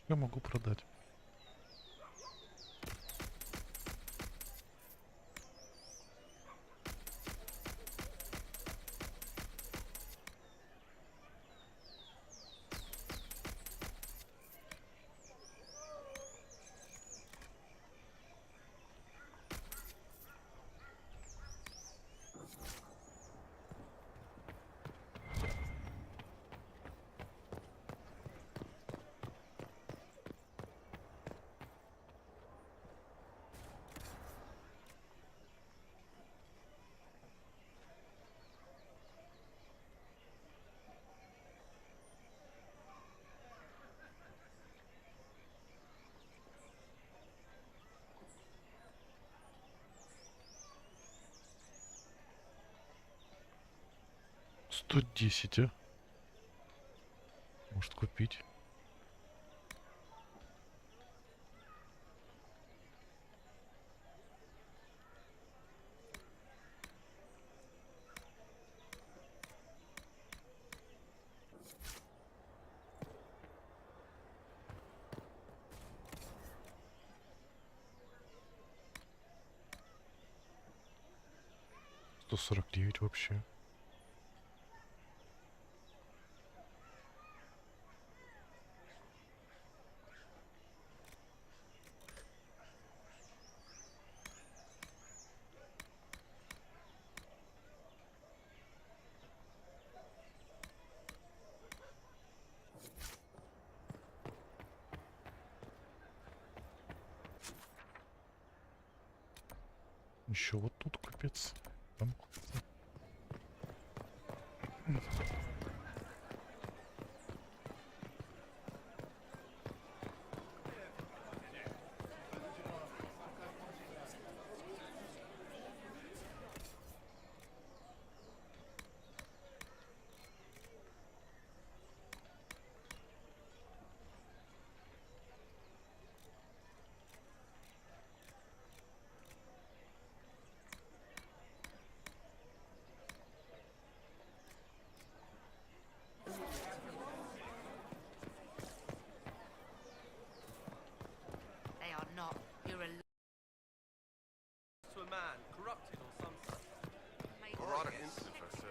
Я могу продать. $110, а? Может купить. $149 вообще. Еще вот тут купец. Там купец.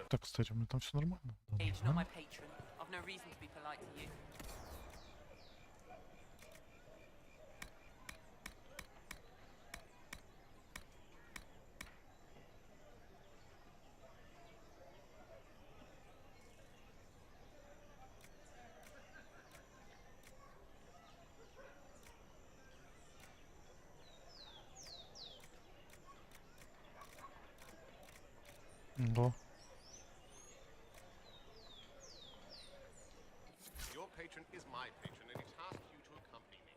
Так, кстати, у меня там все нормально. Да, Age, not my нормально. patron. I've no reason to be polite to you. Да. Your patron is my patron, and he tasked you to accompany me.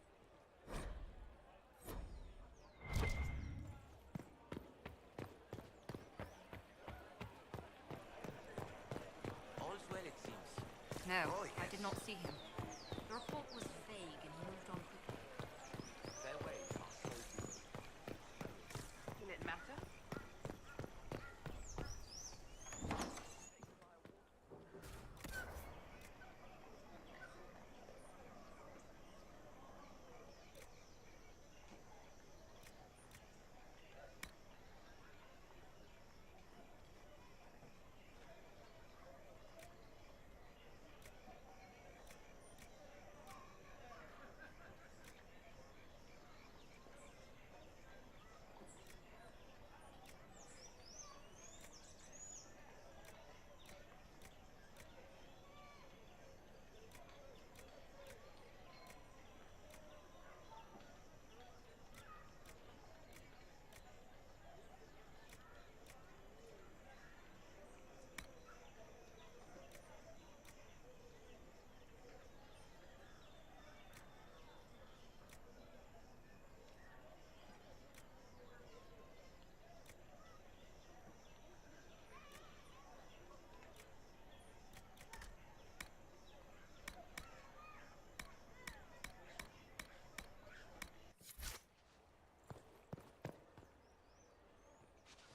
All's well, it seems. No, I did not see him. The report was vague and he moved on quickly. Farewell, Will it matter?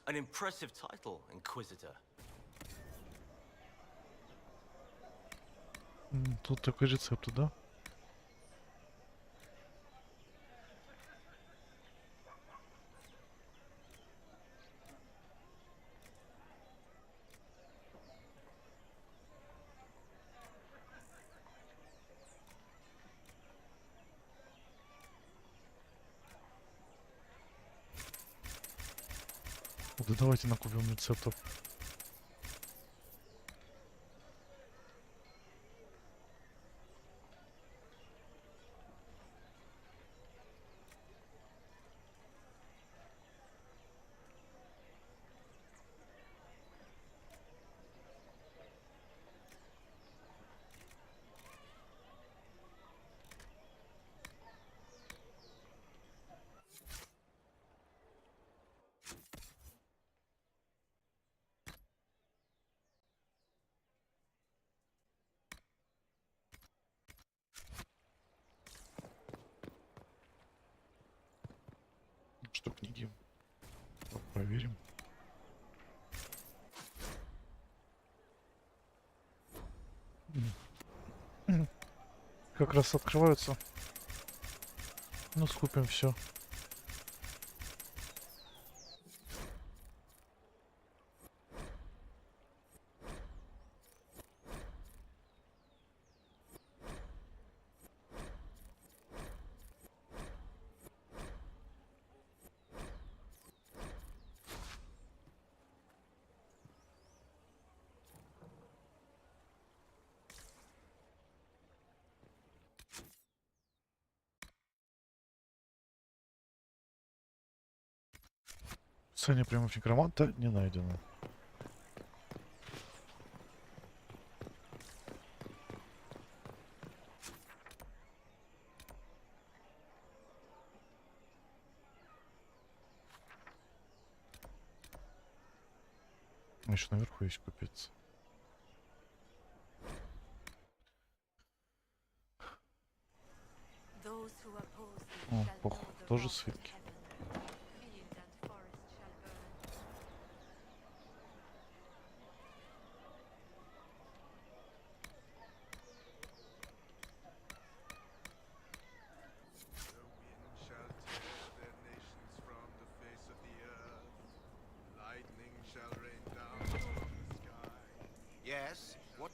An impressive title, Inquisitor. Тут такой рецепт, да? Да давайте накупим рецептов. Что книги? Проверим. Как раз открываются. Ну, скупим все. Цене прямо некроманта не найдено. Еще наверху есть купец. О, похуй, тоже свитки.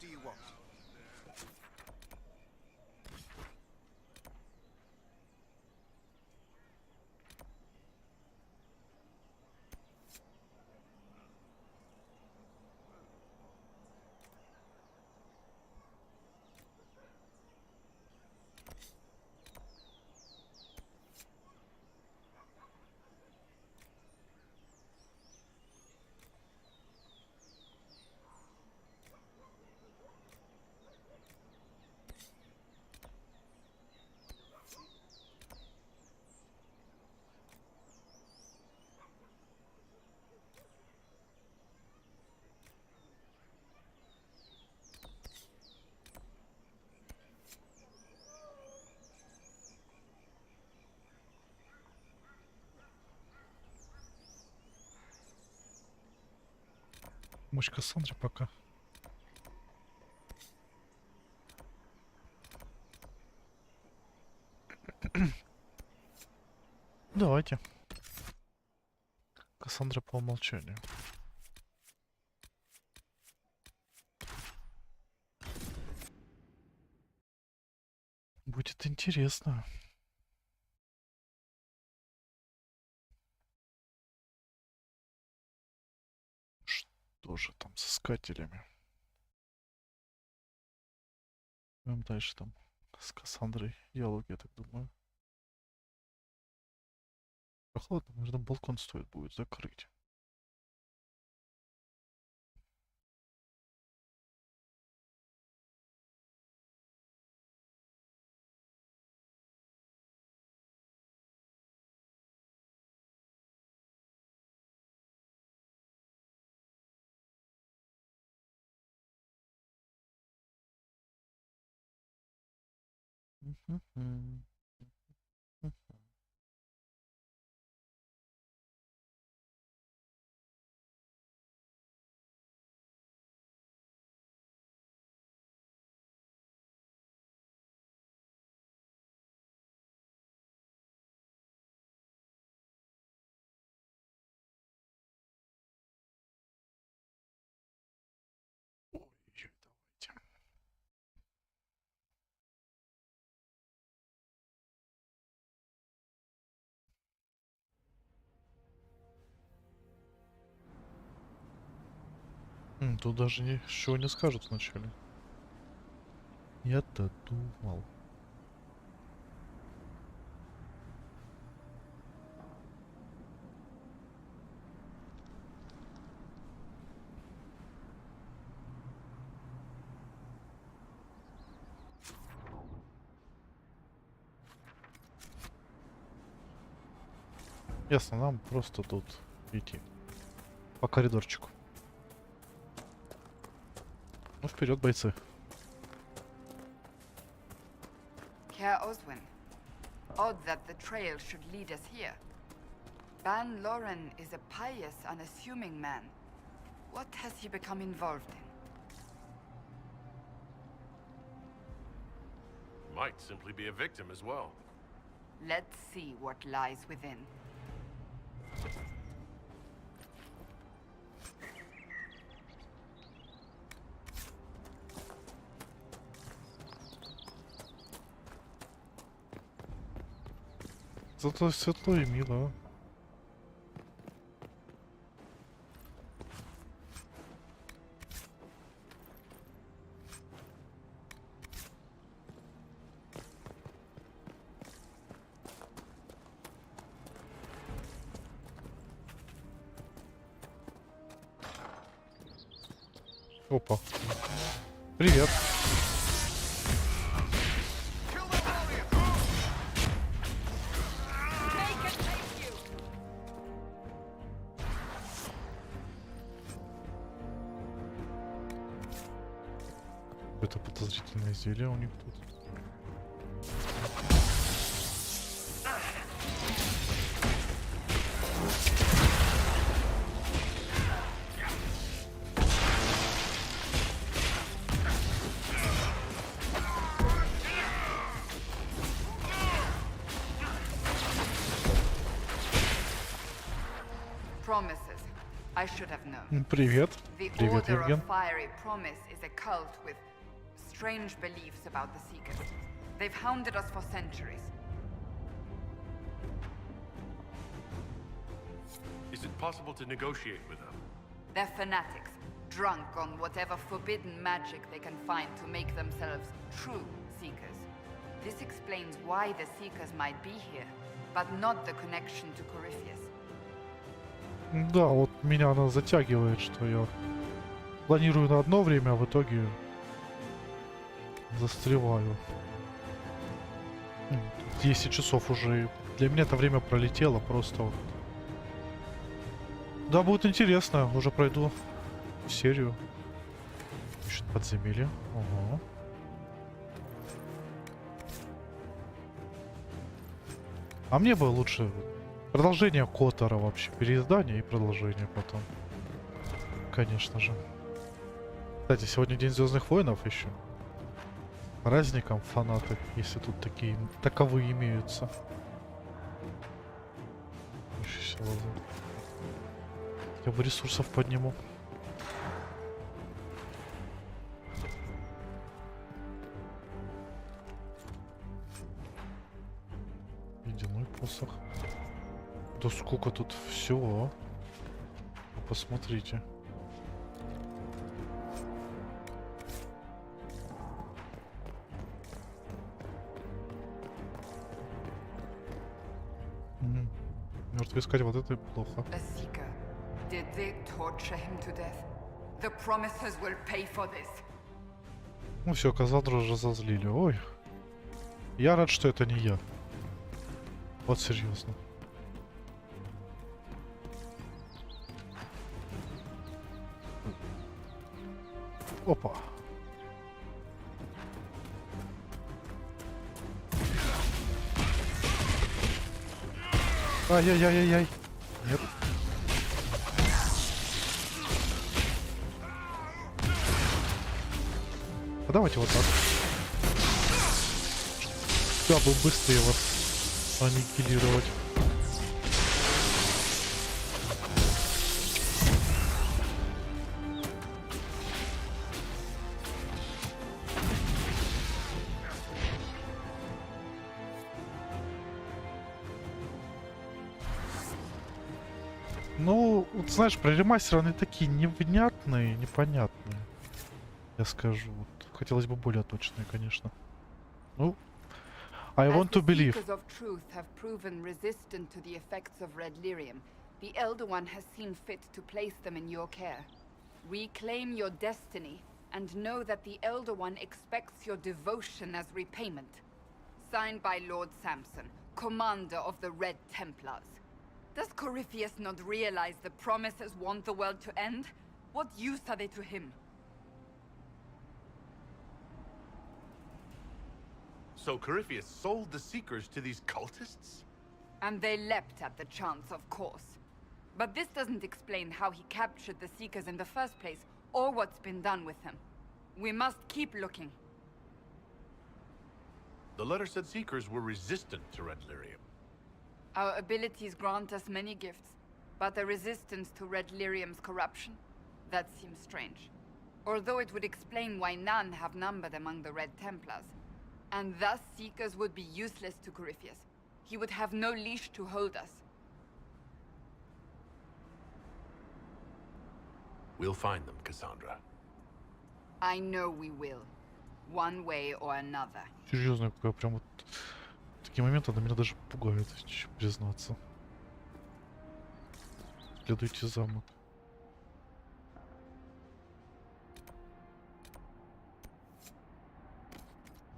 do you want? Мощь Кассандры пока. Давайте. Кассандра по умолчанию. Будет интересно. Что же там с искателями? Дальше там с Кассандрой диалоги, я так думаю. Прохладно, наверное, балкон стоит будет закрыть. Тут даже ничего не скажут вначале. Я-то думал. Ясно, нам просто тут идти по коридорчику. Ну, вперед, бойцы. Care Oswin. Odd that the trail should lead us here. Ban Loren is a pious, unassuming man. What has he become involved in? Might simply be a victim as well. Let's see what lies within. Зато светло и мило. Опа. Привет. Какое-то подозрительное зелье у них тут. Promises. I should have known. Привет. The Привет, Order Евген. of Fiery Promise is a cult with strange beliefs about the Seekers. They've hounded us for centuries. Is it possible to negotiate with them? They're fanatics, drunk on whatever forbidden magic they can find to make themselves true Seekers. This explains why the Seekers might be here, but not the connection to Corypheus. Да, вот меня она затягивает, что я планирую на одно время, а в итоге застреваю. 10 часов уже. Для меня это время пролетело просто. Вот. Да, будет интересно. Уже пройду серию. Ищет подземелье. Ого. А мне бы лучше продолжение Котора вообще. Переиздание и продолжение потом. Конечно же. Кстати, сегодня День Звездных Воинов еще. Праздником фанаты, если тут такие таковые имеются. Я бы ресурсов подниму. Ледяной посох. Да сколько тут всего. Посмотрите. Мертвый искать вот это плохо. Did they torture him to death? The Promisers will pay for this. Ну все, Кассандру уже разозлили. Ой. Я рад, что это не я. Вот серьезно. Опа. Ай-яй-яй-яй-яй. Нет. А давайте вот так. Дабы быстрее вас аннигилировать. Ну, вот знаешь, про ремастер они такие невнятные, непонятные. Я скажу. Вот. Хотелось бы более точные, конечно. Ну, I want to believe. As the Seekers of Truth have proven resistant to the effects of red lyrium, the Elder One has seen fit to place them in your care. Reclaim your destiny, and know that the Elder One expects your devotion as repayment. Signed by Lord Samson, Commander of the Red Templars. Does Corypheus not realize the Promisers want the world to end? What use are they to him? So Corypheus sold the Seekers to these cultists? And they leapt at the chance, of course. But this doesn't explain how he captured the Seekers in the first place, or what's been done with them. We must keep looking. The letter said Seekers were resistant to red lyrium. Our abilities grant us many gifts, but a resistance to red lyrium's corruption? That seems strange. Although it would explain why none have numbered among the Red Templars. And thus Seekers would be useless to Corypheus. He would have no leash to hold us. We'll find them, Cassandra. I know we will. One way or another. Серьезно, какая прям вот... Такие моменты на меня даже пугают, признаться. Следуйте замок.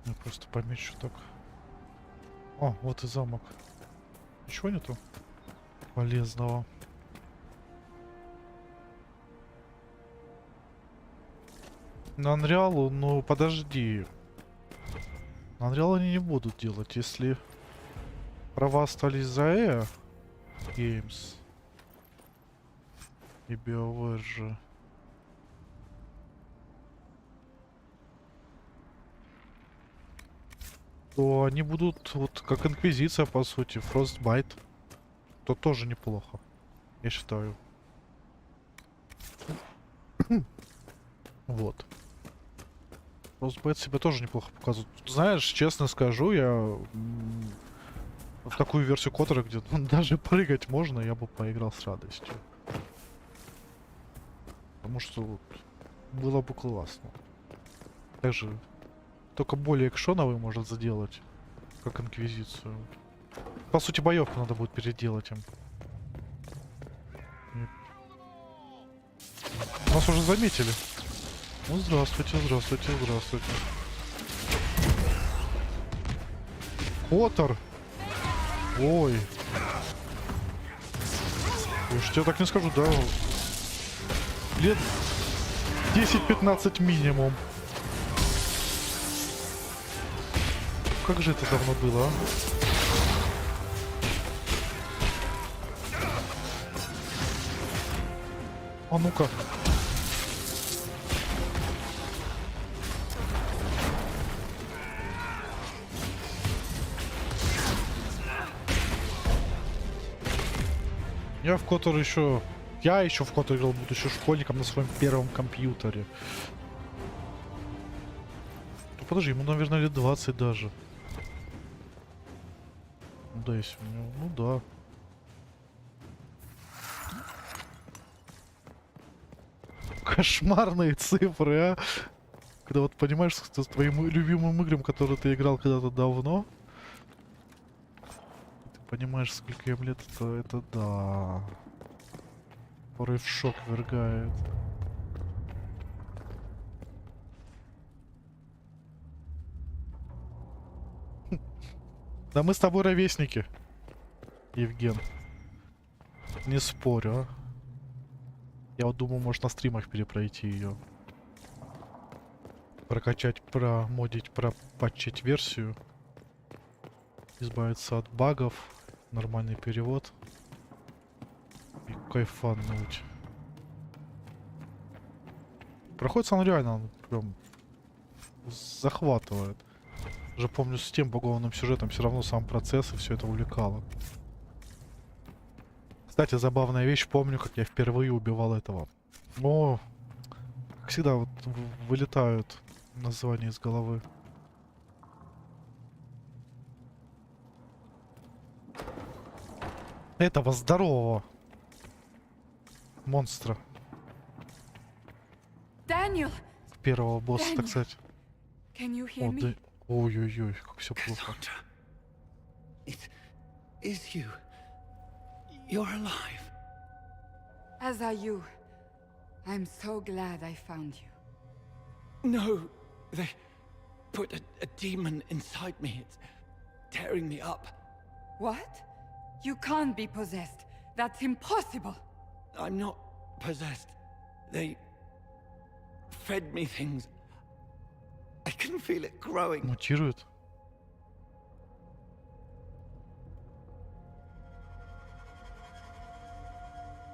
Я просто помечу так. О, вот и замок. Ничего нету полезного. На Анриалу, ну подожди. На Unreal они не будут делать, если права остались за Games и BioWare же. То они будут вот как Инквизиция, по сути, Frostbite. То тоже неплохо, я считаю. Вот. Росбет себя тоже неплохо показывает. Знаешь, честно скажу, я в такую версию Коттера, где даже прыгать можно, я бы поиграл с радостью. Потому что вот, было бы классно. Также только более экшоновый может заделать, как Инквизицию. По сути, боевку надо будет переделать им. Нас уже заметили. Ну, здравствуйте, здравствуйте, здравствуйте. Коттер! Ой. Уж я так не скажу, да. Лет 10-15 минимум. Как же это давно было, а? А ну-ка. Я в Коттер еще... Я еще в Коттер играл, будучи школьником на своем первом компьютере. Ну, подожди, ему, наверное, лет 20 даже. Ну да, если у него... Ну да. Кошмарные цифры, а? Когда вот понимаешь, что с твоим любимым играм, которые ты играл когда-то давно, ты понимаешь, сколько им лет, это да. Порой в шок ввергает. Да мы с тобой ровесники, Евген. Не спорю, а. Я вот думаю, может на стримах перепройти ее. Прокачать, промодить, пропатчить версию. Избавиться от багов. Нормальный перевод. И кайфануть. Проходится он реально, он прям захватывает. Уже помню, с тем багованным сюжетом все равно сам процесс и все это увлекало. Кстати, забавная вещь, помню, как я впервые убивал этого. О, как всегда, вот вылетают названия из головы. Этого здорового монстра. Daniel! Первого босса, Daniel, так сказать. Can you hear О, me? да... Ой-ой-ой, как все плохо. It is you. You're alive. As are you. I'm so glad I found you. No, they put a demon inside me. It's tearing me up. What? You can't be possessed. That's impossible. I'm not possessed. They fed me things. I can feel it growing. Мутирует.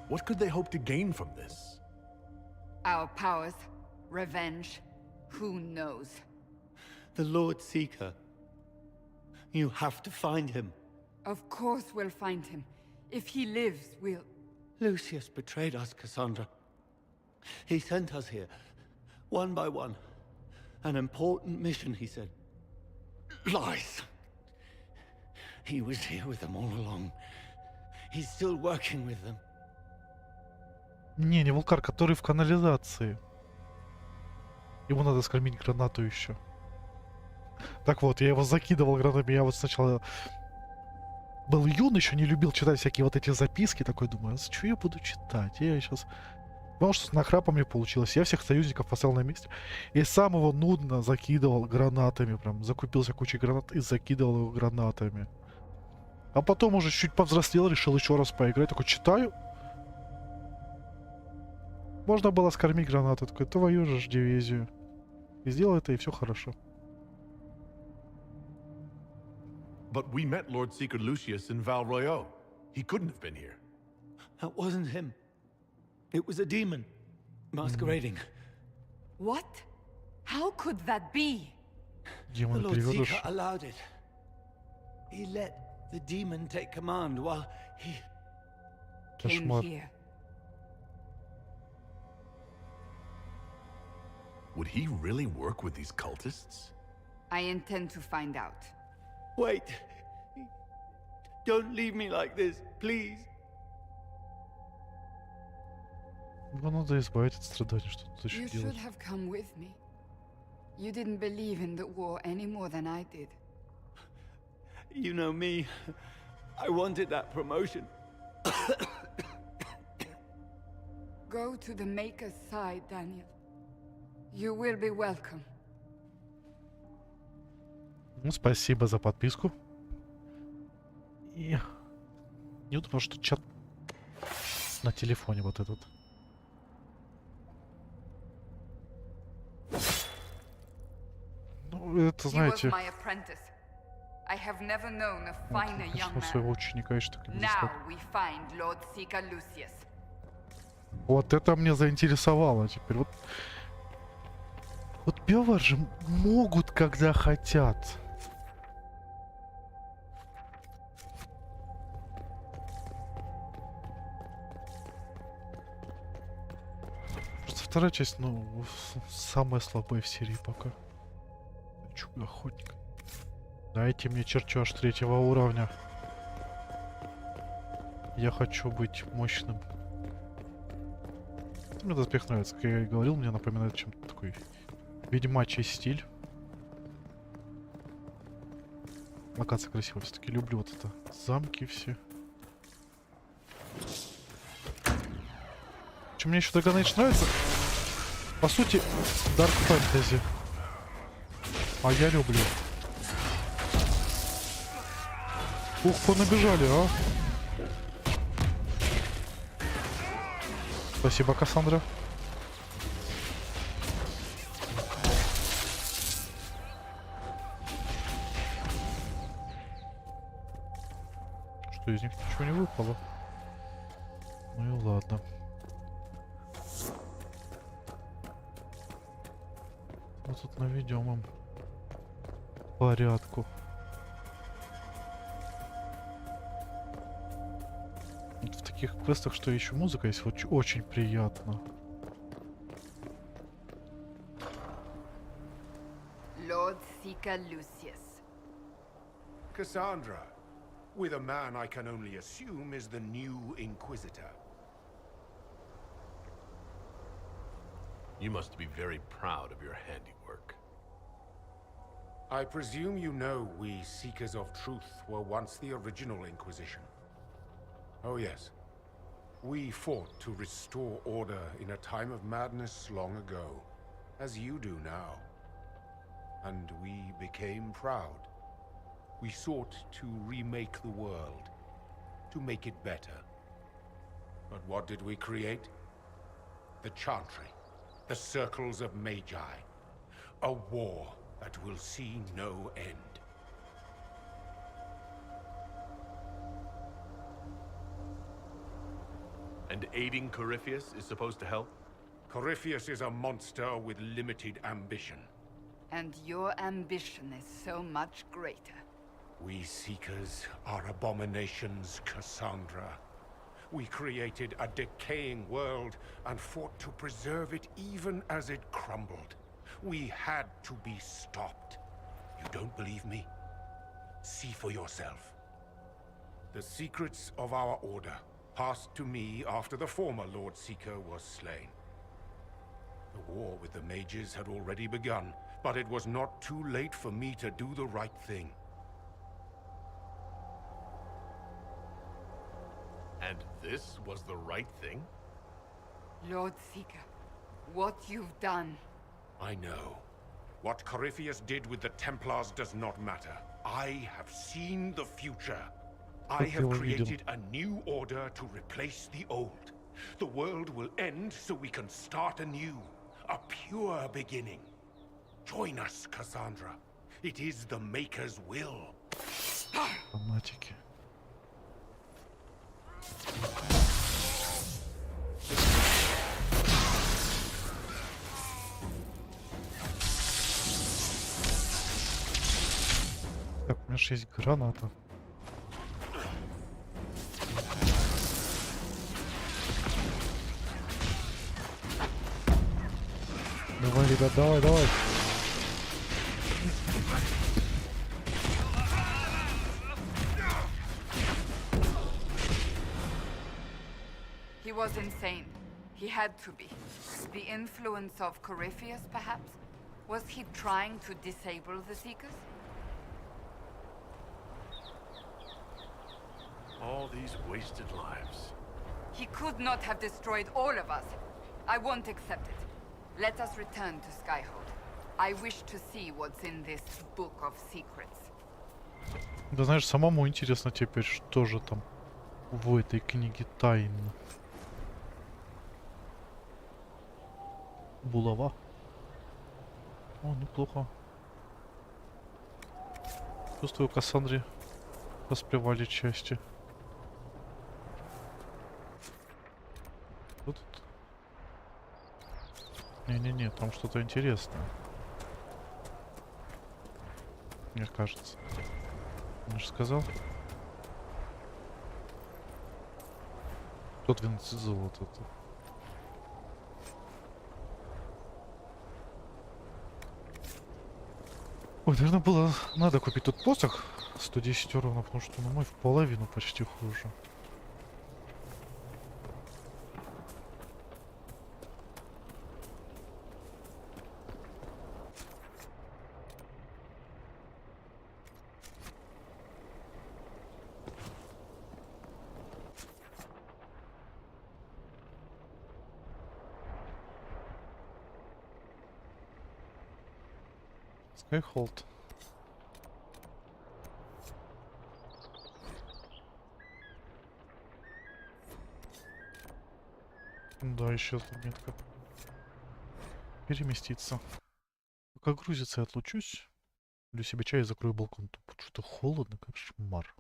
What could they hope to gain from this? Our powers, revenge, who knows? The Lord Seeker. You have to find him. Of course we'll find him. If he lives, we'll... Lucius betrayed us, Cassandra. He sent us here, one by one. An important mission, he said. Lies! He was here with them all along. He's still working with them. Не Вулкар, который в канализации. Ему надо скормить гранату еще. Так вот, я его закидывал гранатами. Я вот сначала был юн, еще не любил читать всякие вот эти записки. Такой думаю, а что я буду читать? Я сейчас... Потому что с нахрапом не получилось. Я всех союзников поставил на месте. И сам его нудно закидывал гранатами. Прям закупился кучей гранат и закидывал его гранатами. А потом уже чуть повзрослел, решил еще раз поиграть. Такой читаю. Можно было скормить гранату. Такой, твою же дивизию. И сделал это, и все хорошо. But we met Lord Seeker Lucius in Val Royeaux. He couldn't have been here. That wasn't him. It was a demon, masquerading. What? How could that be? The Lord Seeker allowed it. He let the demon take command while he came here. Would he really work with these cultists? I intend to find out. Wait. Don't leave me like this, please. Его надо избавить от страданий, что тут еще You делать. should have come with me. You didn't believe in the war any more than I did. You know me. I wanted that promotion. Go to the Maker's side, Daniel. You will be welcome. Ну, спасибо за подписку. И не думал, что чат на телефоне вот этот. Ну, это, знаете... I have never known a finer young man. Своего ученика, конечно, так и не Now we find Lord Seeker Lucius. Вот это мне заинтересовало теперь. Вот Бёвар же могут, когда хотят. Просто вторая часть, ну, самая слабая в серии пока. Чуга охотник. Дайте мне чертеж 3-го уровня. Я хочу быть мощным. Мне доспех нравится, как я и говорил, мне напоминает чем-то такой ведьмачий стиль. Локация красивая, все-таки люблю вот это. Замки все. Что мне еще Dragon Age нравится? По сути, Dark Fantasy. А я люблю. Ух, понабежали, а? Спасибо, Кассандра. Что, из них ничего не выпало? Ну и ладно. Мы тут наведем им порядку. Вот в таких квестах, что еще музыка есть, вот очень приятно. Lord Seeker Lucius. Cassandra, with a man I can only assume is the new Inquisitor. You must be very proud of your handiwork. I presume you know we Seekers of Truth were once the original Inquisition. Oh yes. We fought to restore order in a time of madness long ago, as you do now. And we became proud. We sought to remake the world, to make it better. But what did we create? The Chantry, the Circles of Magi. A war that will see no end. And aiding Corypheus is supposed to help? Corypheus is a monster with limited ambition. And your ambition is so much greater. We Seekers are abominations, Cassandra. We created a decaying world and fought to preserve it even as it crumbled. We had to be stopped. You don't believe me? See for yourself. The secrets of our order passed to me after the former Lord Seeker was slain. The war with the mages had already begun, but it was not too late for me to do the right thing. And this was the right thing? Lord Seeker, what you've done... I know. What Corypheus did with the Templars does not matter. I have seen the future. I have created a new order to replace the old. The world will end so we can start anew. A pure beginning. Join us, Cassandra. It is the Maker's will. Фанатики. Так, у меня же есть граната. Давай, ребят, давай, давай. He was insane. He had to be. The influence of Corypheus, perhaps? Was he trying to disable the Seekers? All these wasted lives. He could not have destroyed all of us. I won't accept it. Let us return to Skyhold. I wish to see what's in this book of secrets. Да знаешь, самому интересно теперь, что же там в этой книге тайн. Булава. О, неплохо. Чувствую, Кассандре воспевали части. Что тут? Не-не-не, там что-то интересное. Мне кажется. Он же сказал. 112 золота. Ой, наверное, было надо купить тут посох 110 урона, потому что мой в половину почти хуже. Fingolt. Да, еще метка. Переместиться. Пока грузится, я отлучусь. Для себя чай и закрою балкон. Тут что-то холодно, как шмар.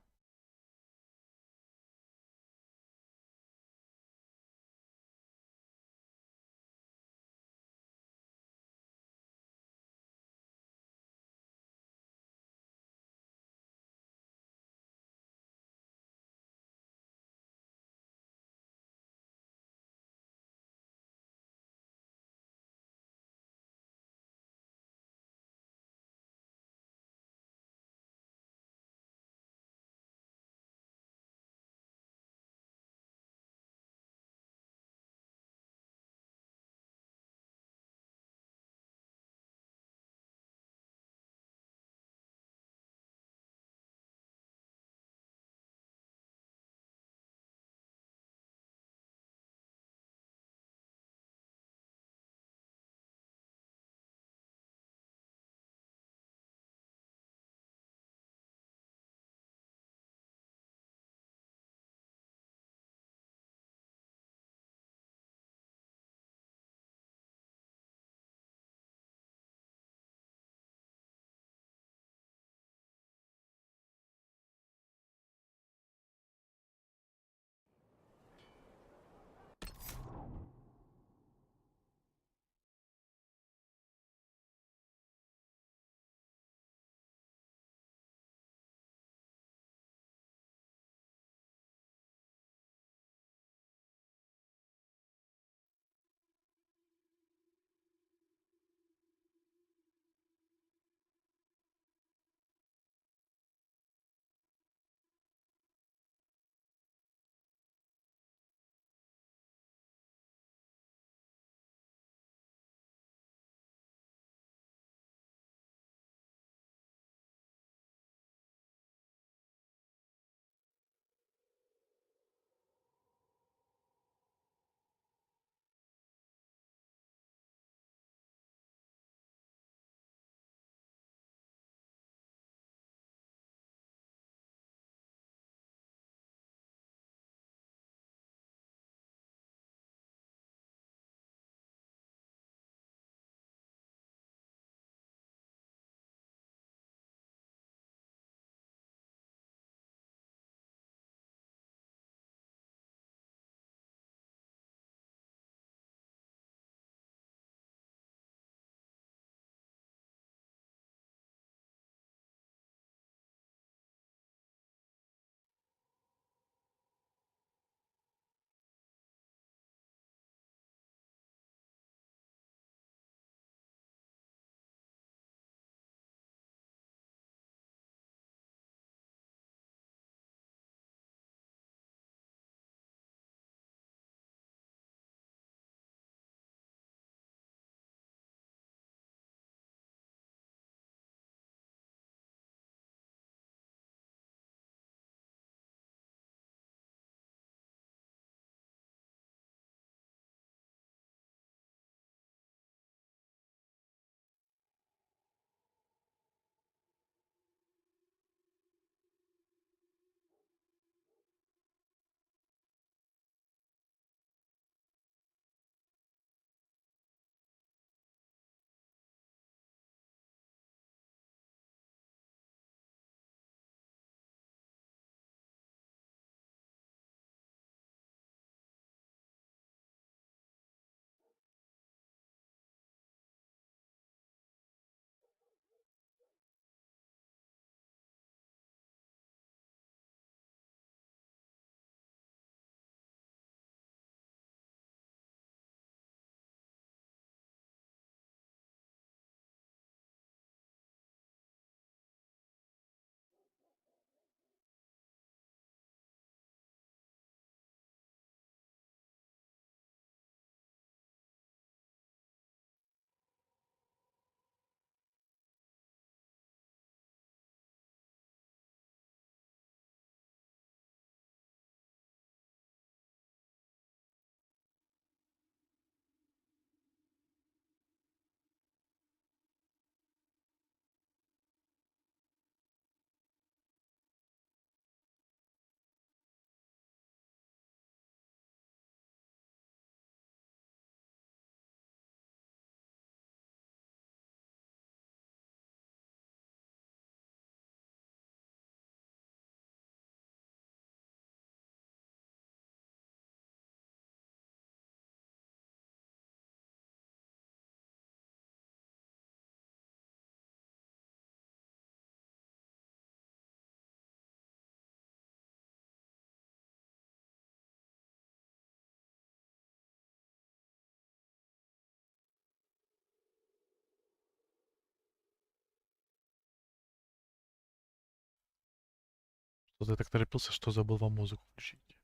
Что-то я так торопился, что забыл вам музыку включить.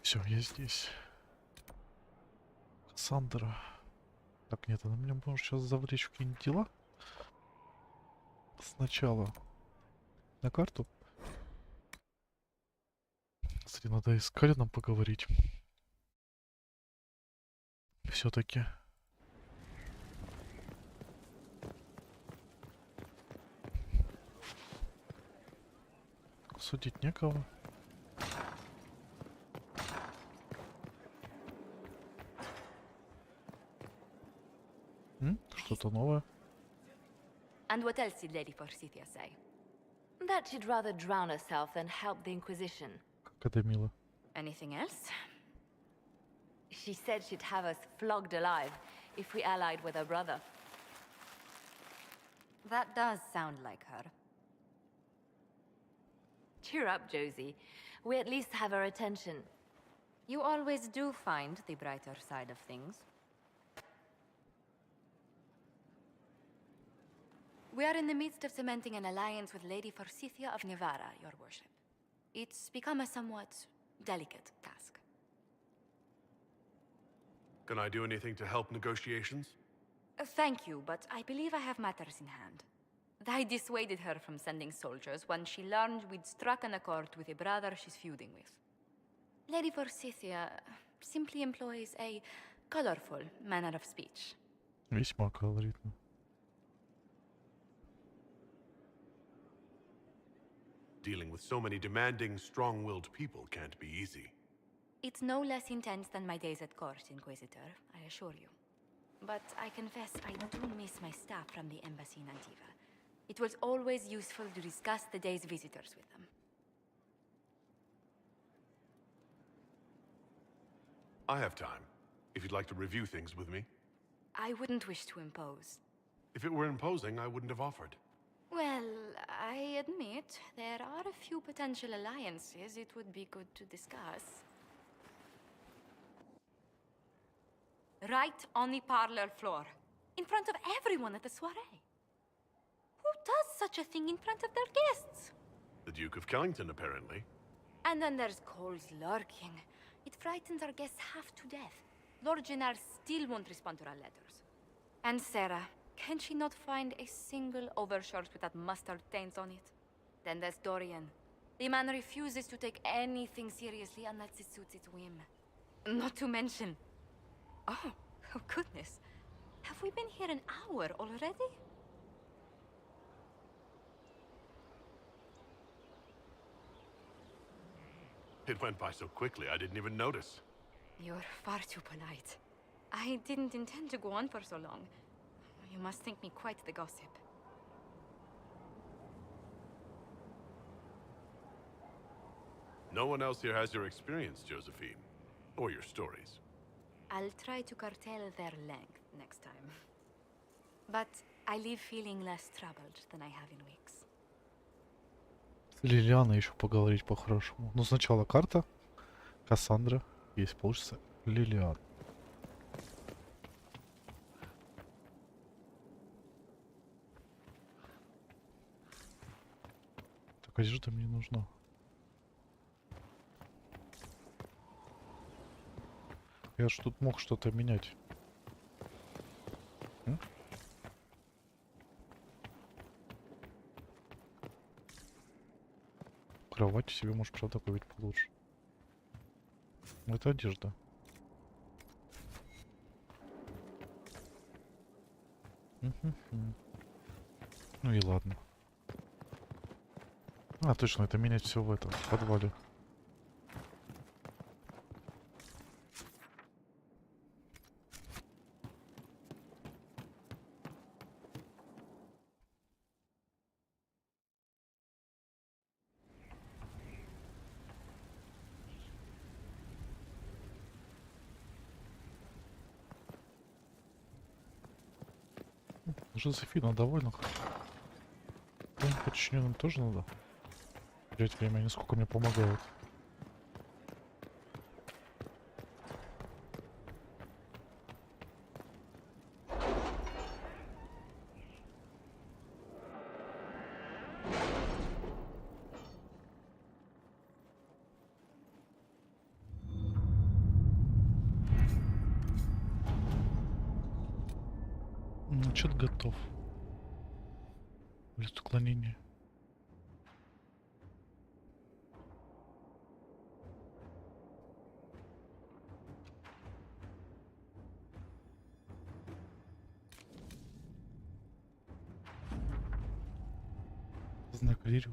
Все, я здесь. Кассандра. Так, нет, она меня может сейчас завлечь в какие-нибудь дела. Сначала на карту. Кстати, надо с Карином поговорить. Все-таки. Судить некого. Что-то новое. And what else did Lady Forsythia say? That she'd rather drown herself than help the Inquisition. Как это мило. Anything else? She said she'd have us flogged alive if we allied with her brother. That does sound like her. Cheer up, Josie. We at least have her attention. You always do find the brighter side of things. We are in the midst of cementing an alliance with Lady Forsythia of Nevada, your worship. It's become a somewhat delicate task. Can I do anything to help negotiations? Thank you, but I believe I have matters in hand. I dissuaded her from sending soldiers when she learned we'd struck an accord with a brother she's feuding with. Lady Forsythia simply employs a colorful manner of speech. Весьма колоритно. Dealing with so many demanding, strong-willed people can't be easy. It's no less intense than my days at court, Inquisitor, I assure you. But I confess I do miss my staff from the embassy in Antiva. It was always useful to discuss the day's visitors with them. I have time, if you'd like to review things with me. I wouldn't wish to impose. If it were imposing, I wouldn't have offered. Well, I admit there are a few potential alliances it would be good to discuss. Right on the parlor floor, in front of everyone at the soiree. Who does such a thing in front of their guests? The Duke of Kellington, apparently. And then there's Cole's lurking. It frightens our guests half to death. Lord Gennard still won't respond to our letters. And Sarah, can she not find a single overshirt with that mustard taint on it? Then there's Dorian. The man refuses to take anything seriously unless it suits its whim. Not to mention... Oh goodness. Have we been here an hour already? It went by so quickly, I didn't even notice. You're far too polite. I didn't intend to go on for so long. You must think me quite the gossip. No one else here has your experience, Josephine. Or your stories. I'll try to curtail their length next time. But I leave feeling less troubled than I have in weeks. С Лилианой еще поговорить по-хорошему. Но сначала карта. Кассандра. Если получится, Лилиан. Так, одежда мне нужна. Я ж тут мог что-то менять. Кровать себе, может, правда, купить получше. Это одежда. Ну и ладно. А, точно, это менять все в этом, в подвале. Жозефина довольна. Моим подчиненным тоже надо терять время, они сколько мне помогают. Отчет готов. Лист уклонения. Знак Лирил.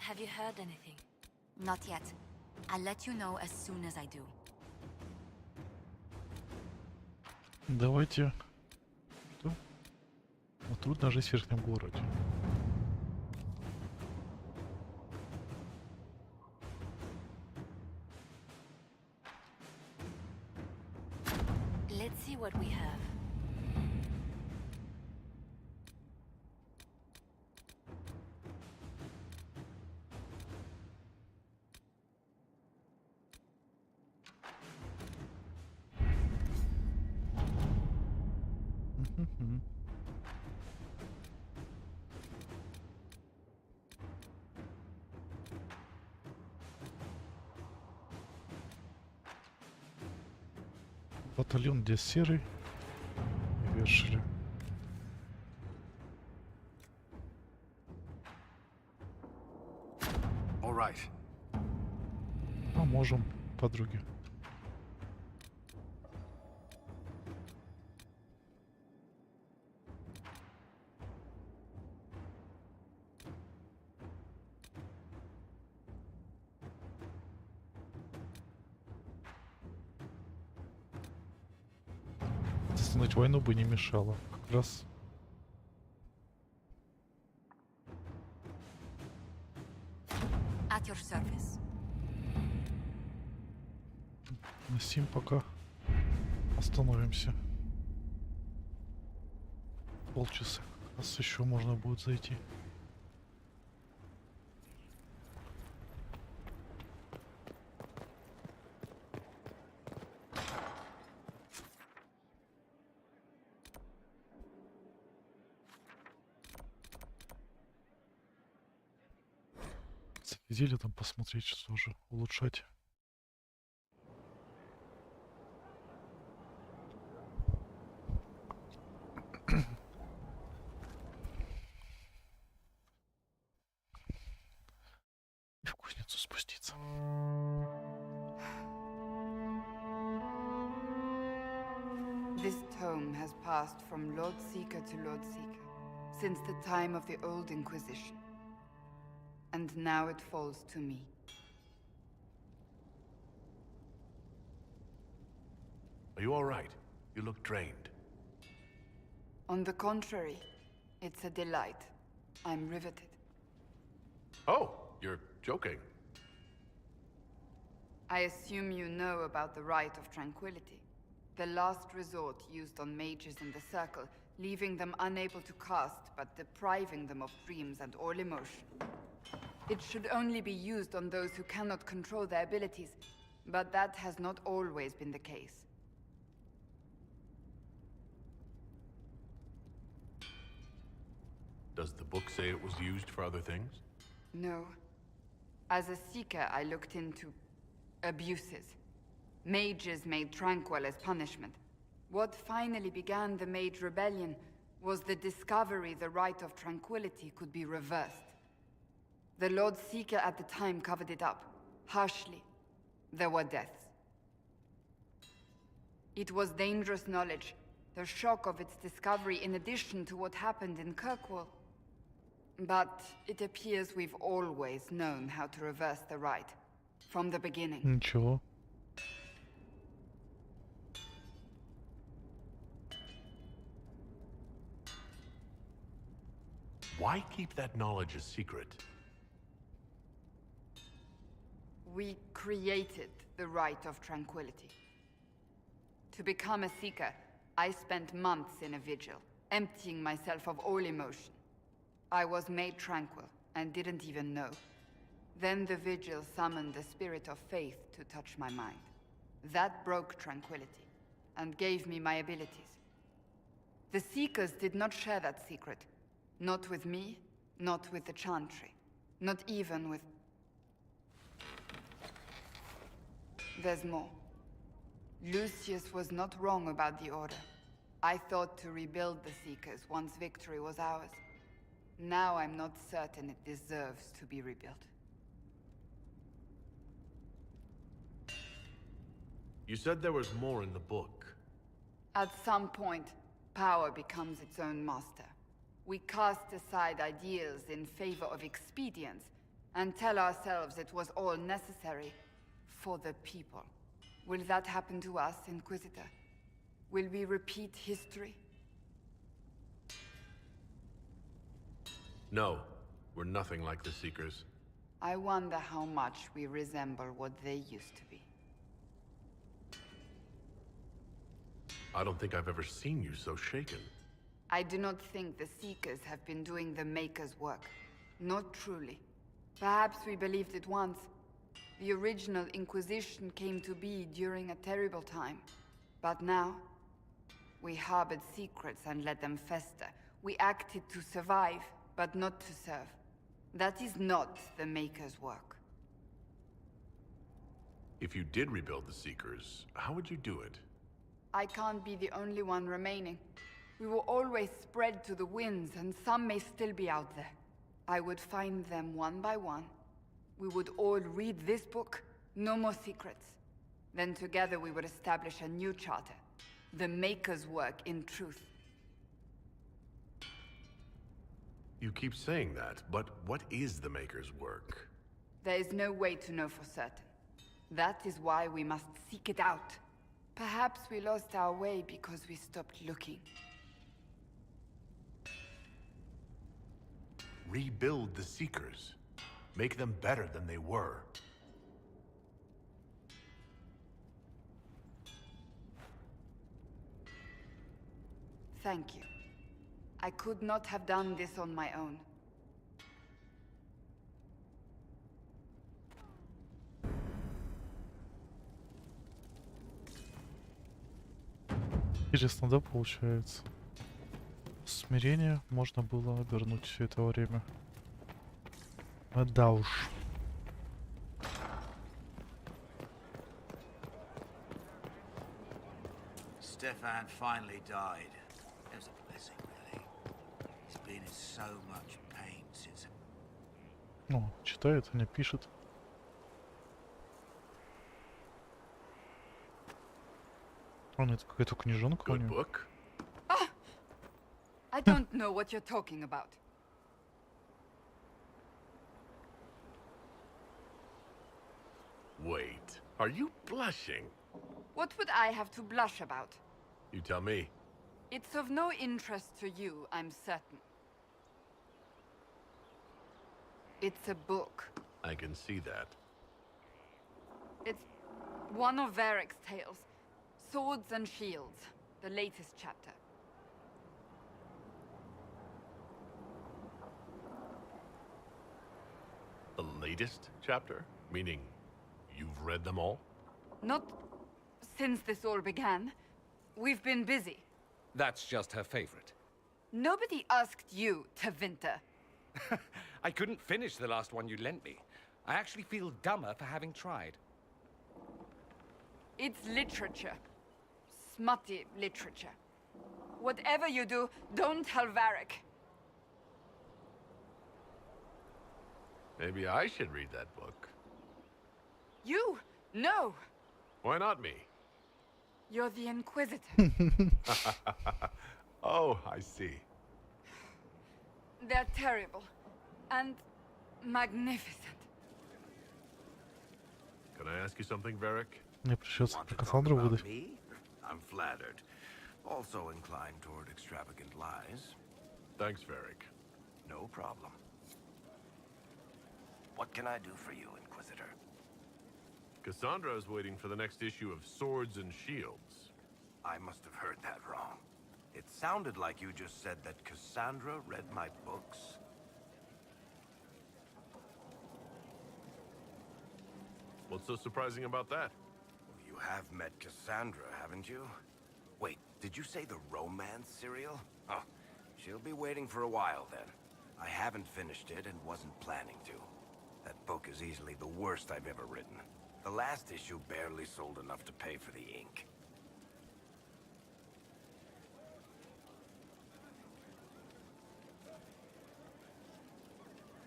Have you heard anything? Not yet. I'll let you know as soon as I do. Давайте. Что? Ну, трудно жить в верхнем городе. Let's see what we have. Батальон, где серый и Вершили. All right. Поможем подруге. Остановить войну бы не мешало. Как раз. At your service. На сим пока остановимся. Полчаса. Как раз еще можно будет зайти. Видели там посмотреть, что же улучшать. И в кузницу спуститься. This tome has passed from Lord Seeker to Lord Seeker since the time of the Old Inquisition. And now it falls to me. Are you all right? You look drained. On the contrary, it's a delight. I'm riveted. Oh, you're joking. I assume you know about the Rite of Tranquility. The last resort used on mages in the Circle, leaving them unable to cast, but depriving them of dreams and all emotion. It should only be used on those who cannot control their abilities, but that has not always been the case. Does the book say it was used for other things? No. As a seeker, I looked into abuses. Mages made Tranquil as punishment. What finally began the Mage Rebellion was the discovery the Rite of Tranquility could be reversed. The Lord Seeker at the time covered it up, harshly. There were deaths. It was dangerous knowledge, the shock of its discovery in addition to what happened in Kirkwall. But it appears we've always known how to reverse the rite, from the beginning. Why keep that knowledge a secret? We created the Rite of Tranquility. To become a Seeker, I spent months in a vigil, emptying myself of all emotion. I was made tranquil, and didn't even know. Then the vigil summoned the spirit of faith to touch my mind. That broke tranquility, and gave me my abilities. The Seekers did not share that secret. Not with me, not with the Chantry, not even with... There's more. Lucius was not wrong about the Order. I thought to rebuild the Seekers once victory was ours. Now I'm not certain it deserves to be rebuilt. You said there was more in the book. At some point, power becomes its own master. We cast aside ideals in favor of expedience, and tell ourselves it was all necessary for the people. Will that happen to us, Inquisitor? Will we repeat history? No, we're nothing like the Seekers. I wonder how much we resemble what they used to be. I don't think I've ever seen you so shaken. I do not think the Seekers have been doing the Maker's work. Not truly. Perhaps we believed it once. The original Inquisition came to be during a terrible time. But now, we harbored secrets and let them fester. We acted to survive, but not to serve. That is not the Maker's work. If you did rebuild the Seekers, how would you do it? I can't be the only one remaining. We will always spread to the winds, and some may still be out there. I would find them one by one. We would all read this book, no more secrets. Then together we would establish a new charter. The Maker's work in truth. You keep saying that, but what is the Maker's work? There is no way to know for certain. That is why we must seek it out. Perhaps we lost our way because we stopped looking. Rebuild the Seekers. Make them better than they were. Thank you. I could not have done this on my own. Интересно, да, получается? Смирение можно было обернуть все это время. Да уж. Stefan finally died. It was a blessing, really. He's been in so much pain since... О, читает, а не пишет. Это какая-то книжонка у него. I don't know what you're talking about. Wait, are you blushing? What would I have to blush about? You tell me. It's of no interest to you, I'm certain. It's a book. I can see that. It's one of Varric's tales. Swords and Shields, the latest chapter. The latest chapter? Meaning, you've read them all? Not since this all began. We've been busy. That's just her favorite. Nobody asked you, Tevinter. I couldn't finish the last one you lent me. I actually feel dumber for having tried. It's literature. Smutty literature. Whatever you do, don't tell Varric. Maybe I should read that book. You? No! Why not me? You're the Inquisitor. Oh, I see. They're terrible. And magnificent. Can I ask you something, Varric? Мне придется про Кассандру выдать. Me? I'm flattered. Also inclined toward extravagant lies. Thanks, Varric. No problem. What can I do for you, Inquisitor? Cassandra is waiting for the next issue of Swords and Shields. I must have heard that wrong. It sounded like you just said that Cassandra read my books. What's so surprising about that? You have met Cassandra, haven't you? Wait, did you say the romance serial? Oh, she'll be waiting for a while then. I haven't finished it and wasn't planning to. That book is easily the worst I've ever written. The last issue barely sold enough to pay for the ink.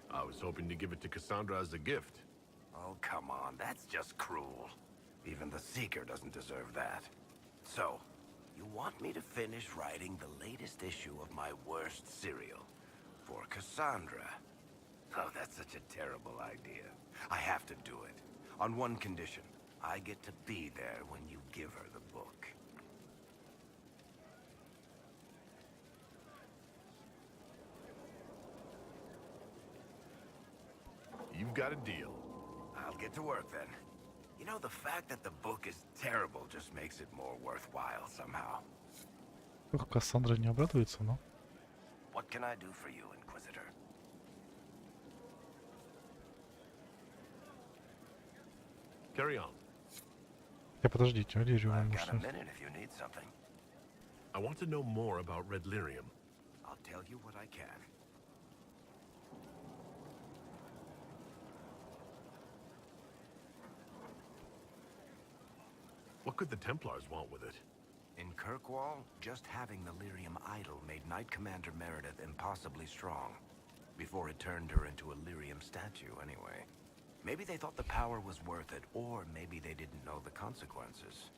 I was hoping to give it to Cassandra as a gift. Oh, come on, that's just cruel. Even the Seeker doesn't deserve that. So, you want me to finish writing the latest issue of my worst serial for Cassandra? Oh, that's such a terrible idea. I have to do it. On one condition. I get to be there when you give her the book. You've got a deal. I'll get to work then. You know, the fact that the book is terrible just makes it more worthwhile somehow. Кассандра не обрадуется, но... What can I do for you, Inquisitor? Carry on. Подождите, I've got a minute if you need something. I want to know more about Red Lyrium. I'll tell you what I can. What could the Templars want with it? In Kirkwall, just having the Lyrium idol made Knight Commander Meredith impossibly strong. Before it turned her into a Lyrium statue, anyway. Maybe they thought the power was worth it, or maybe they didn't know the consequences.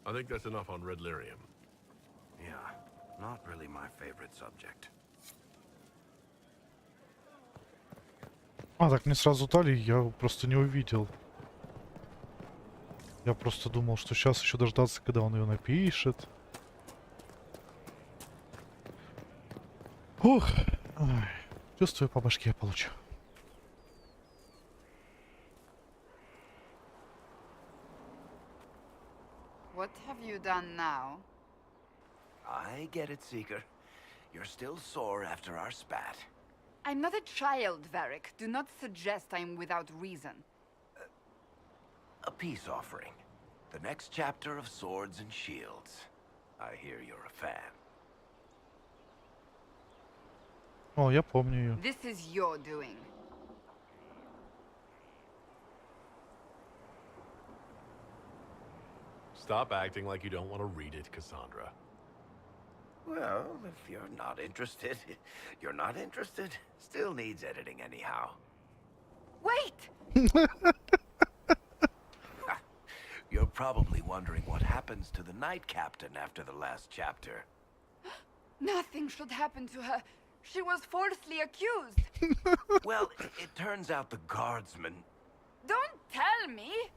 I think that's enough on Red Lyrium. Yeah, not really my favorite subject. А, так мне сразу дали, я просто не увидел. Я просто думал, что сейчас еще дождаться, когда он ее напишет. Ух! Ай, чувствую, по башке я получу. What have you done now? I get it, Seeker. You're still sore after our spat. I'm not a child, Varric. Do not suggest I'm without reason. A peace offering. The next chapter of Swords and Shields. I hear you're a fan. О, я помню ее. This is your doing. Stop acting like you don't want to read it, Cassandra. Well, if you're not interested, you're not interested. Still needs editing anyhow. Wait! You're probably wondering what happens to the Knight Captain after the last chapter. Nothing should happen to her. She was falsely accused. Well, it turns out the guardsman... Don't tell me!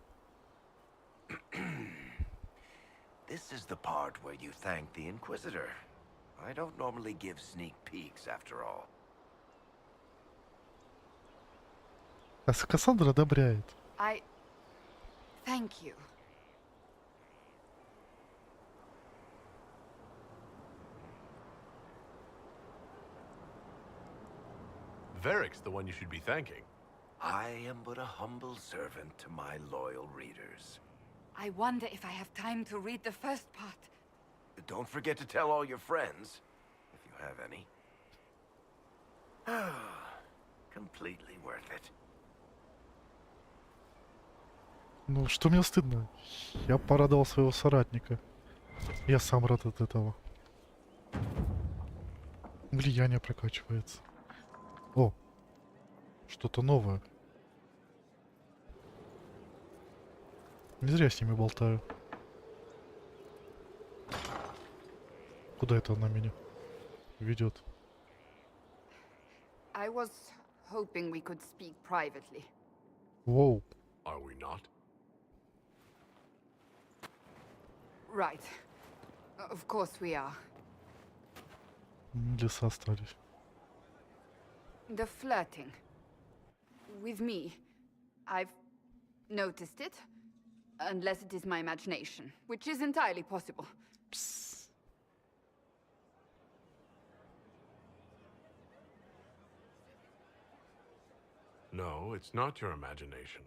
This is the part where you thank the Inquisitor. I don't normally give sneak peeks, after all. Кассандра одобряет. Thank you. Varric's the one you should be thanking. I am but a humble servant to my loyal readers. I wonder if I have time to read the first part. Don't forget to tell all your friends, if you have any. Completely worth it. Ну, что мне стыдно? Я порадовал своего соратника. Я сам рад от этого. Влияние прокачивается. О, что-то новое. Не зря с ними болтаю. Куда это она меня ведет? I was hoping we could speak privately. Воу. Are we not? Right. Of course we are. Леса остались. The flirting. With me. I've noticed it. Unless it is my imagination, which is entirely possible. No, it's not your imagination.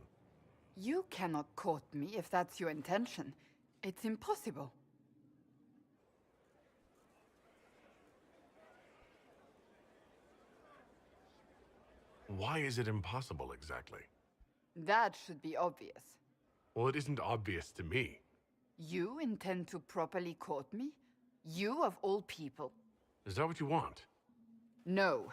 You cannot court me if that's your intention. It's impossible. Why is it impossible exactly? That should be obvious. Well, it isn't obvious to me. You intend to properly court me? You of all people? Is that what you want? No.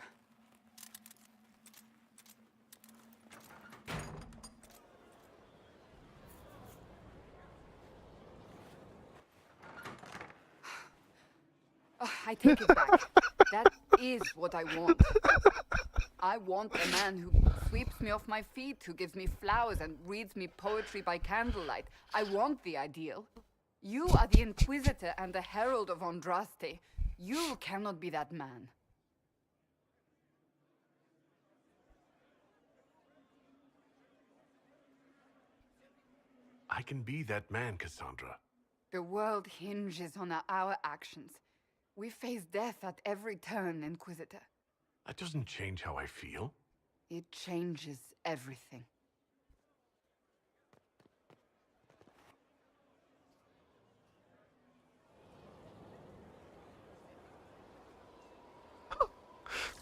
I take it back. That is what I want. I want a man who sweeps me off my feet, who gives me flowers and reads me poetry by candlelight. I want the ideal. You are the Inquisitor and the Herald of Andraste. You cannot be that man. I can be that man, Cassandra. The world hinges on our actions. We face death at every turn, Inquisitor. That doesn't change how I feel. It changes everything.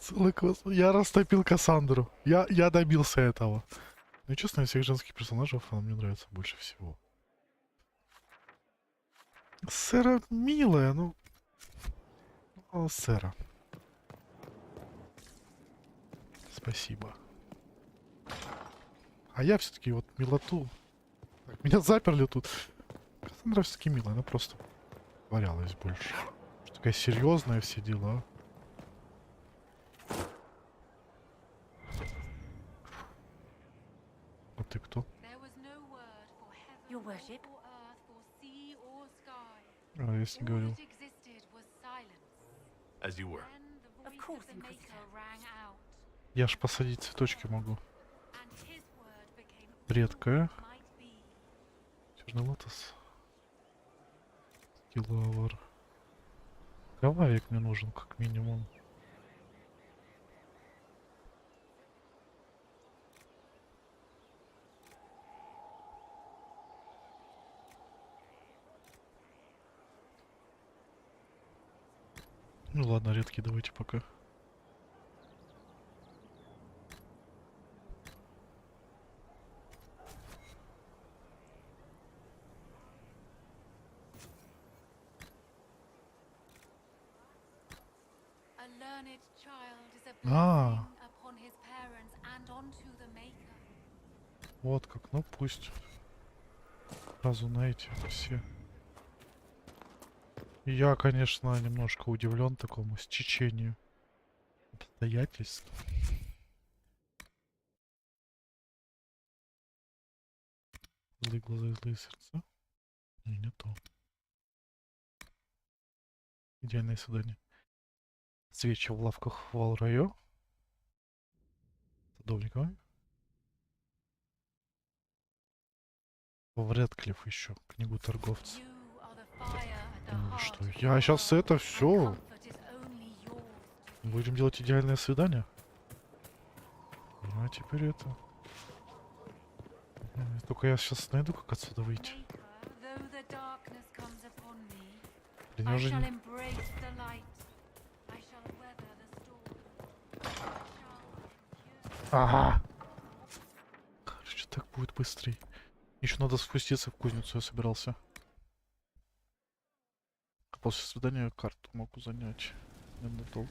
Целый класс. Я растопил Кассандру. Я добился этого. Ну, честно, из всех женских персонажей она мне нравится больше всего. Сэра милая, ну... О, Сэра. Спасибо. А я все-таки вот милоту... Так, меня заперли тут. Кассандра все-таки милая, она просто валялась больше. Что такая серьезная, все дела. А ты кто? Your worship? А, я с ней говорил. As you were. Of course, Inquisitor. Я ж посадить цветочки могу. Редкая. Черный лотос. Киловар. Кровавик мне нужен, как минимум. Ну ладно, редкие давайте пока. А, вот как, ну пусть. Сразу на эти все. Я, конечно, немножко удивлен такому стечению обстоятельств. Злые глаза и злые сердца. Не то. Идеальное свидание. Свечи в лавках Валрайо. Садовниками. В Редклифф еще. Книгу торговца. Ну, что? Я сейчас это все. Будем делать идеальное свидание. А теперь это. Только я сейчас найду, как отсюда выйти. Блин, я уже не... Ага. Короче, так будет быстрее. Еще надо спуститься в кузницу, я собирался. После свидания карту могу занять ненадолго.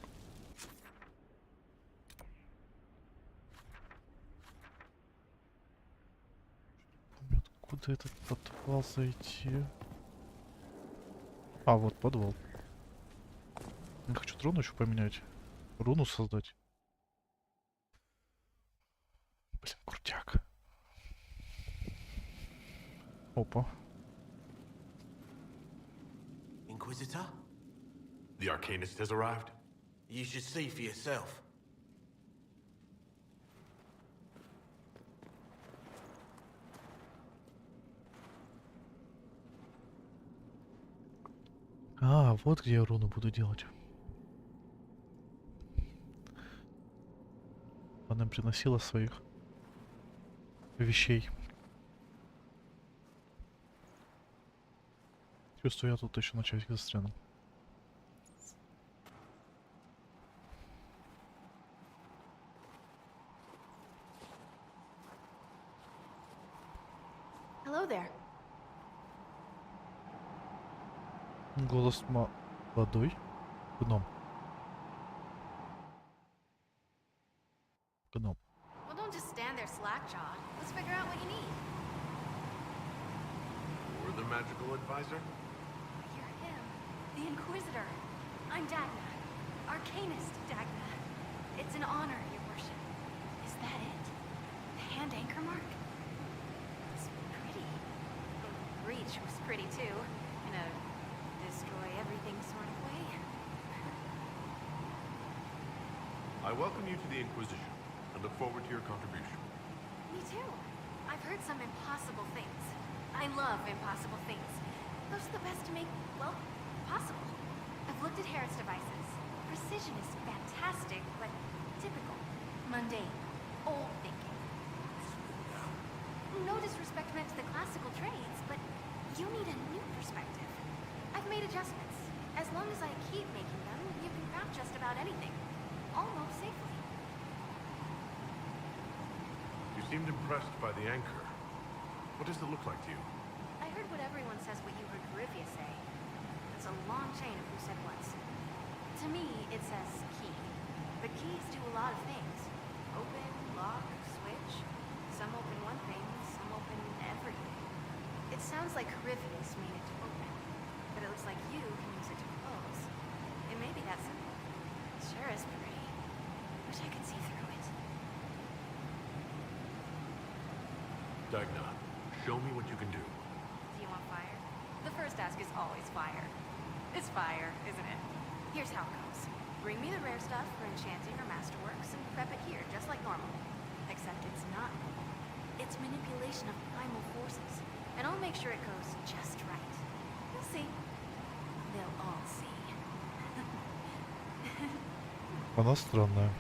Откуда этот подвал зайти? А, вот подвал. Я хочу руну еще поменять. Руну создать. Блин, крутяк. Опа. Inquisitor? The Arcanist has arrived. You should see for yourself. А, вот где я руну буду делать. Она приносила своих вещей. Чувствую, я тут еще на часик застряну. Hello there. Голос молодой. Гном. Гном. Well, don't just stand there slack-jawed. Let's figure out what you need. You're the magical advisor? You're him, the Inquisitor. I'm Dagna. Arcanist Dagna. It's an honor, your worship. Is that it? The hand anchor mark? It's pretty. The breach was pretty too. In a destroy everything sort of way. I welcome you to the Inquisition and look forward to your contribution. Me too. I've heard some impossible things. I love impossible things. Those are the best to make, well, possible. I've looked at Harris devices. Precision is fantastic, but typical. Mundane. Old thinking. No disrespect meant to the classical trades, but you need a new perspective. I've made adjustments. As long as I keep making them, you can craft just about anything. Almost safely. You seemed impressed by the anchor. What does it look like to you? I heard what everyone says what you heard Coryphia say. It's a long chain of who said what's. To me, it says key. The keys do a lot of things. Open, lock, switch. Some open one thing, some open everything. It sounds like Coryphia's made it to open, but it looks like you can use it to close. It may be that simple. It sure is pretty. Wish I could see through it. Dagna, show me what you can do. Do you want fire? The first ask is always fire. It's fire, isn't it? Here's how it goes. Bring me the rare stuff for enchanting or masterworks and prep it here, just like normal. Except it's not normal. It's manipulation of primal forces. And I'll make sure it goes just right. You'll see. They'll all see. Она странная.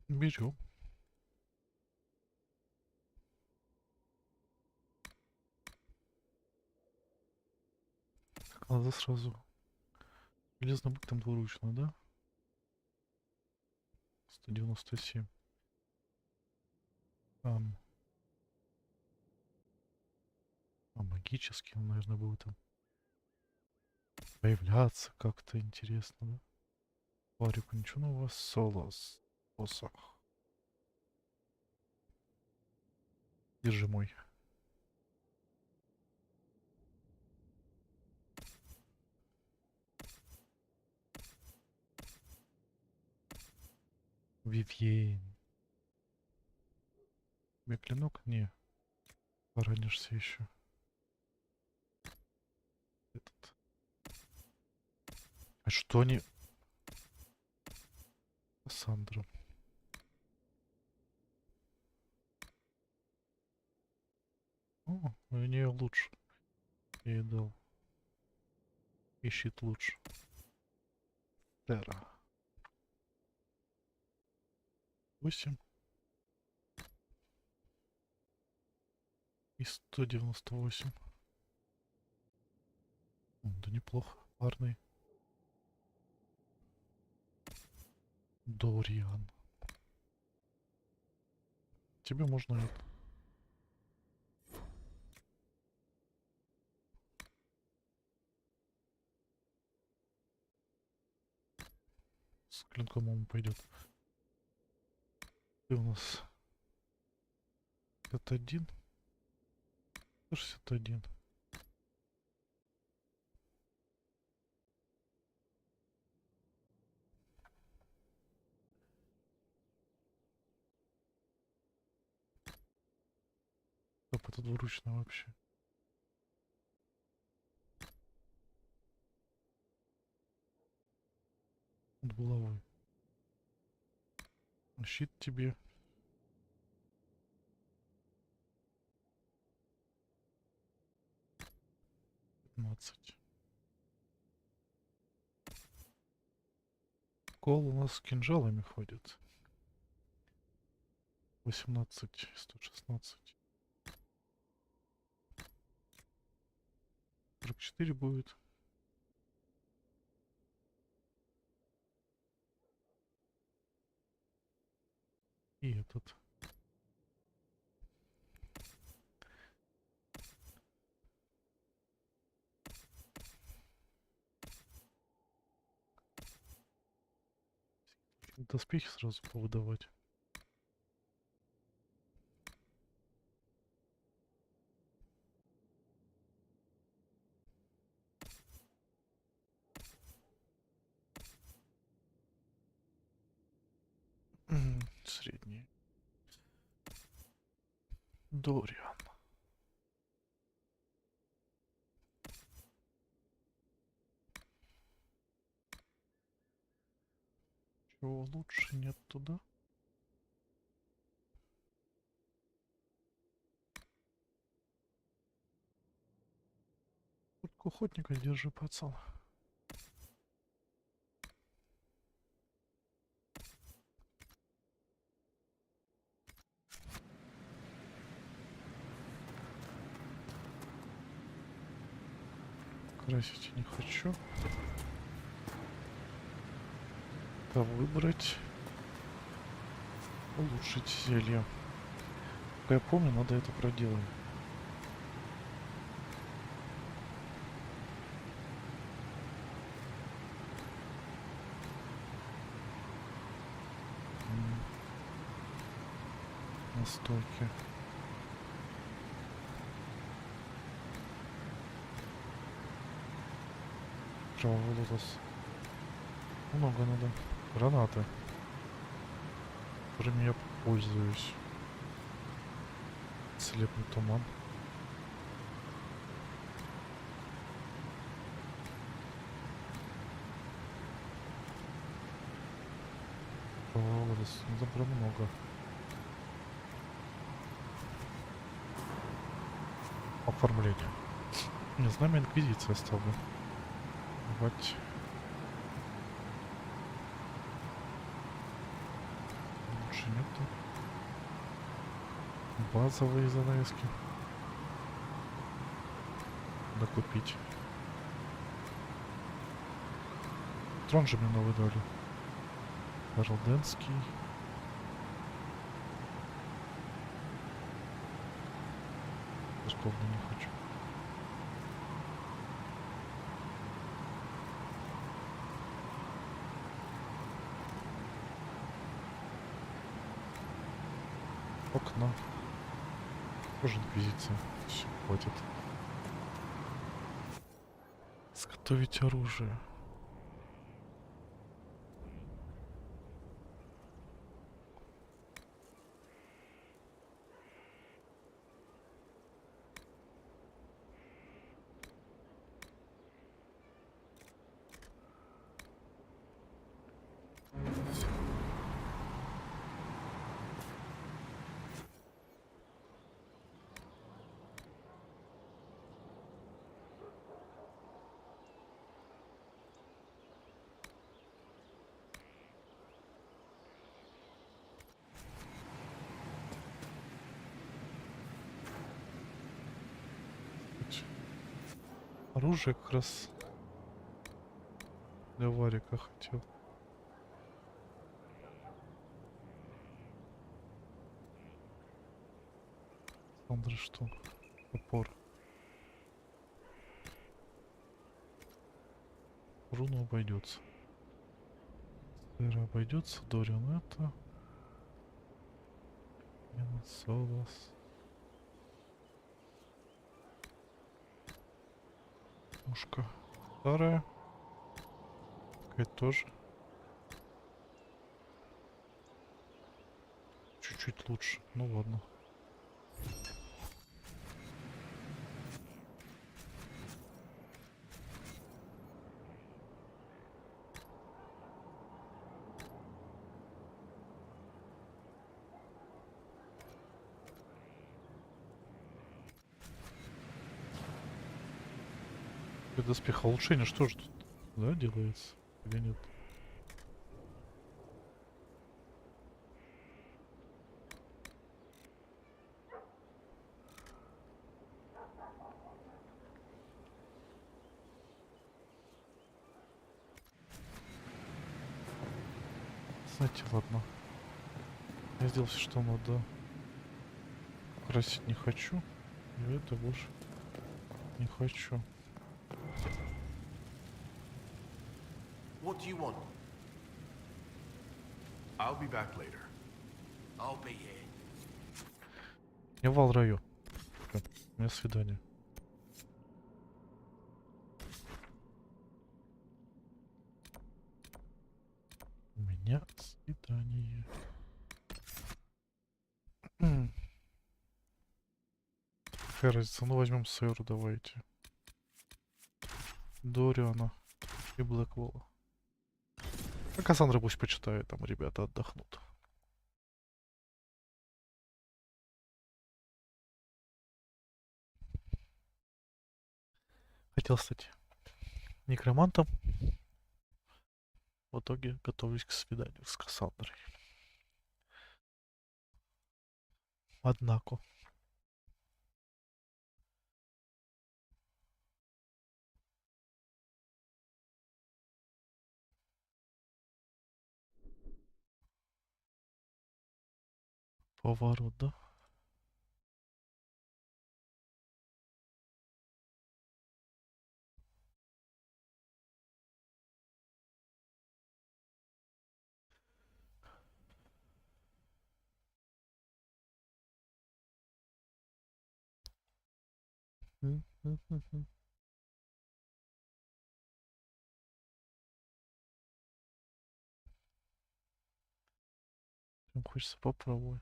Берем. Так, надо сразу. Железный бык там двуручный, да? 197. А магический, он, наверное, будет там появляться как-то интересно, да? Варику ничего, но у вас солос. Посох. Держи мой. Вивьен. Тебе клинок? Не. Поранишься еще. Этот. А что они... Кассандра. О, у нее лучше. Я ей дал. И щит лучше. Терра. 8. И 198. Да неплохо. Парный. Дориан. Тебе можно это. С клинком ему пойдет. Ты у нас 61. 61. Стоп, это двуручно вообще. От булавы. Щит тебе. Кол у нас с кинжалами ходит. 18, 116. 44 будет. И этот. Доспехи сразу повыдавать. Средний. Дориан. Чего лучше нет туда? Куртку охотника держи, пацан. Красить не хочу. Это выбрать. Улучшить зелье. Как я помню, надо это проделать. Настойки. Кровавый лотос. Много надо. Гранаты. Которыми я пользуюсь. Слепный туман. Кровавый лотос. Ну, прям много. Оформление. Не знаю, инквизиция оставлю. Вот. Лучше нету. Базовые занавески. Надо купить. Трон же мне новый дали. Орлденский. Условно не хочу. Окна. Тоже инквизиция. Все, хватит. Сготовить оружие. Оружие как раз для варика хотел. Смотри, что топор. Руну обойдется. Эра обойдется, Дориан это. Солос. Ушка старая. Какая тоже. Чуть-чуть лучше. Ну ладно. Доспеха улучшения, что же тут, да, делается? Или нет? Знаете, ладно. Я сделал все, что надо. Красить не хочу. И это больше не хочу. What do you want? I'll be back later. I'll be here. Я в Алраю. У меня свидание. У меня свидание. Какая разница? Ну возьмем Сэру, давайте. Дориана и Блэкволла. А Кассандра пусть почитает, там ребята отдохнут. Хотел стать некромантом. В итоге готовлюсь к свиданию с Кассандрой. Однако. Поворот, да? Прям хочется попробовать.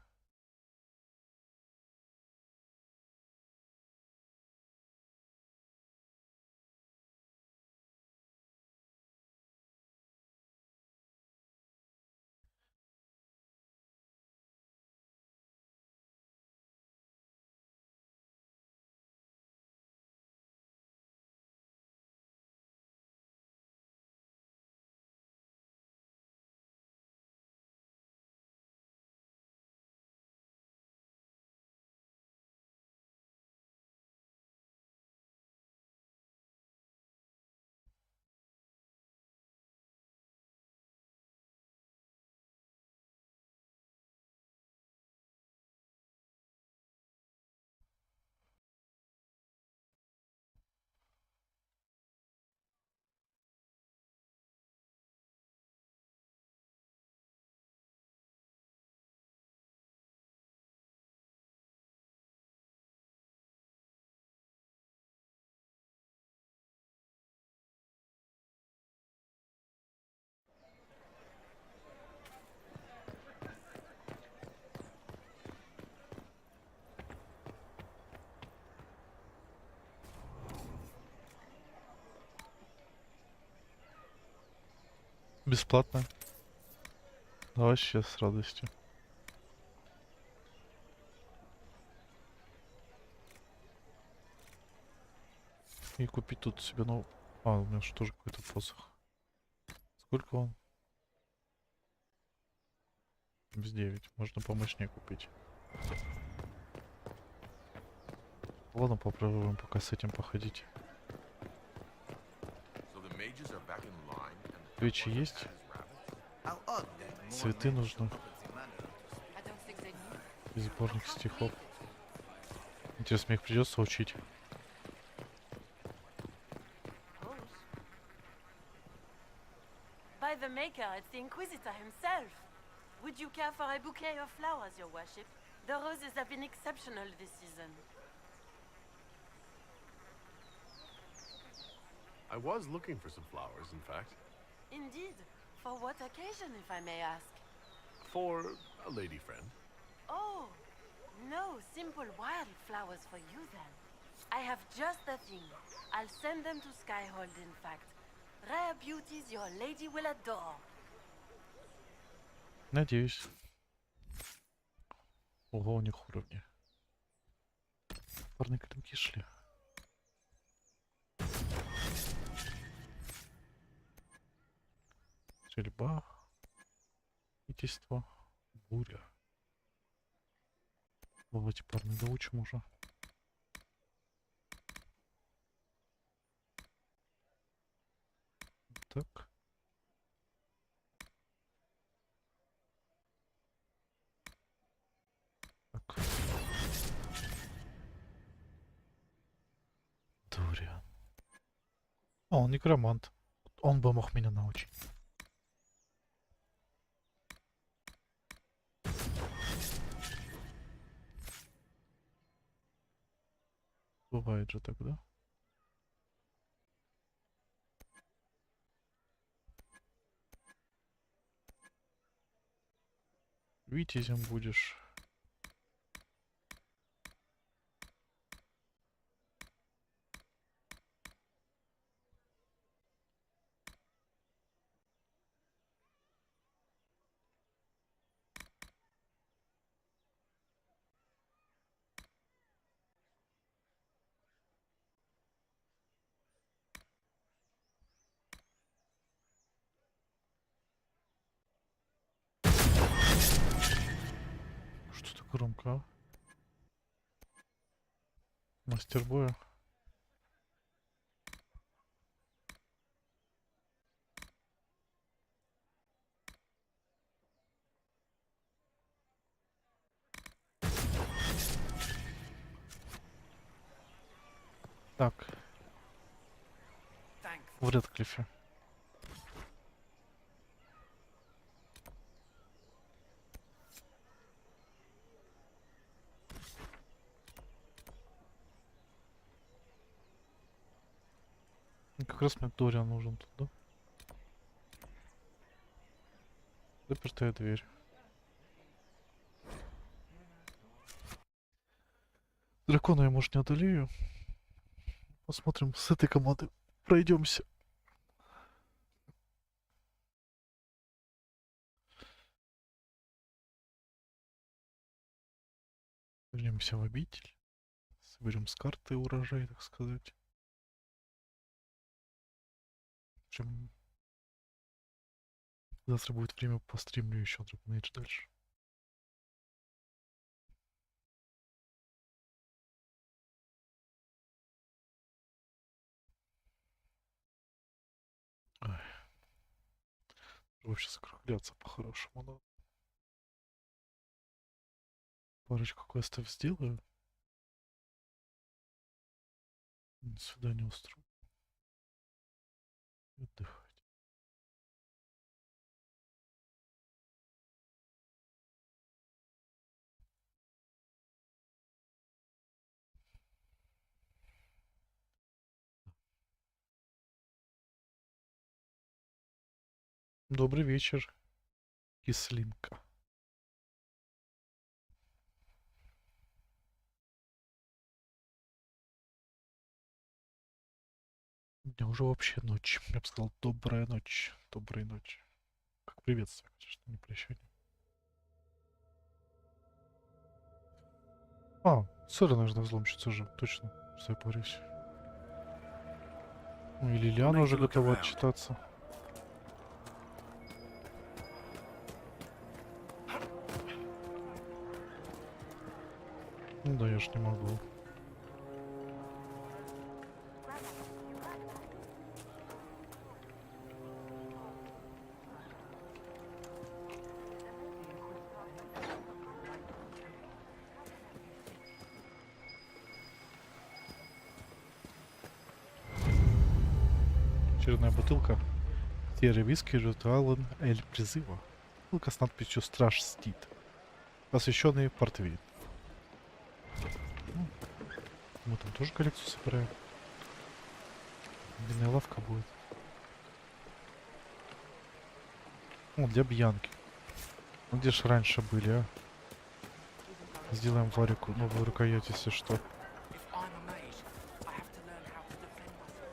Бесплатно. Да, вообще с радостью. И купить тут себе, ну... А, у меня же тоже какой-то посох. Сколько он? Без 9. Можно помощнее купить. Ладно, попробуем пока с этим походить. Свечи есть? Цветы нужны. И сборник стихов. Интересно, мне их придется учить. By the Maker, it's the Inquisitor himself. Would you care for a bouquet of flowers, your worship? The roses have been exceptional this season. I was looking for some flowers, in fact. Indeed. For what occasion, if I may ask? For a lady friend. Oh, no simple wildflowers for you then. I have just the thing. I'll send them to Skyhold, in fact. Rare beauties your lady will adore. Надеюсь. Ого, у них уровни. Парные клинки шли. Стрельба. Строительство. Буря. Давайте парные доучим уже. Так. Так. Дуриан. А, он некромант. Он бы мог меня научить. Бывает же тогда. Витязем будешь. Что так громко, а? Мастер боя. Так. В Редклифе. Как раз мне Дориан нужен тут, да? Запертая дверь. Дракона я, может, не одолею. Посмотрим, с этой командой пройдемся. Вернемся в обитель. Соберем с карты урожай, так сказать. Причем завтра будет время, постримлю еще Dragon Age дальше. Ай. Вообще закругляться по-хорошему надо. Парочку квестов сделаю. Свидание устрою. И отдыхать. Добрый вечер, кислинка. У меня уже вообще ночь. Я бы сказал, добрая ночь. Доброй ночи. Как приветствие, конечно, не прощание. А, Сэра, наверное, взломщица же. Точно. Что я порюсь. Ну и Лилиана уже готова отчитаться. Ну да, я ж не могу. Очередная бутылка. Серый виски Ритуален Эль Призыва. Бутылка с надписью «Страж Стит». Посвященный портвейн. Ну, мы там тоже коллекцию собираем. Винная лавка будет. Ну, для бьянки. Ну, где ж раньше были, а? Сделаем варику, новую рукоять, если что.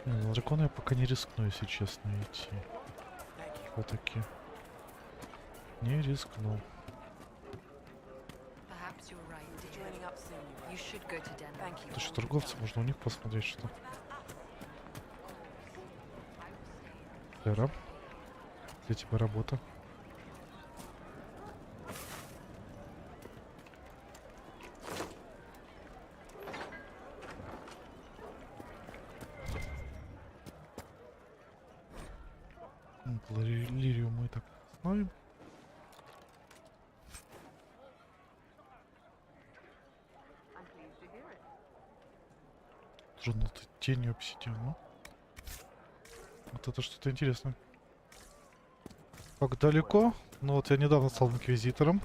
Не, на дракона я пока не рискну, если честно, идти. Все-таки. Не рискну. Это что, торговцы? Можно у них посмотреть, что? Эра. Для тебя работа. Лирию мы так знаем. Жена, ты тенью обсидиана. Вот это что-то интересное. Как далеко? Ну вот я недавно стал инквизитором.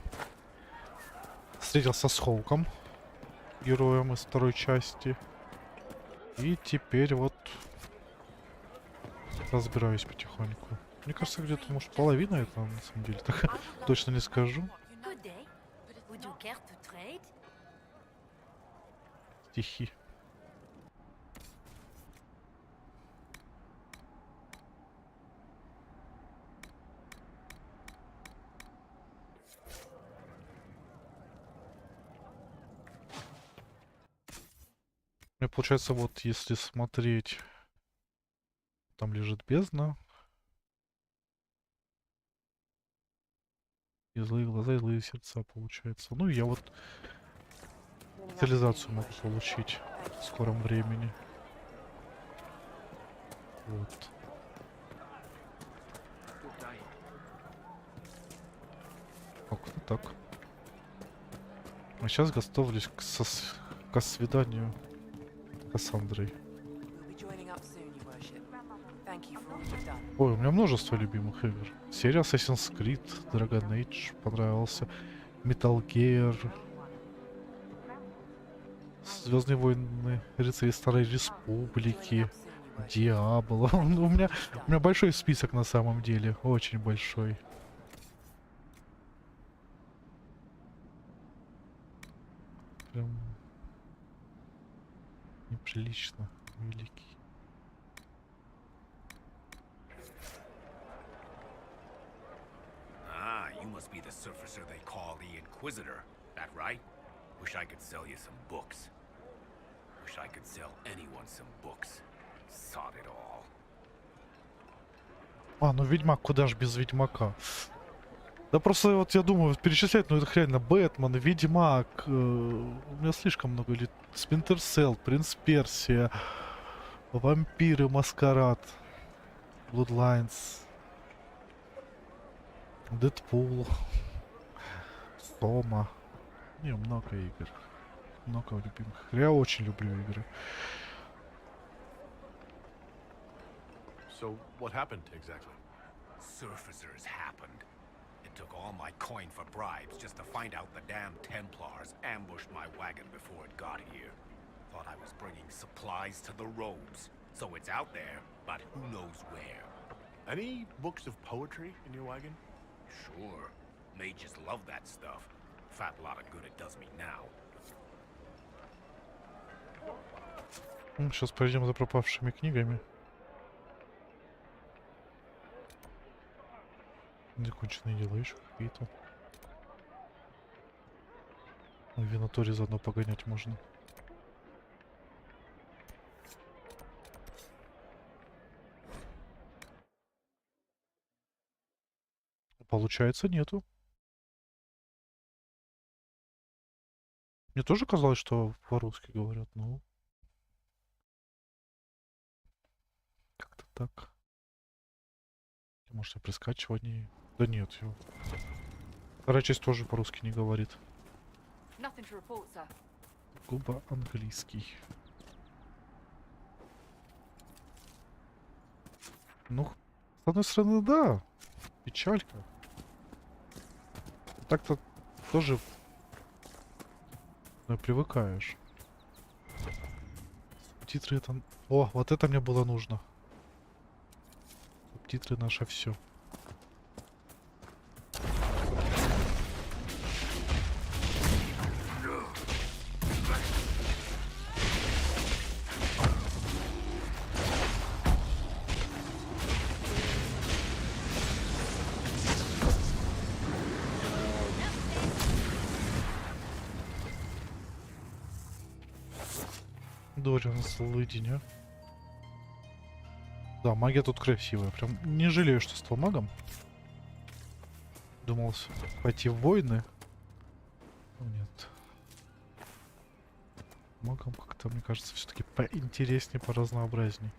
Встретился с Хоуком, героем из второй части. И теперь вот разбираюсь потихоньку. Мне кажется, где-то, может, половина это на самом деле. Так точно не скажу. Стихи. Мне получается, вот если смотреть, там лежит бездна. И злые глаза, и злые сердца, получается. Ну и я вот специализацию могу получить в скором времени. Вот. Как-то так. А сейчас готовлюсь к свиданию с Кассандрой. Ой, у меня множество любимых игр. Серия Assassin's Creed, Dragon Age понравился, Metal Gear, Звездные войны, Рыцари Старой Республики, Диабло. У меня большой список на самом деле, очень большой. Прям неприлично великий. You must be the surfacer they call the Inquisitor, that right? Wish I could sell you some books. Wish I could sell anyone some books. Sod it all. А, ну Ведьмак, куда ж без Ведьмака? Да просто вот я думаю, перечислять, ну это реально Бэтмен, Ведьмак, у меня слишком много лет. Спlinter Cell, Принц Персия, Вампиры, Маскарад, Bloodlines, Дэдпул, Сома. Не, много игр. Много любимых. Я очень люблю игры. So, what happened exactly? Surfacers happened. It took all my coin for bribes just to find out the damn Templars ambushed my wagon before it got here. Thought I was bringing supplies to the robes. So it's out there, but who knows where. Any books of poetry in your wagon? Sure. Mages love that stuff. Fat lot of good it does me now. Сейчас пойдем за пропавшими книгами. Законченные дела еще какие-то. В Винаторе заодно погонять можно. Получается, нету. Мне тоже казалось, что по-русски говорят, но... Как-то так. Может, я при скачивании... Да нет, его. Вторая часть тоже по-русски не говорит. Губа английский. Ну, с одной стороны, да. Печалька. Так-то тоже Ну, привыкаешь. Субтитры это... О, вот это мне было нужно. Субтитры наше все. Дориан злыдень, а? Да, магия тут красивая. Прям не жалею, что стал магом. Думал пойти в войны. Но нет. Магом как-то, мне кажется, все-таки поинтереснее, поразнообразней.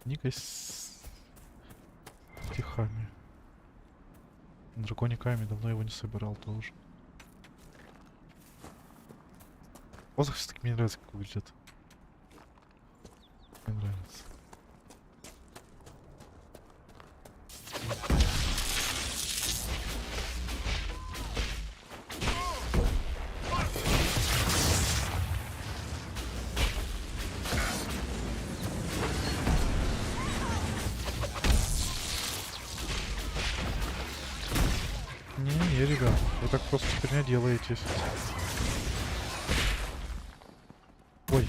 Книга с стихами. Драконий камень, давно его не собирал тоже. Посох все-таки мне нравится, как выглядит. Мне нравится. Не, ребят, вы так просто херня делаетесь. Ой,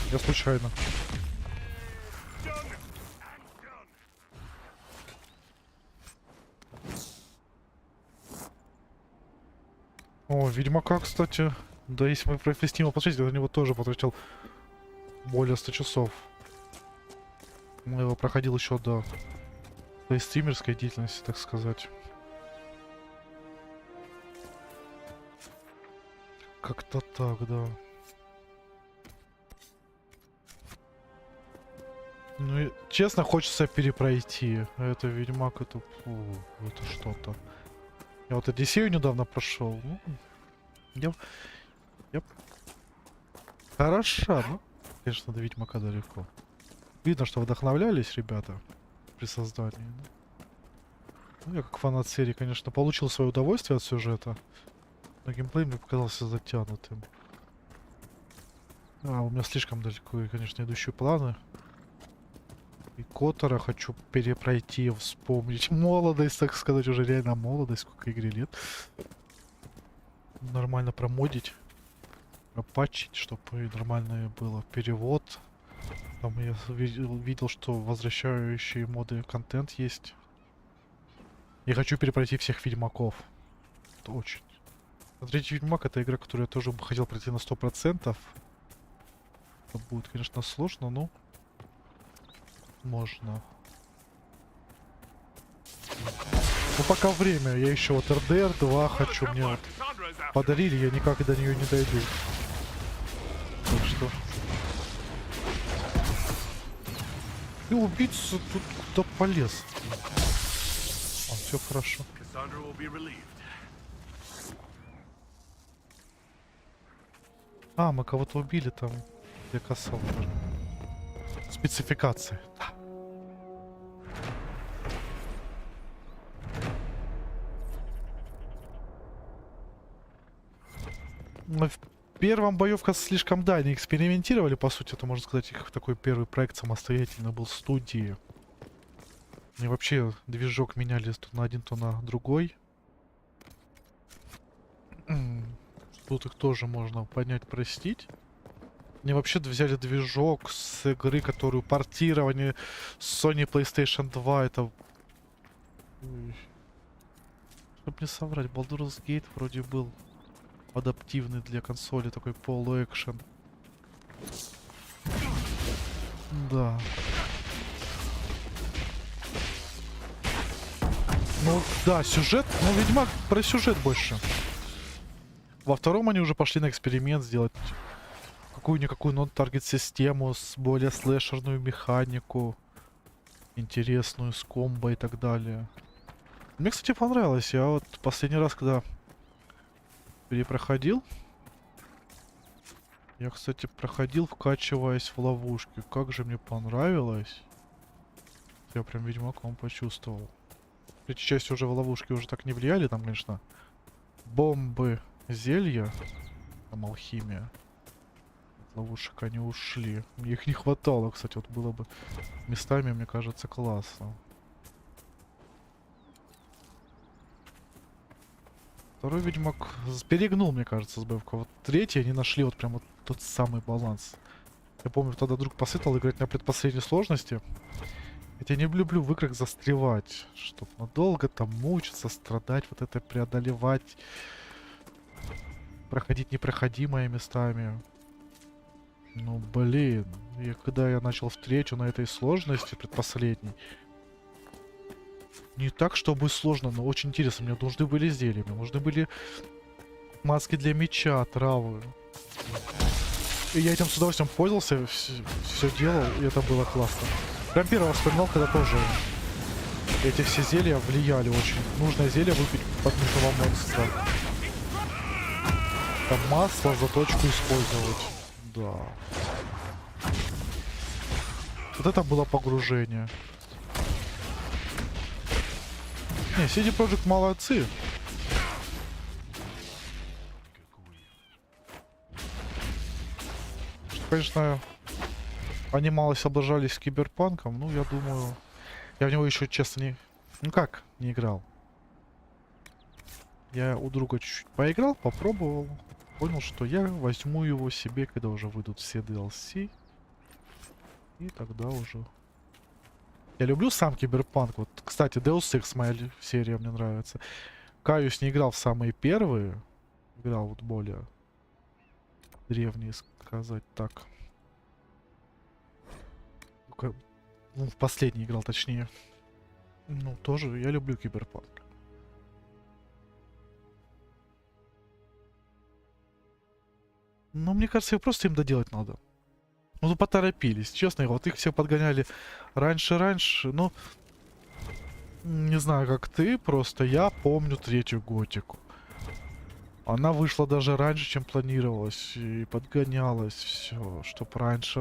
я случайно. О, Ведьмака, кстати. Да, если мы про Фестима посмотреть, я на него тоже потратил более 100 часов. Я его проходил еще до своей стримерской деятельности, так сказать. Как-то так, да. Ну и честно, хочется перепройти. Это Ведьмак, это... это что-то. Я вот Одиссею недавно прошел. Ну, я... Хороша, ну, конечно, до Ведьмака далеко. Видно, что вдохновлялись ребята при создании. Да? Ну, я как фанат серии, конечно, получил свое удовольствие от сюжета. Но геймплей мне показался затянутым. А, у меня слишком далеко, и, конечно, идущие планы. И Котора хочу перепройти, вспомнить. Молодость, так сказать, уже реально молодость, сколько игре лет. Нормально промодить, пропатчить, чтобы нормальное было. Перевод. Там я видел, что возвращающие моды контент есть. Я хочу перепройти всех Ведьмаков. Это очень. Третий Ведьмак — это игра, которую я тоже бы хотел пройти на 100%. Это будет, конечно, сложно, но... можно. Ну пока время, я еще вот РДР 2 хочу, мне вот подарили, я никак до нее не дойду. Так что... И убийца тут куда полез. А, все хорошо. А, мы кого-то убили там. Я касал даже. Спецификации. Да. Но в первом боевка слишком, да, они экспериментировали, по сути, это, можно сказать, их такой первый проект самостоятельно был студии. И вообще движок меняли то на один, то на другой. Тут их тоже можно понять, простить. Они вообще взяли движок с игры, которую портировали с Sony PlayStation 2. Это... Чтоб не соврать, Baldur's Gate вроде был адаптивный для консоли, такой полуэкшен. Да. Ну да, сюжет, ну Ведьмак про сюжет больше. Во втором они уже пошли на эксперимент сделать какую-никакую нон-таргет систему с более слэшерную механику, интересную, с комбо и так далее. Мне, кстати, понравилось. Я вот последний раз, когда перепроходил, я, кстати, проходил, вкачиваясь в ловушки. Как же мне понравилось. Я прям Ведьмаком почувствовал. Эти части уже в ловушке уже так не влияли, там, конечно, бомбы, зелья. Там алхимия. От ловушек они ушли. Мне их не хватало, кстати. Вот было бы местами, мне кажется, классно. Второй Ведьмак перегнул, мне кажется, с БФК. Вот третий они нашли вот прям вот тот самый баланс. Я помню, тогда друг посоветовал играть на предпоследней сложности. Хотя не люблю в играх застревать. Чтоб надолго там мучиться, страдать, вот это преодолевать. Проходить непроходимые местами. Ну, блин. И когда я начал встречу на этой сложности, предпоследней. Не так, чтобы сложно, но очень интересно. Мне нужны были зелья, мне нужны были маски для меча, травы. И я этим с удовольствием пользовался, все делал, и это было классно. Прям первого вспоминал, когда тоже эти все зелья влияли очень. Нужное зелье выпить под нужного монстра. Там масло, заточку использовать. Да. Вот это было погружение. Не, CD Projekt молодцы. Конечно, они малость облажались с Киберпанком, ну, я думаю... Я в него еще, честно, не... Ну как, не играл. Я у друга чуть-чуть поиграл, попробовал. Понял, что я возьму его себе, когда уже выйдут все DLC. И тогда уже... Я люблю сам Киберпанк. Вот, кстати, Deus Ex моя серия мне нравится. Каюсь, не играл в самые первые. Играл вот более древние, сказать так. Ну, в последний играл, точнее. Ну, тоже я люблю Киберпанк. Но мне кажется, просто им доделать надо. Ну, поторопились, честно. Вот их все подгоняли раньше. Ну, не знаю, как ты, просто я помню третью Готику. Она вышла даже раньше, чем планировалось. И подгонялось все, чтоб раньше.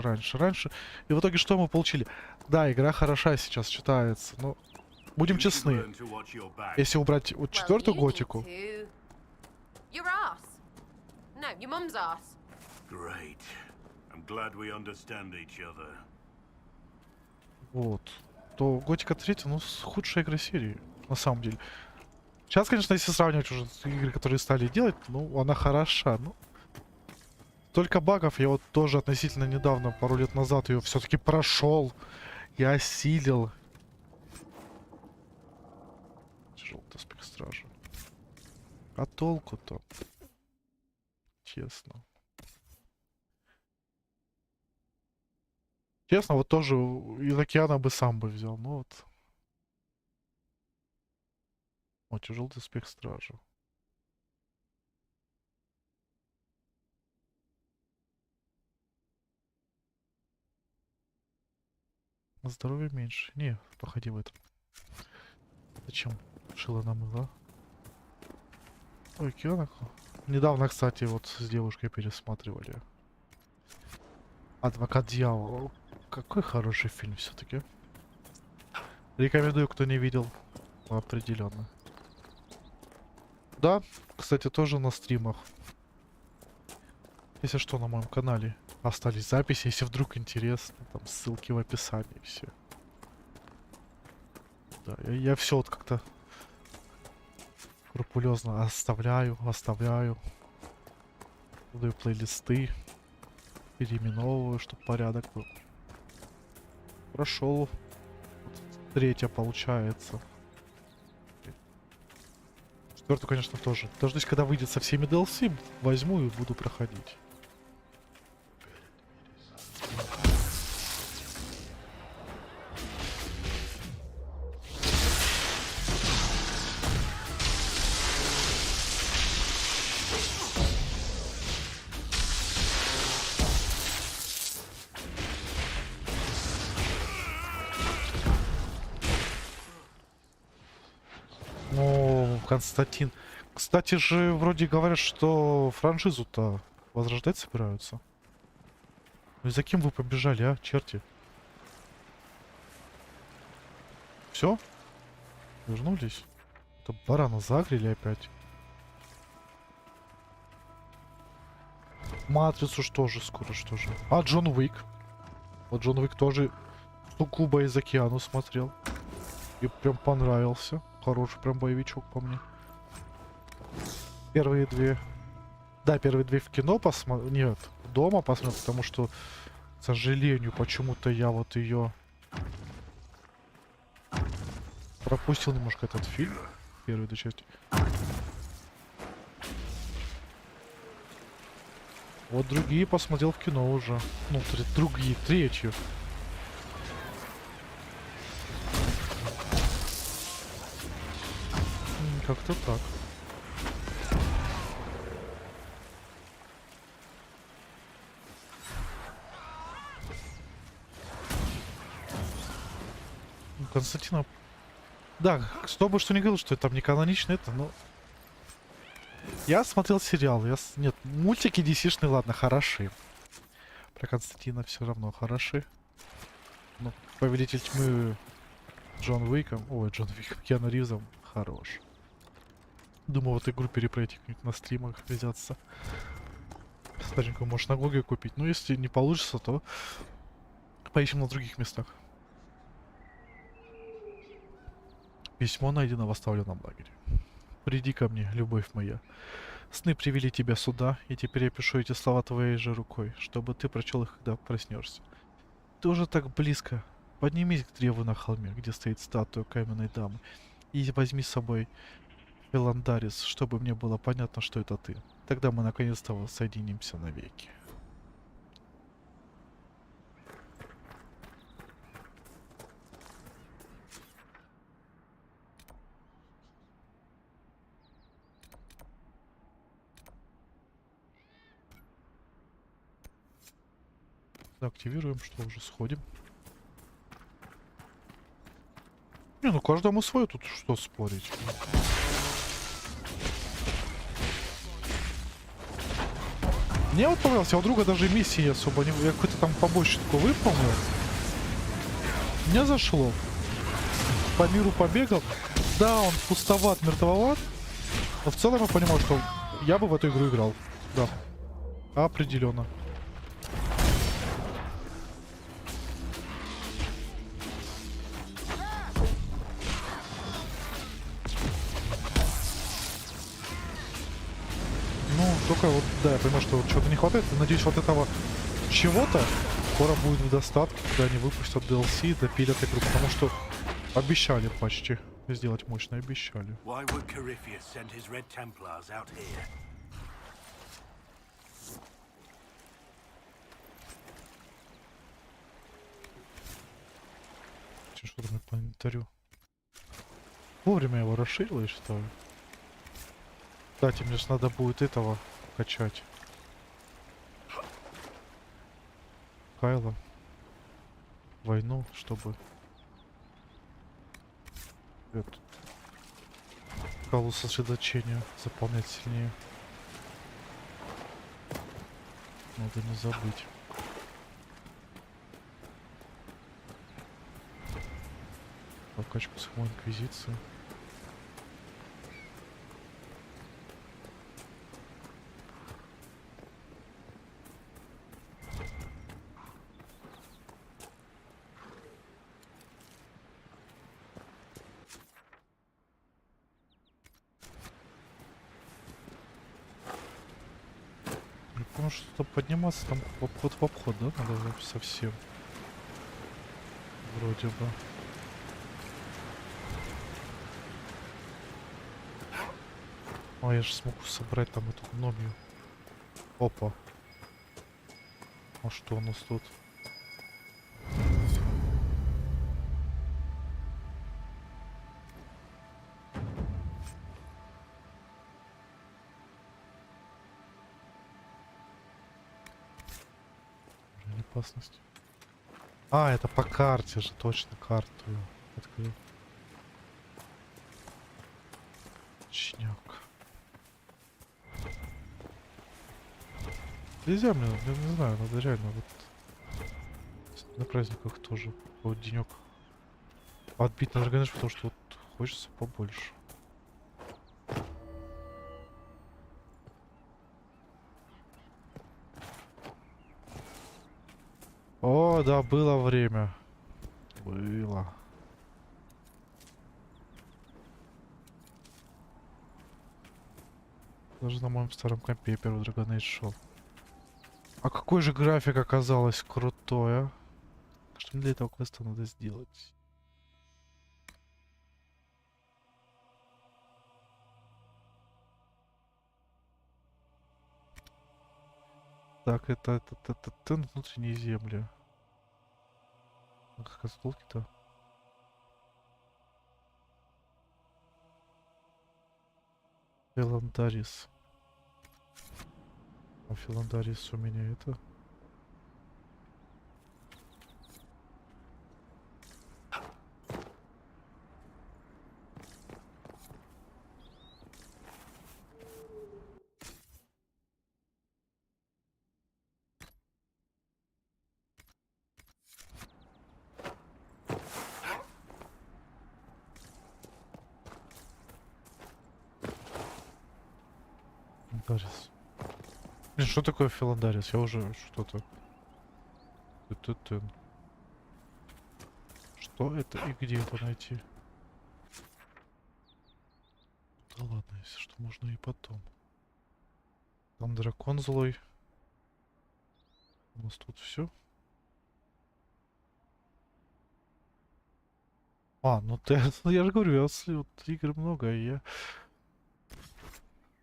И в итоге что мы получили? Да, игра хороша сейчас читается, но будем честны. Если убрать вот четвертую Готику... Вот. То Готика 3, ну, худшая игра серии, на самом деле. Сейчас, конечно, если сравнивать уже с игры, которые стали делать, ну, она хороша, ну. Только багов, я вот тоже относительно недавно, пару лет назад, ее все-таки прошел. Я осилил. Желтый доспех стражи. А толку-то? Честно. Честно, вот тоже из океана бы сам бы взял, ну вот. О, тяжелый доспех стражи. На здоровье меньше. Не, походи в этом. Зачем? Шило намыло. Ой, Кионаку. Недавно, кстати, вот с девушкой пересматривали. Адвокат дьявола. Какой хороший фильм все-таки. Рекомендую, кто не видел. Определенно. Да, кстати, тоже на стримах. Если что, на моем канале остались записи, если вдруг интересно. Там ссылки в описании, все. Да, я все вот как-то скрупулезно оставляю. Даю плейлисты. Переименовываю, чтобы порядок был. Прошел. Вот, третья получается. Четвертую, конечно, тоже. Дождусь, когда выйдет со всеми DLC, возьму и буду проходить. Константин. Кстати же, вроде говорят, что франшизу-то возрождать собираются. Ну и за кем вы побежали, а, черти? Все? Вернулись? Это барана загрели опять. Матрицу что же скоро, что же. А, Джон Уик. Вот Джон Уик тоже Суккуба из океана смотрел. И прям понравился. Хороший прям боевичок по мне. Первые две. Да, первые две в кино посмотрел. Нет, дома посмотрел, потому что, к сожалению, почему-то я вот ее пропустил немножко этот фильм. Первую эту часть. Вот другие посмотрел в кино уже. Ну, другие, третью. Как-то так. Константина... Да, кто бы что ни говорил, что это там не канонично, это, но... Я смотрел сериал, Нет, мультики DC-шные, ладно, хороши. Про Константина все равно хороши. Но Повелитель Тьмы Джон Уиком... Ой, Джон Уик, Киану Ривзом хорош. Думаю, вот игру перепройти как-нибудь на стримах взяться. Старенькую можешь на Гоге купить. Но если не получится, то поищем на других местах. Письмо найдено в оставленном лагере. Приди ко мне, любовь моя. Сны привели тебя сюда, и теперь я пишу эти слова твоей же рукой, чтобы ты прочел их, когда проснешься. Ты уже так близко. Поднимись к древу на холме, где стоит статуя каменной дамы, и возьми с собой Эландарис, чтобы мне было понятно, что это ты. Тогда мы наконец-то воссоединимся навеки. Активируем, что уже сходим. Не, ну каждому свое, тут что спорить. Мне вот понравился, у друга даже миссии особо не... Я какую-то там побочку выполнил. Мне зашло. По миру побегал. Да, он пустоват, мертвоват. Но в целом я понимаю, что я бы в эту игру играл. Да. Определенно. Только вот, да, я понимаю, что вот чего-то не хватает. Надеюсь, вот этого чего-то скоро будет в достатке, когда они выпустят DLC и допилят игру, потому что обещали почти сделать мощно, обещали. Что там по инвентарю? Вовремя его расширил, я считаю. Кстати, мне же надо будет этого качать. Кайла. Войну, чтобы... Эту... Калу сосредоточения заполнять сильнее. Надо не забыть. Прокачку самой инквизиции. Потому что подниматься там обход в обход, да? Надо совсем. Вроде бы. А я же смогу собрать там эту гномию. Опа. А что у нас тут? Опасность. А, это по карте же, точно карту открыл. Чняк. Нельзя мне, я не знаю, надо реально вот на праздниках тоже вот денек отбить на организм, потому что вот хочется побольше. О, да, было время. Было. Даже на моем старом компе первый Dragon Age шел. А какой же график оказалось крутой, а? Что мне для этого квеста надо сделать? Так, это внутренние земли. Ну, как осколки-то? Филандарис. А Филандарис у меня это... Филандарис. Блин, что такое Филандарис? Я уже что-то... Что это и где это найти? Да ладно, если что, можно и потом. Там дракон злой. У нас тут все. А, ну ты, ну я же говорю, вот игр много, и я...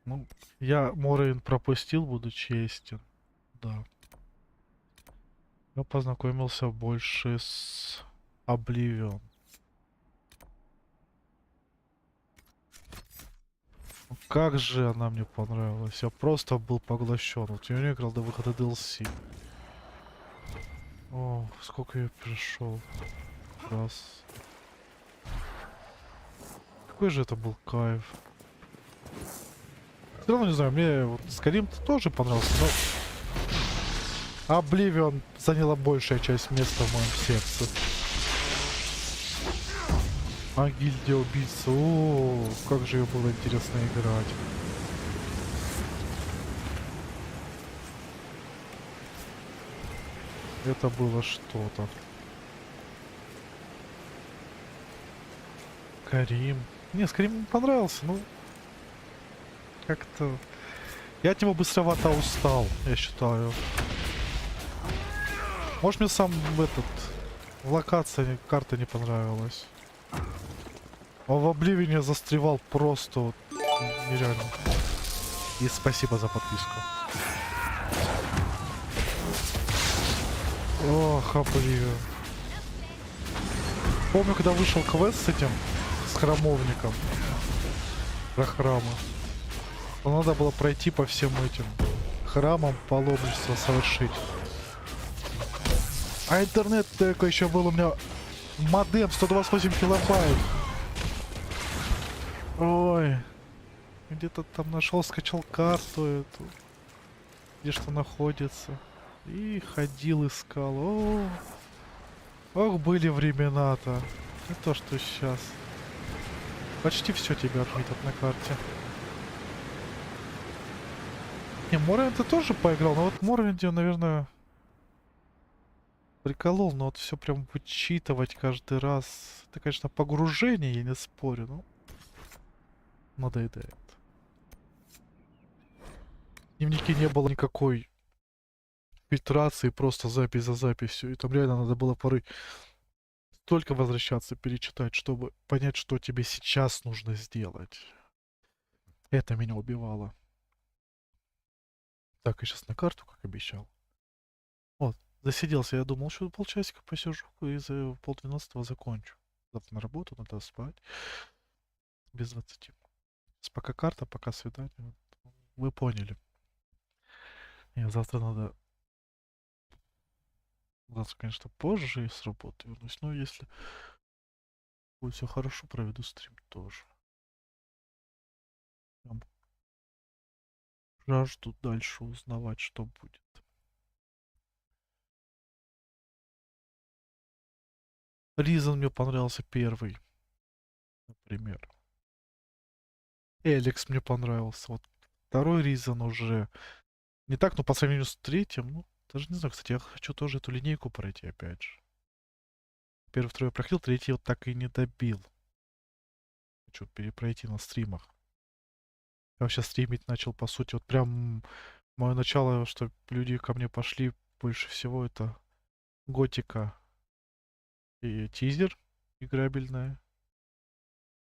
Ну, я Морейн пропустил, буду честен. Да. Я познакомился больше с Обливион. Как же она мне понравилась. Я просто был поглощен. Вот я не играл до выхода DLC. О, сколько я пришел. Раз. Какой же это был кайф. Все равно не знаю, мне вот Skyrim тоже понравился, но Обливион заняла большая часть места в моем сердце. А гильдия убийц, о, как же ее было интересно играть. Это было что-то. Карим. Не, Скарим мне понравился, ну... Как-то... Я от него быстровато устал, я считаю. Может, мне сам локация карты не понравилась. А в Обливине застревал просто вот, нереально. И спасибо за подписку. Ох, Обливион. Помню, когда вышел квест с этим, с храмовником. Про храмы. То надо было пройти по всем этим храмам, паломничество совершить. А интернет такой еще был у меня. Модем 128 килобайт. Ой. Где-то там нашел, скачал карту эту. Где что находится. И ходил, искал. О, ох, были времена-то. Не то, что сейчас. Почти все тебя отметят на карте. Не, Морейн ты тоже поиграл, но вот Морейн, наверное, приколол, но вот все прям вычитывать каждый раз. Это, конечно, погружение, я не спорю, но надоедает. В дневнике не было никакой фильтрации, просто запись за записью. И там реально надо было порой только возвращаться, перечитать, чтобы понять, что тебе сейчас нужно сделать. Это меня убивало. Так, и сейчас на карту, как обещал. Вот, засиделся, я думал, что полчасика посижу и за 11:30 закончу. Завтра на работу, надо спать. Без 20. Пока карта, пока свидание. Вы поняли. Нет, завтра надо... Завтра, конечно, позже с работы вернусь. Но если будет все хорошо, проведу стрим тоже. Прям жажду дальше узнавать, что будет. Ризан мне понравился первый. Например. Эликс мне понравился. Вот второй Ризан уже... Не так, но по сравнению с третьим, ну, Даже не знаю, кстати, я хочу тоже эту линейку пройти опять же. Первый, второй проходил, третий вот так и не добил. Хочу перепройти на стримах. Я вообще стримить начал, по сути, вот прям мое начало, что люди ко мне пошли больше всего, это Готика и тизер играбельная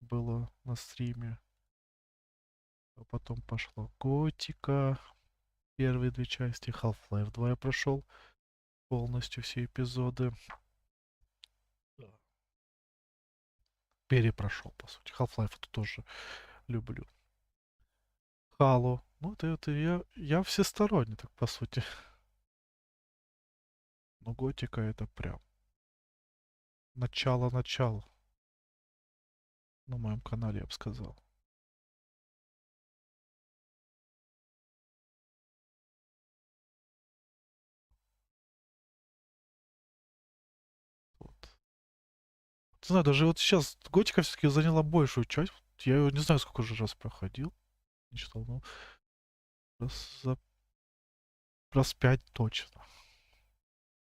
было на стриме. А потом пошла Готика, первые две части, Half-Life 2 я прошел полностью все эпизоды. Перепрошел, по сути. Half-Life это тоже люблю. Halo. Ну, это я всесторонний, так по сути. Но Готика это прям начало на моем канале, я бы сказал. Вот. Не знаю, даже вот сейчас Готика все-таки заняла большую часть. Я ее не знаю, сколько уже раз проходил. Не читал, но раз 5 точно.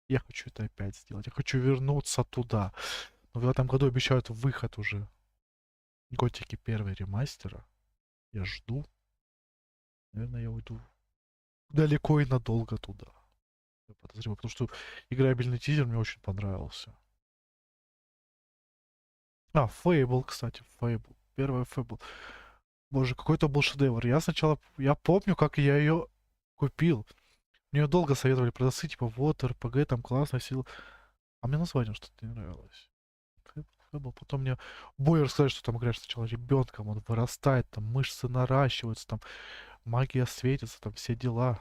Я хочу это опять сделать. Я хочу вернуться туда. Но в этом году обещают выход уже Готики первый ремастера. Я жду. Наверное, я уйду далеко и надолго туда. Я подозреваю, потому что играбельный тизер мне очень понравился. А, Fable, кстати, Fable. Первая Fable. Боже, какой-то был шедевр. Я помню, как я ее купил. Мне долго советовали продавцы, типа, вот, РПГ, там классно, сил. А мне название что-то не нравилось. Fable. Потом мне Бойер сказали, что там играешь сначала ребенком, он вырастает, там мышцы наращиваются, там магия светится, там все дела.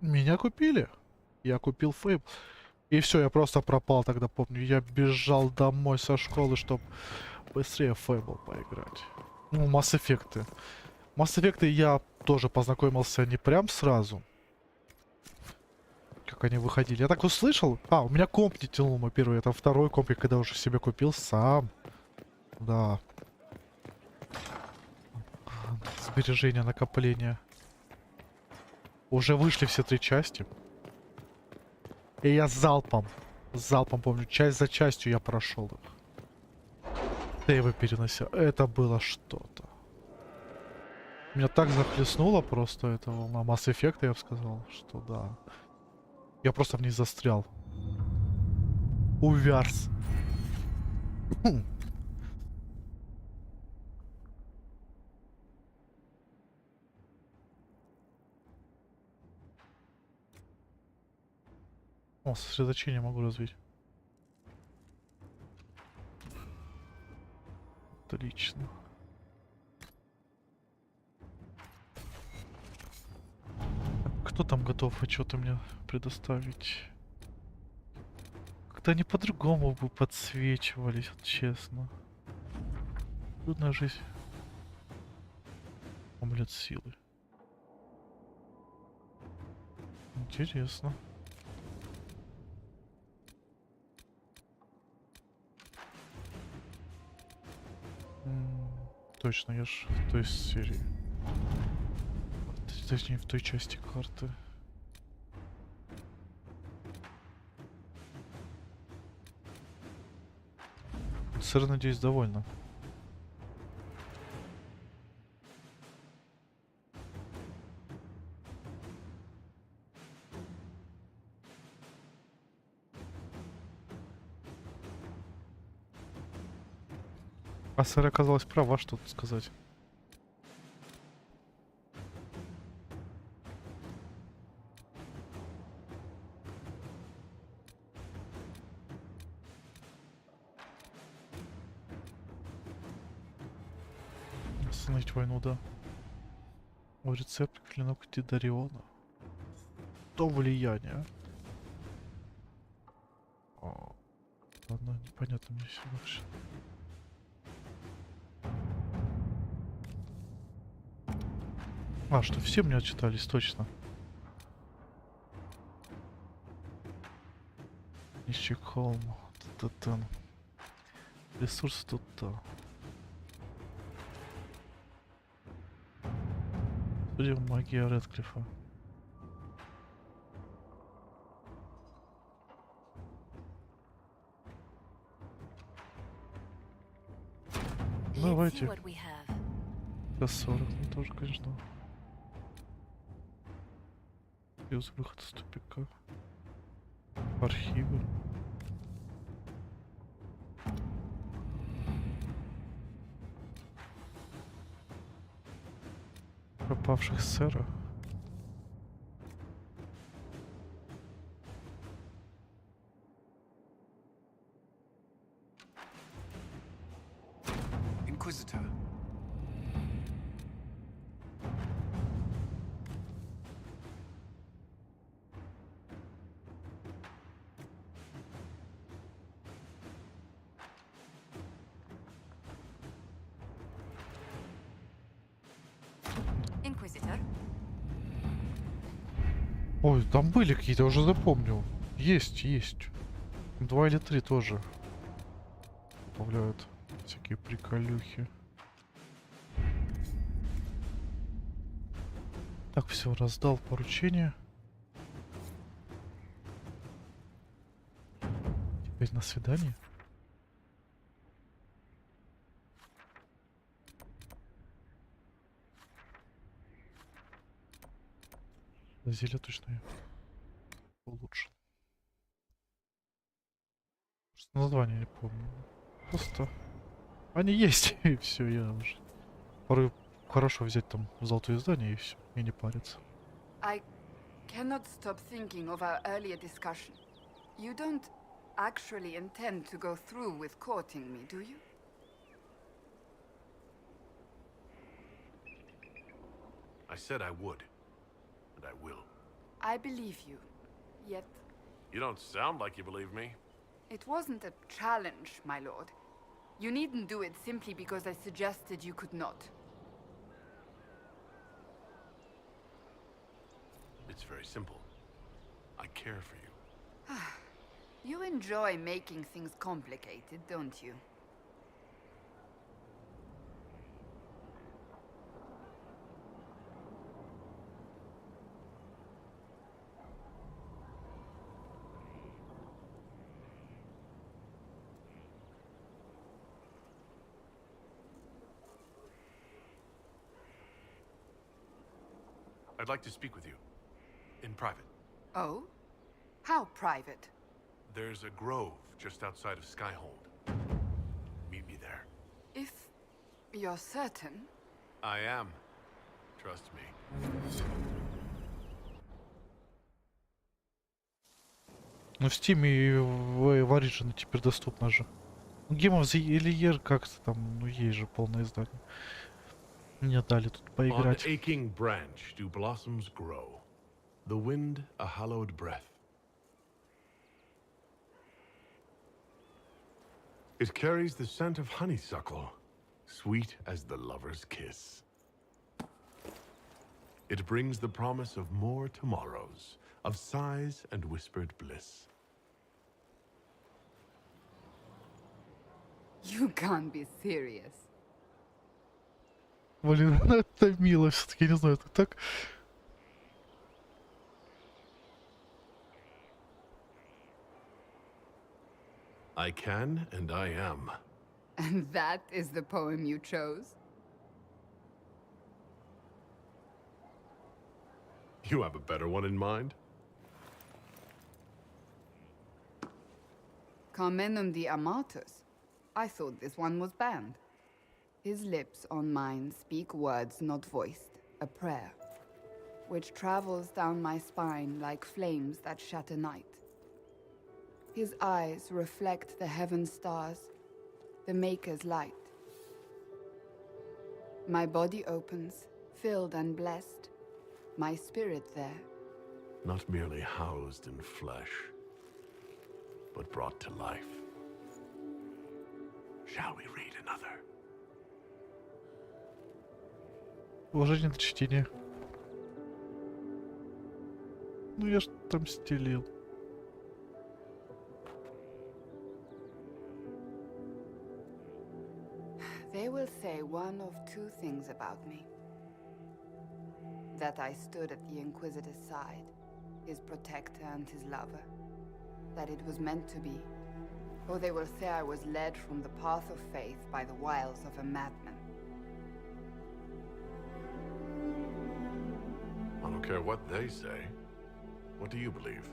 Меня купили. Я купил Fable. И все, я просто пропал тогда, помню. Я бежал домой со школы, чтобы быстрее в Fable поиграть. Ну, Mass Effect. Mass Effect я тоже познакомился не прям сразу. Как они выходили. Я так услышал. А, у меня комп не тянул мой первый. Это второй комп, я когда уже себе купил сам. Да. Сбережения, накопления. Уже вышли все 3 части. И я залпом, помню, часть за частью я прошел их. Сейвы перенося. Это было что-то. Меня так захлестнуло просто эта волна Mass Effect, я бы сказал, что да. Я просто в ней застрял. Увяз. О, сосредоточение могу развить. Отлично. Кто там готов что-то мне предоставить? Как-то они по-другому бы подсвечивались, вот честно. Трудная жизнь. Амулет силы. Интересно. Точно, я ж в той серии. Точнее, в той части карты. Сэр, надеюсь, довольна. А сэр оказалась права, что тут сказать. Остановить войну, да. О, рецепт клинок Тидариона. То влияние. Ладно, непонятно мне все вообще. А, что все мне отчитались, точно. Нищик холм. Тут ресурсы тут-то. Судя магия Редклифа. Давайте. До 40, ну тоже, конечно. Плюс выход из тупика. Архивы. Пропавших сэра. Inquisitor. Inquisitor. Ой, там были какие-то, уже запомнил. Есть. 2 или 3 тоже. Добавляют всякие приколюхи. Так, все, раздал поручение. Теперь на свидание. Зелье точно я улучшил. Просто название не помню. Просто они есть, и все, я уже. Порой хорошо взять там золотое издание и все, и не париться. I cannot stop thinking of our earlier discussion. You don't actually intend to go through with courting me, do you? I said I would. And I will. I believe you. Yet, You don't sound like you believe me. it wasn't a challenge, my lord. You needn't do it simply because I suggested you could not. It's very simple. I care for you. You enjoy making things complicated, don't you? I'd like to speak with you. In private. Oh? How private? There's a grove just outside of Skyhold. Meet me there. If you're certain. I am. Trust me. Ну в Steam и в Origin теперь доступно же. Game of the Year как-то там, ну есть же полное издание. Мне дали тут On поиграть. aching branch do blossoms grow. The wind a hallowed breath. It carries the scent of honeysuckle, sweet as the lover's kiss. It brings the promise of more tomorrows, of sighs and whispered bliss. You can't be serious. Блин, ну это мило все-таки, я не знаю, это так... I can and I am. And that is the poem you chose? You have a better one in mind? Carmenum de Amatus. I thought this one was banned. His lips on mine speak words not voiced, a prayer, which travels down my spine like flames that shatter night. His eyes reflect the heaven stars, the Maker's light. My body opens, filled and blessed, my spirit there. Not merely housed in flesh, but brought to life. Shall we read another? Уважение на чтение. Ну я ж там стелил. They will say one of two things about me. That I stood at the Inquisitor's side, his protector and his lover. That it was meant to be, Or they will say I was led from the path of faith by the wiles of a madman. I don't care what they say. What do you believe?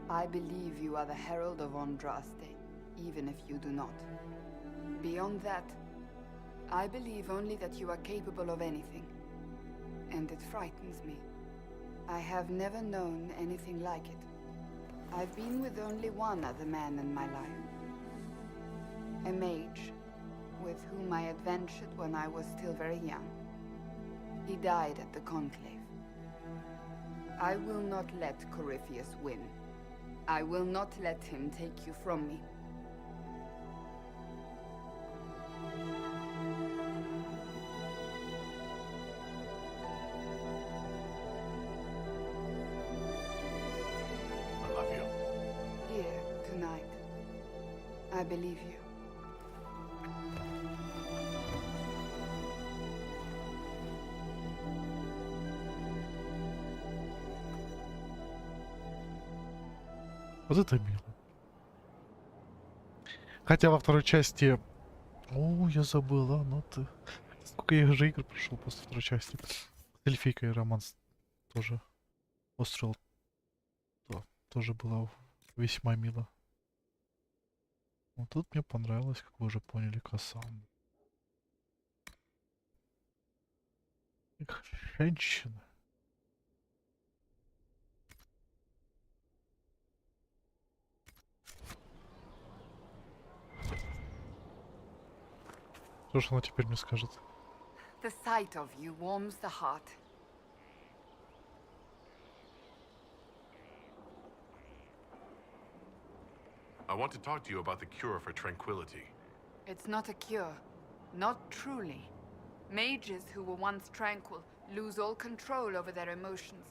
I believe you are the herald of Andraste, even if you do not. Beyond that, I believe only that you are capable of anything. And it frightens me. I have never known anything like it. I've been with only one other man in my life. A mage, with whom I adventured when I was still very young. He died at the Conclave. I will not let Corypheus win. I will not let him take you from me. I love you. Here, tonight. I believe you. Вот это мило. Хотя во второй части... О, я забыл, а, ну ты... Сколько я же игр прошел после второй части. С эльфийкой романс тоже устроил. Да, тоже было весьма мило. Вот тут мне понравилось, как вы уже поняли, Касан. Их женщина. Что ж она теперь мне скажет? The sight of you warms the heart. I want to talk to you about the cure for tranquility. It's not a cure. Not truly. Mages who were once tranquil lose all control over their emotions.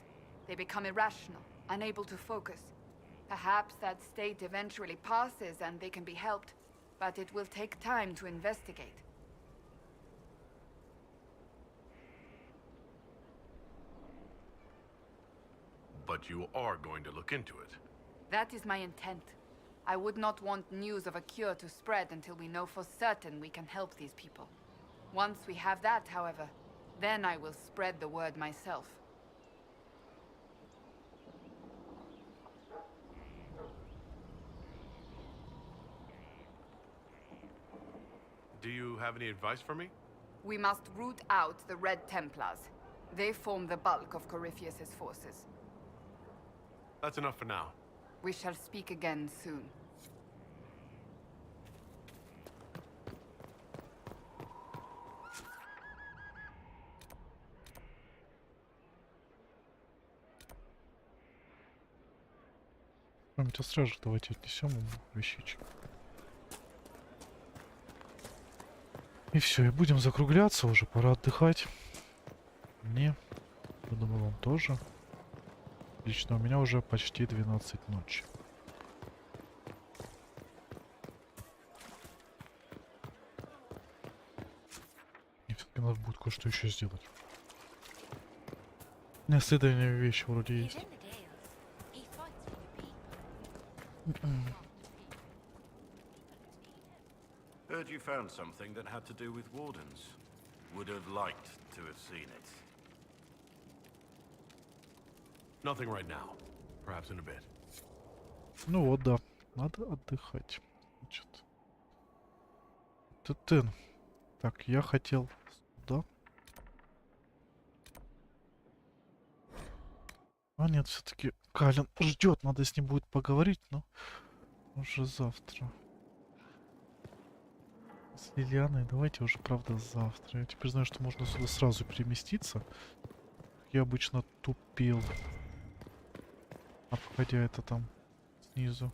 They become irrational, unable to focus. Perhaps that state eventually passes and they can be helped, but it will take time to investigate. But you are going to look into it. That is my intent. I would not want news of a cure to spread until we know for certain we can help these people. Once we have that, however, then I will spread the word myself. Do you have any advice for me? We must root out the Red Templars. They form the bulk of Corypheus's forces. That's enough for now. We shall speak again soon. Память о страже давайте отнесем ему вещичек. И все, и будем закругляться уже, пора отдыхать. Мне, я думаю, вам тоже. Лично у меня уже почти 12 ночи. И все-таки надо будет кое-что еще сделать. У меня исследования вещи вроде есть. Heard you found something that had to do with wardens. Would have liked to have seen it. Nothing right now. Perhaps in a bit. Ну вот, да. Надо отдыхать. Значит. Тын. Так, я хотел сюда. А нет, все-таки Калин ждет. Надо с ним будет поговорить, но уже завтра. С Лилианой давайте уже, правда, завтра. Я теперь знаю, что можно сюда сразу переместиться. Я обычно тупил, обходя это там снизу.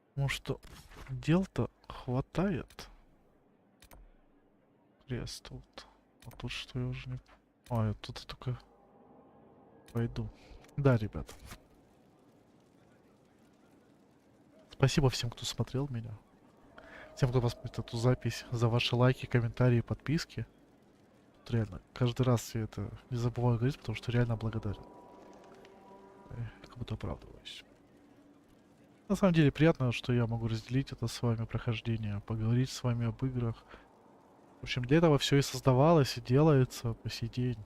Потому что дел-то хватает. Крест вот. А тут что я уже не... А, я тут только пойду. Да, ребят. Спасибо всем, кто смотрел меня. Всем, кто посмотрит эту запись, за ваши лайки, комментарии, подписки. Вот реально, каждый раз я это не забываю говорить, потому что реально благодарен. Как будто оправдываюсь. На самом деле приятно, что я могу разделить это с вами прохождение, поговорить с вами об играх. В общем, для этого все и создавалось, и делается по сей день.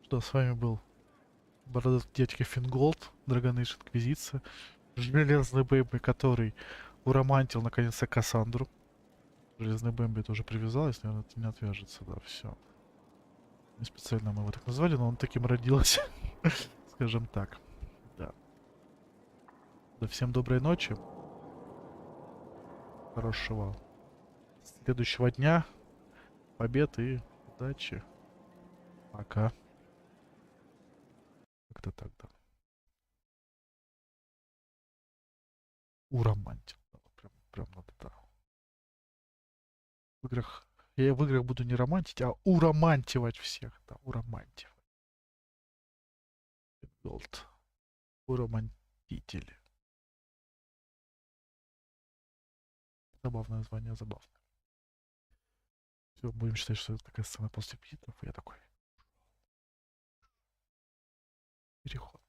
Что, с вами был бородатый дядька Fingolt, Dragon Age Inquisition, Железный Бэмби, который уромантил наконец-то Кассандру. Железный Бэмби тоже привязалась, наверное, это не отвяжется, да, все. Не специально мы его так назвали, но он таким родился, скажем так. Да. Да, всем доброй ночи. Хорошего следующего дня. Побед и удачи. Пока. Как-то так, да. Уромантил. Прям надо, да. В играх... Я в играх буду не романтить, а уромантивать всех. Да, уромантивать. Fingolt. Уромантители. Забавное название, забавное. Все, будем считать, что это такая сцена после титров. И я такой. Переход.